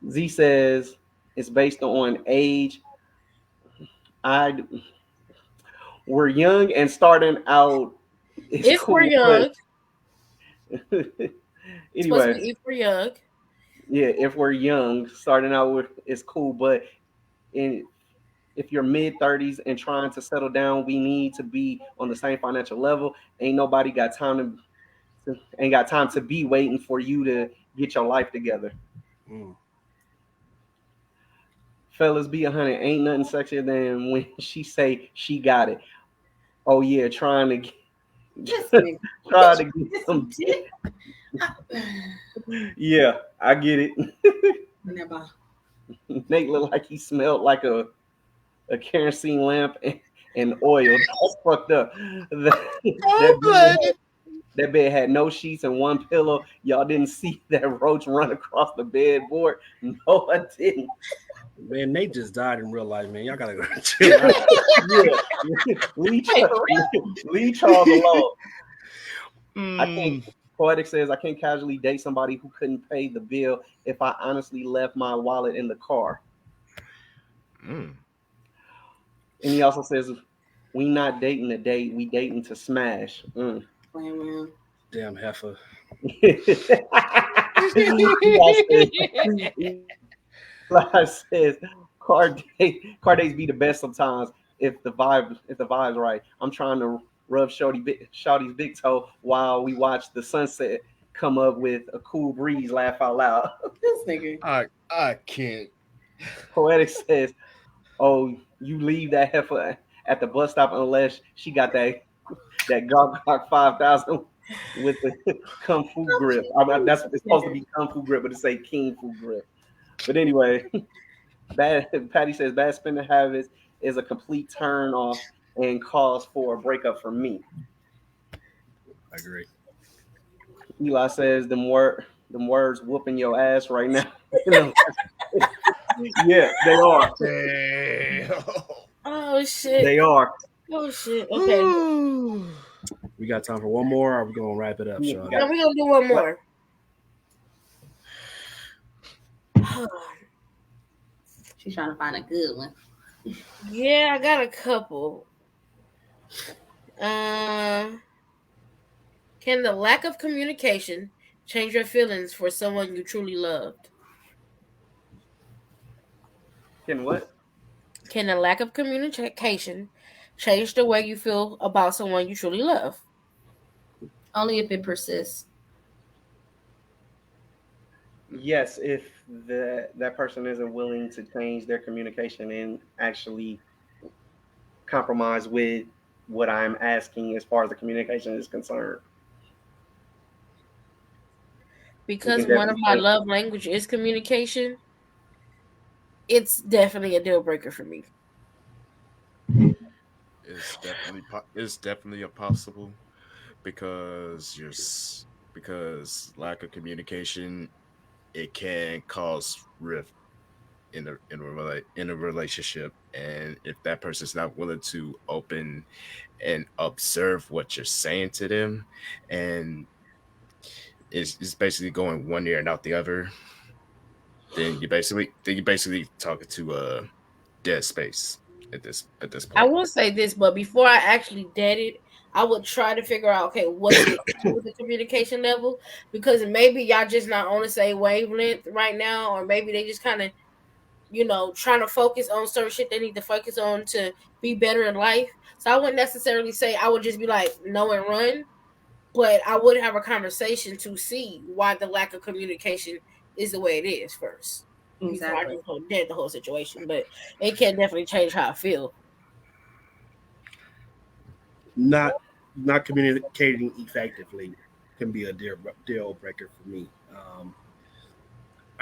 Z says it's based on age. I We're young and starting out. It's
If we're
cool,
young,
but
it's supposed to
anyway,
be if we're young.
yeah, if we're young, starting out with it's cool, but in if you're mid 30s and trying to settle down, we need to be on the same financial level. Ain't nobody got time ain't got time to be waiting for you to get your life together.
Mm.
Fellas, be 100. Ain't nothing sexier than when she say she got it. Oh yeah, trying to get, try to get some dick. Yeah, I get it.
Never.
Nate looked like he smelled like a kerosene lamp and oil. That's fucked up. That bed had no sheets and one pillow. Y'all didn't see that roach run across the bedboard? No, I didn't.
Man, Nate just died in real life, man. Y'all gotta go chill out.
Yeah. Leave Charles alone. I can't. Poetic says I can't casually date somebody who couldn't pay the bill if I honestly left my wallet in the car.
Mm.
And he also says we not dating to date, we dating to smash. Mm.
Damn heifer.
Eli says car dates be the best sometimes if the vibe's right. I'm trying to rub Shawty's big toe while we watch the sunset come up with a cool breeze. Laugh out loud.
This nigga.
I can't.
Poetic says, "Oh, you leave that heifer at the bus stop unless she got that Gawk 5000 with the Kung Fu grip. I mean, that's it's supposed to be Kung Fu grip, but it say King Fu grip. But anyway, Patty says bad spending habits is a complete turn off and cause for a breakup for me.
I agree.
Eli says them words whooping your ass right now. Yeah, they are.
Oh shit.
They are.
Oh shit. Okay.
We got time for one more, or are we gonna wrap it up, Sean?
Now we're gonna do one more.
She's trying to find a good one.
Yeah, I got a couple. Can the lack of communication change your feelings for someone you truly loved?
Can what?
Can the lack of communication change the way you feel about someone you truly love?
Only if it persists.
Yes, if that person isn't willing to change their communication and actually compromise with what I'm asking as far as the communication is concerned.
Because one of my love language is communication, it's definitely a deal breaker for me.
It's definitely a possible because lack of communication, it can cause rift in a relationship, and if that person's not willing to open and observe what you're saying to them, and it's basically going one ear and out the other, then you basically talking to a dead space at this point.
I will say this, but before I actually dated, I would try to figure out, okay, what's the issue with the communication level? Because maybe y'all just not on the same wavelength right now, or maybe they just kind of, trying to focus on certain shit they need to focus on to be better in life. So I wouldn't necessarily say I would just be like, no and run, but I would have a conversation to see why the lack of communication is the way it is first. Exactly. Before I just hold dead the whole situation, but it can definitely change how I feel.
Not communicating effectively can be a deal breaker for me.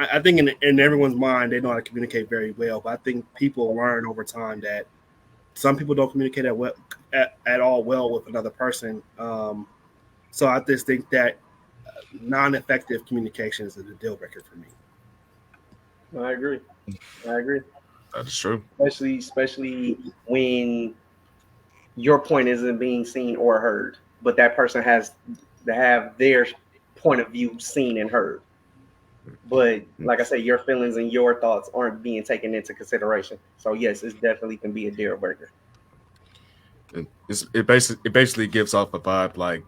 I think in everyone's mind they know how to communicate very well, but I think people learn over time that some people don't communicate at all well with another person. So I just think that non-effective communication is a deal breaker for me.
I agree. I agree.
That is true.
Especially when your point isn't being seen or heard, but that person has to have their point of view seen and heard. But like I say, your feelings and your thoughts aren't being taken into consideration. So yes, it definitely can be a deal breaker.
It basically gives off a vibe like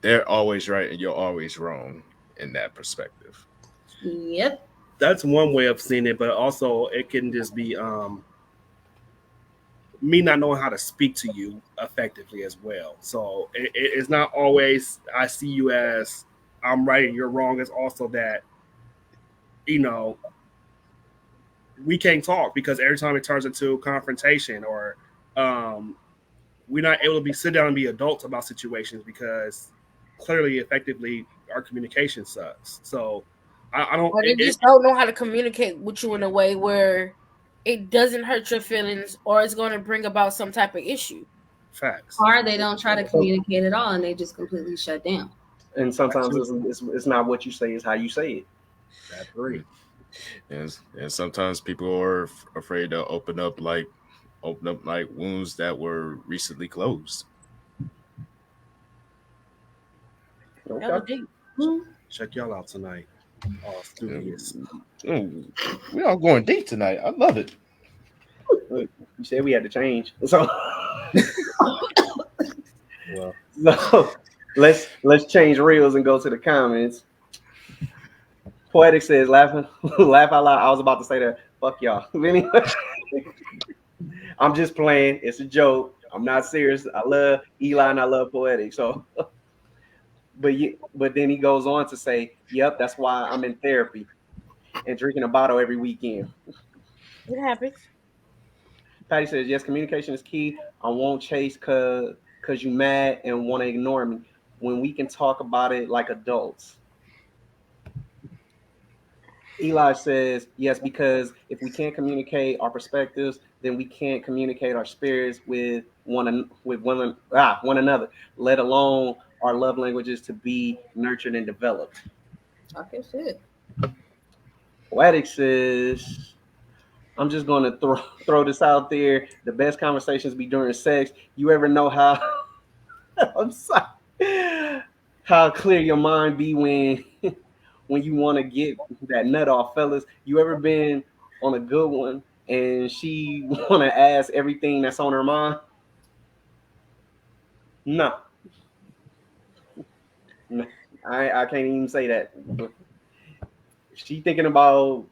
they're always right and you're always wrong in that perspective.
Yep.
That's one way of seeing it, but also it can just be me not knowing how to speak to you effectively as well. So it's not always I see you as I'm right and you're wrong. It's also that, you know, we can't talk because every time it turns into confrontation or we're not able to sit down and be adults about situations because clearly, effectively, our communication sucks. So I don't.
Or they just don't know how to communicate with you in a way where it doesn't hurt your feelings or it's going to bring about some type of issue.
Facts.
Or they don't try to communicate at all and they just completely shut down.
And sometimes it's not what you say, it's how you say it.
That's great.
And sometimes people are afraid to open up like wounds that were recently closed.
Okay.
Check y'all out tonight. All studious.
We all going deep tonight. I love it.
You said we had to change. So,
Well,
so let's change reels and go to the comments. Poetic says, laugh out loud. I was about to say that. Fuck y'all. Anyway, I'm just playing. It's a joke. I'm not serious. I love Eli and I love Poetic. So, but then he goes on to say, "Yep, that's why I'm in therapy and drinking a bottle every weekend."
It happens.
Patty says, "Yes, communication is key. I won't chase cause you mad and want to ignore me when we can talk about it like adults." Eli says, "Yes, because if we can't communicate our perspectives, then we can't communicate our spirits with one another, let alone our love languages to be nurtured and developed."
Talking shit.
Poetic says, "I'm just going to throw this out there. The best conversations be during sex. You ever know how I'm sorry, how clear your mind be when when you want to get that nut off, fellas? You ever been on a good one and she want to ask everything that's on her mind?" No. I can't even say that. She thinking about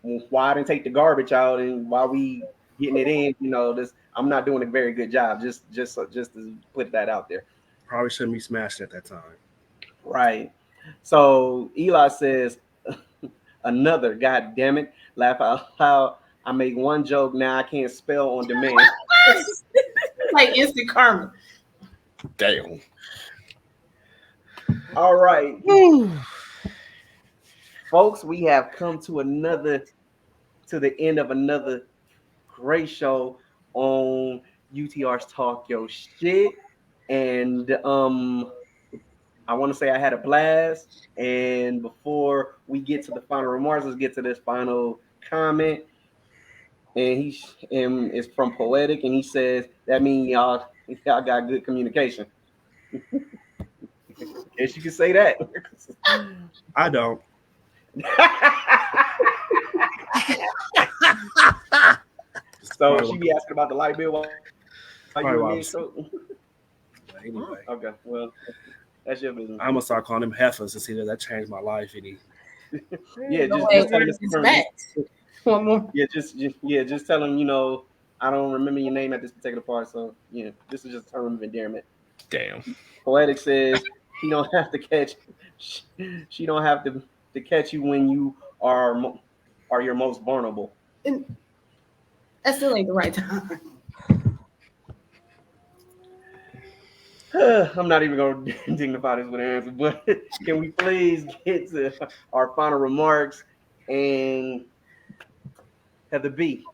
why I didn't take the garbage out and why we getting it in. You know, this I'm not doing a very good job. Just to put that out there.
probably shouldn't be smashed at that time.
Right. So Eli says, "Another, god damn it, laugh out loud. I make one joke, now I can't spell on demand."
Like instant karma.
Damn.
All right. Folks, we have come to the end of another great show on UTR's Talk Yo Shit. And I want to say I had a blast. And before we get to the final remarks, let's get to this final comment. And it's from Poetic, and he says that means y'all got good communication. Guess you can say that.
I don't.
So she be asking about the light bill.
Anyway,
Okay, well, that's your business.
I'm gonna start calling him heifers and see that changed my life.
Yeah,
No
just
way,
tell him
it's
it's
Max.
One more.
just tell him, I don't remember your name at this particular part, so this is just a term of endearment.
Damn.
Poetic says she don't have to catch you when you are your most vulnerable.
That still ain't the right time.
I'm not even going to dignify this with an answer, but can we please get to our final remarks and Heather B?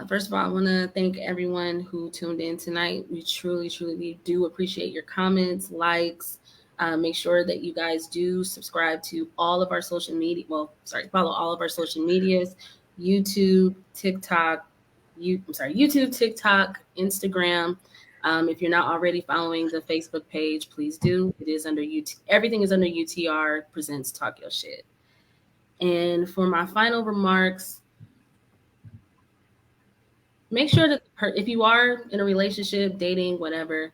First of all, I want to thank everyone who tuned in tonight. We truly, truly do appreciate your comments, likes. Make sure that you guys do subscribe to all of our social media. Well, sorry, follow all of our social medias: YouTube, TikTok, YouTube, TikTok, Instagram. If you're not already following the Facebook page, please do. It is under Everything is under UTR presents Talk Your Shit. And for my final remarks, make sure that if you are in a relationship, dating, whatever,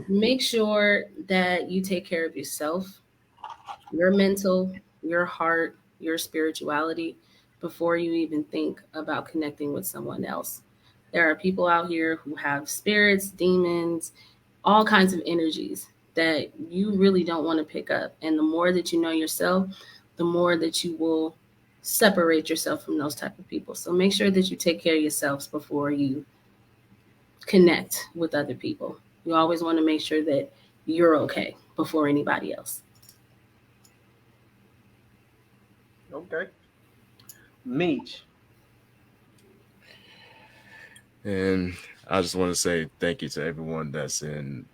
make sure that you take care of yourself, your mental, your heart, your spirituality before you even think about connecting with someone else. There are people out here who have spirits, demons, all kinds of energies that you really don't want to pick up. And the more that you know yourself, the more that you will separate yourself from those type of people. So make sure that you take care of yourselves before you connect with other people. You always want to make sure that you're okay before anybody else.
Okay. Meech.
And I just want to say thank you to everyone that's been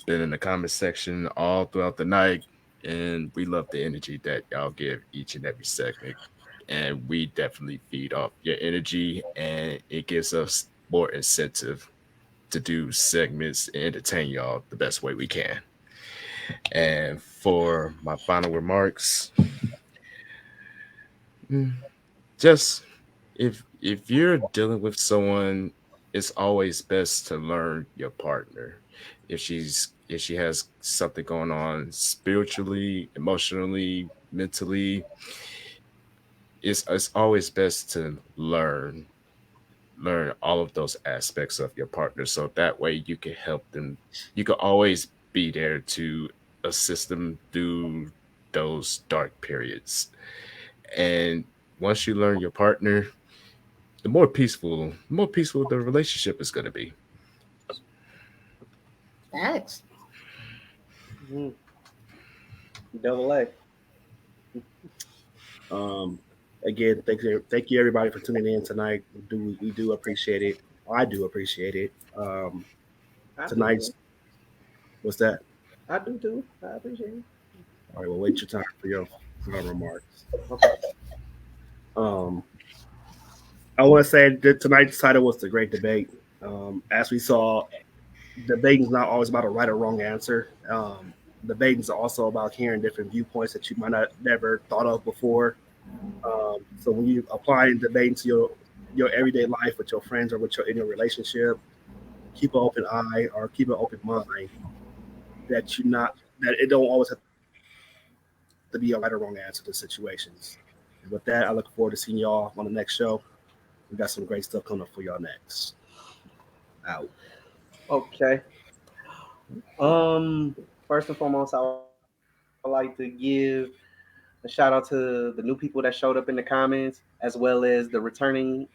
in the comment section all throughout the night. And we love the energy that y'all give each and every segment. And we definitely feed off your energy, and it gives us more incentive to do segments and entertain y'all the best way we can. And for my final remarks, just if you're dealing with someone, it's always best to learn your partner. If she has something going on spiritually, emotionally, mentally, it's always best to learn all of those aspects of your partner, so that way you can help them. You can always be there to assist them through those dark periods. And once you learn your partner, the more peaceful the relationship is going to be.
Thanks.
Double A.
Again, thank you everybody for tuning in tonight. We do appreciate it. I do appreciate it. Tonight's what's that?
I do too. I appreciate it.
All right, well, wait your time for your remarks.
Okay.
I want to say that tonight's title was the great debate. As we saw, debating is not always about a right or wrong answer. Debating is also about hearing different viewpoints that you might not never thought of before. So when you apply debating to your everyday life with your friends or in your relationship, keep an open eye or keep an open mind that it don't always have to be a right or wrong answer to situations. And with that, I look forward to seeing y'all on the next show. We got some great stuff coming up for y'all next. Out.
Okay. First and foremost, I would like to give a shout out to the new people that showed up in the comments, as well as the returning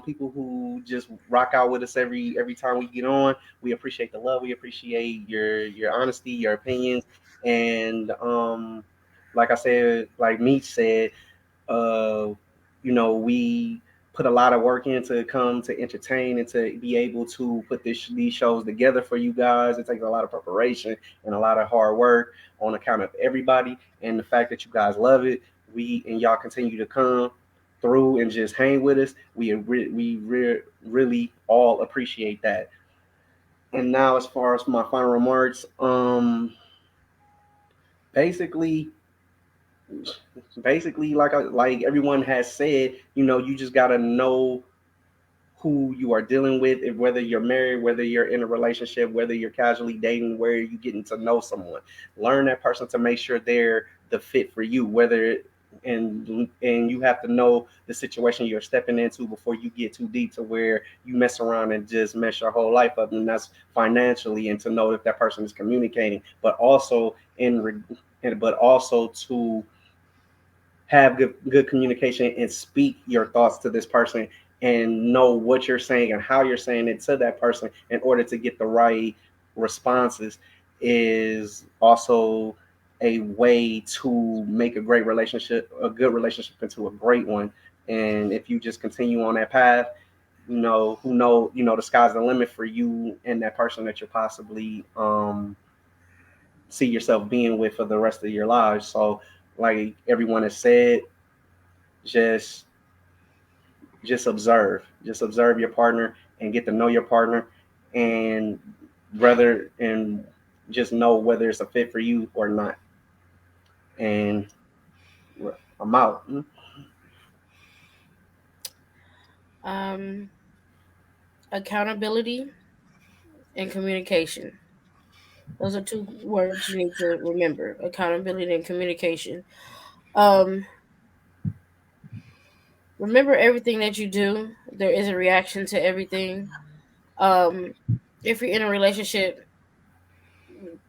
people who just rock out with us every time we get on. We appreciate the love. We appreciate your honesty, your opinions, and like I said, like Meech said, we put a lot of work in to come to entertain and to be able to put these shows together for you guys. It takes a lot of preparation and a lot of hard work on account of everybody, and the fact that you guys love it. Y'all continue to come through and just hang with us. We really all appreciate that. And now, as far as my final remarks, basically, like everyone has said, you just gotta know who you are dealing with, and whether you're married, whether you're in a relationship, whether you're casually dating, where you're getting to know someone. Learn that person to make sure they're the fit for you. And you have to know the situation you're stepping into before you get too deep to where you mess around and just mess your whole life up, and that's financially, and to know if that person is communicating, but also to have good communication and speak your thoughts to this person and know what you're saying and how you're saying it to that person in order to get the right responses is also a way to make a good relationship into a great one. And if you just continue on that path, the sky's the limit for you and that person that you're possibly see yourself being with for the rest of your lives. So, like everyone has said, just observe, your partner and get to know your partner, and just know whether it's a fit for you or not. And I'm out.
Accountability and communication. Those are two words you need to remember: accountability and communication. Um, remember everything that you do. There is a reaction to everything. If you're in a relationship,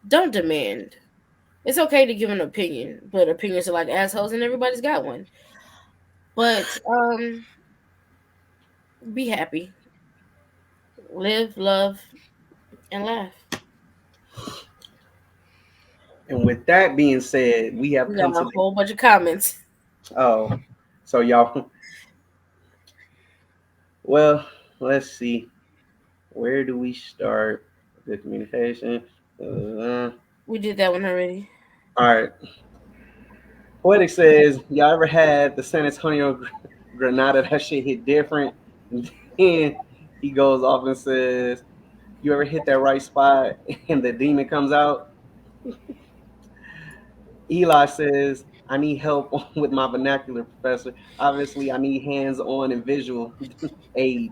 don't demand. It's okay to give an opinion, but opinions are like assholes, and everybody's got one. But be happy, live, love, and laugh.
And with that being said, we have
We
come
got
to
a whole bunch of comments.
oh, so y'all. Well, let's see. Where do we start? Good communication.
We did that one already.
All right. Poetic says, y'all ever had the San Antonio Granada? That shit hit different. And then he goes off and says, you ever hit that right spot and the demon comes out? Eli says, I need help with my vernacular, professor. Obviously, I need hands-on and visual aid.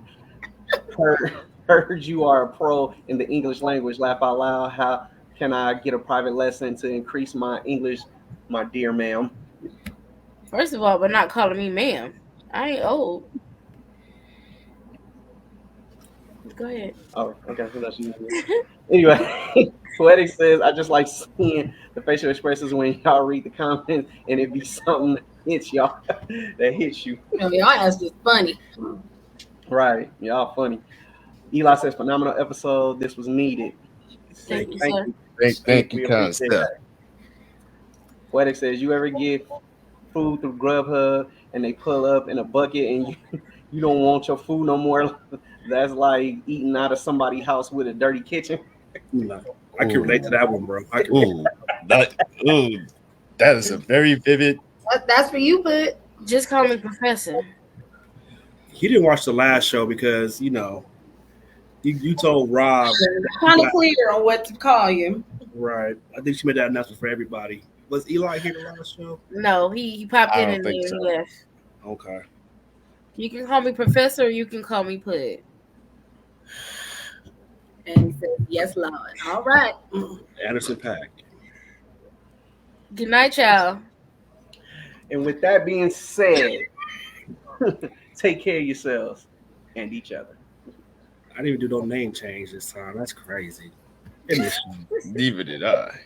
Heard you are a pro in the English language. Laugh out loud. How can I get a private lesson to increase my English, my dear ma'am?
First of all, but not calling me ma'am. I ain't old. Go ahead.
Oh, okay. So that's you. Anyway, Poetic says, I just like seeing the facial expressions when y'all read the comments and it be something that hits y'all, that hits you.
Oh, y'all ass is funny.
Right. Y'all funny. Eli says, phenomenal episode. This was needed.
Thank you, sir.
Thank you,
We
kind
appreciate
stuff.
that. Poetic says, you ever get food through Grubhub and they pull up in a bucket and you don't want your food no more? That's like eating out of somebody's house with a dirty kitchen.
No, I can relate to that one, bro.
That is a very vivid.
That's for you, but
Just call me professor.
He didn't watch the last show because you told Rob.
Kind of clear on what to call you.
Right. I think she made that announcement for everybody. Was Eli here the last show?
No, he popped
I
in
don't
and
think
then
so.
he left.
Okay.
You can call me professor, or you can call me Pud.
and he says, yes, Lord. All right.
Anderson Paak.
Good night, y'all.
And with that being said, take care of yourselves and each other.
I didn't even do no name change this time. That's crazy.
Neither did I.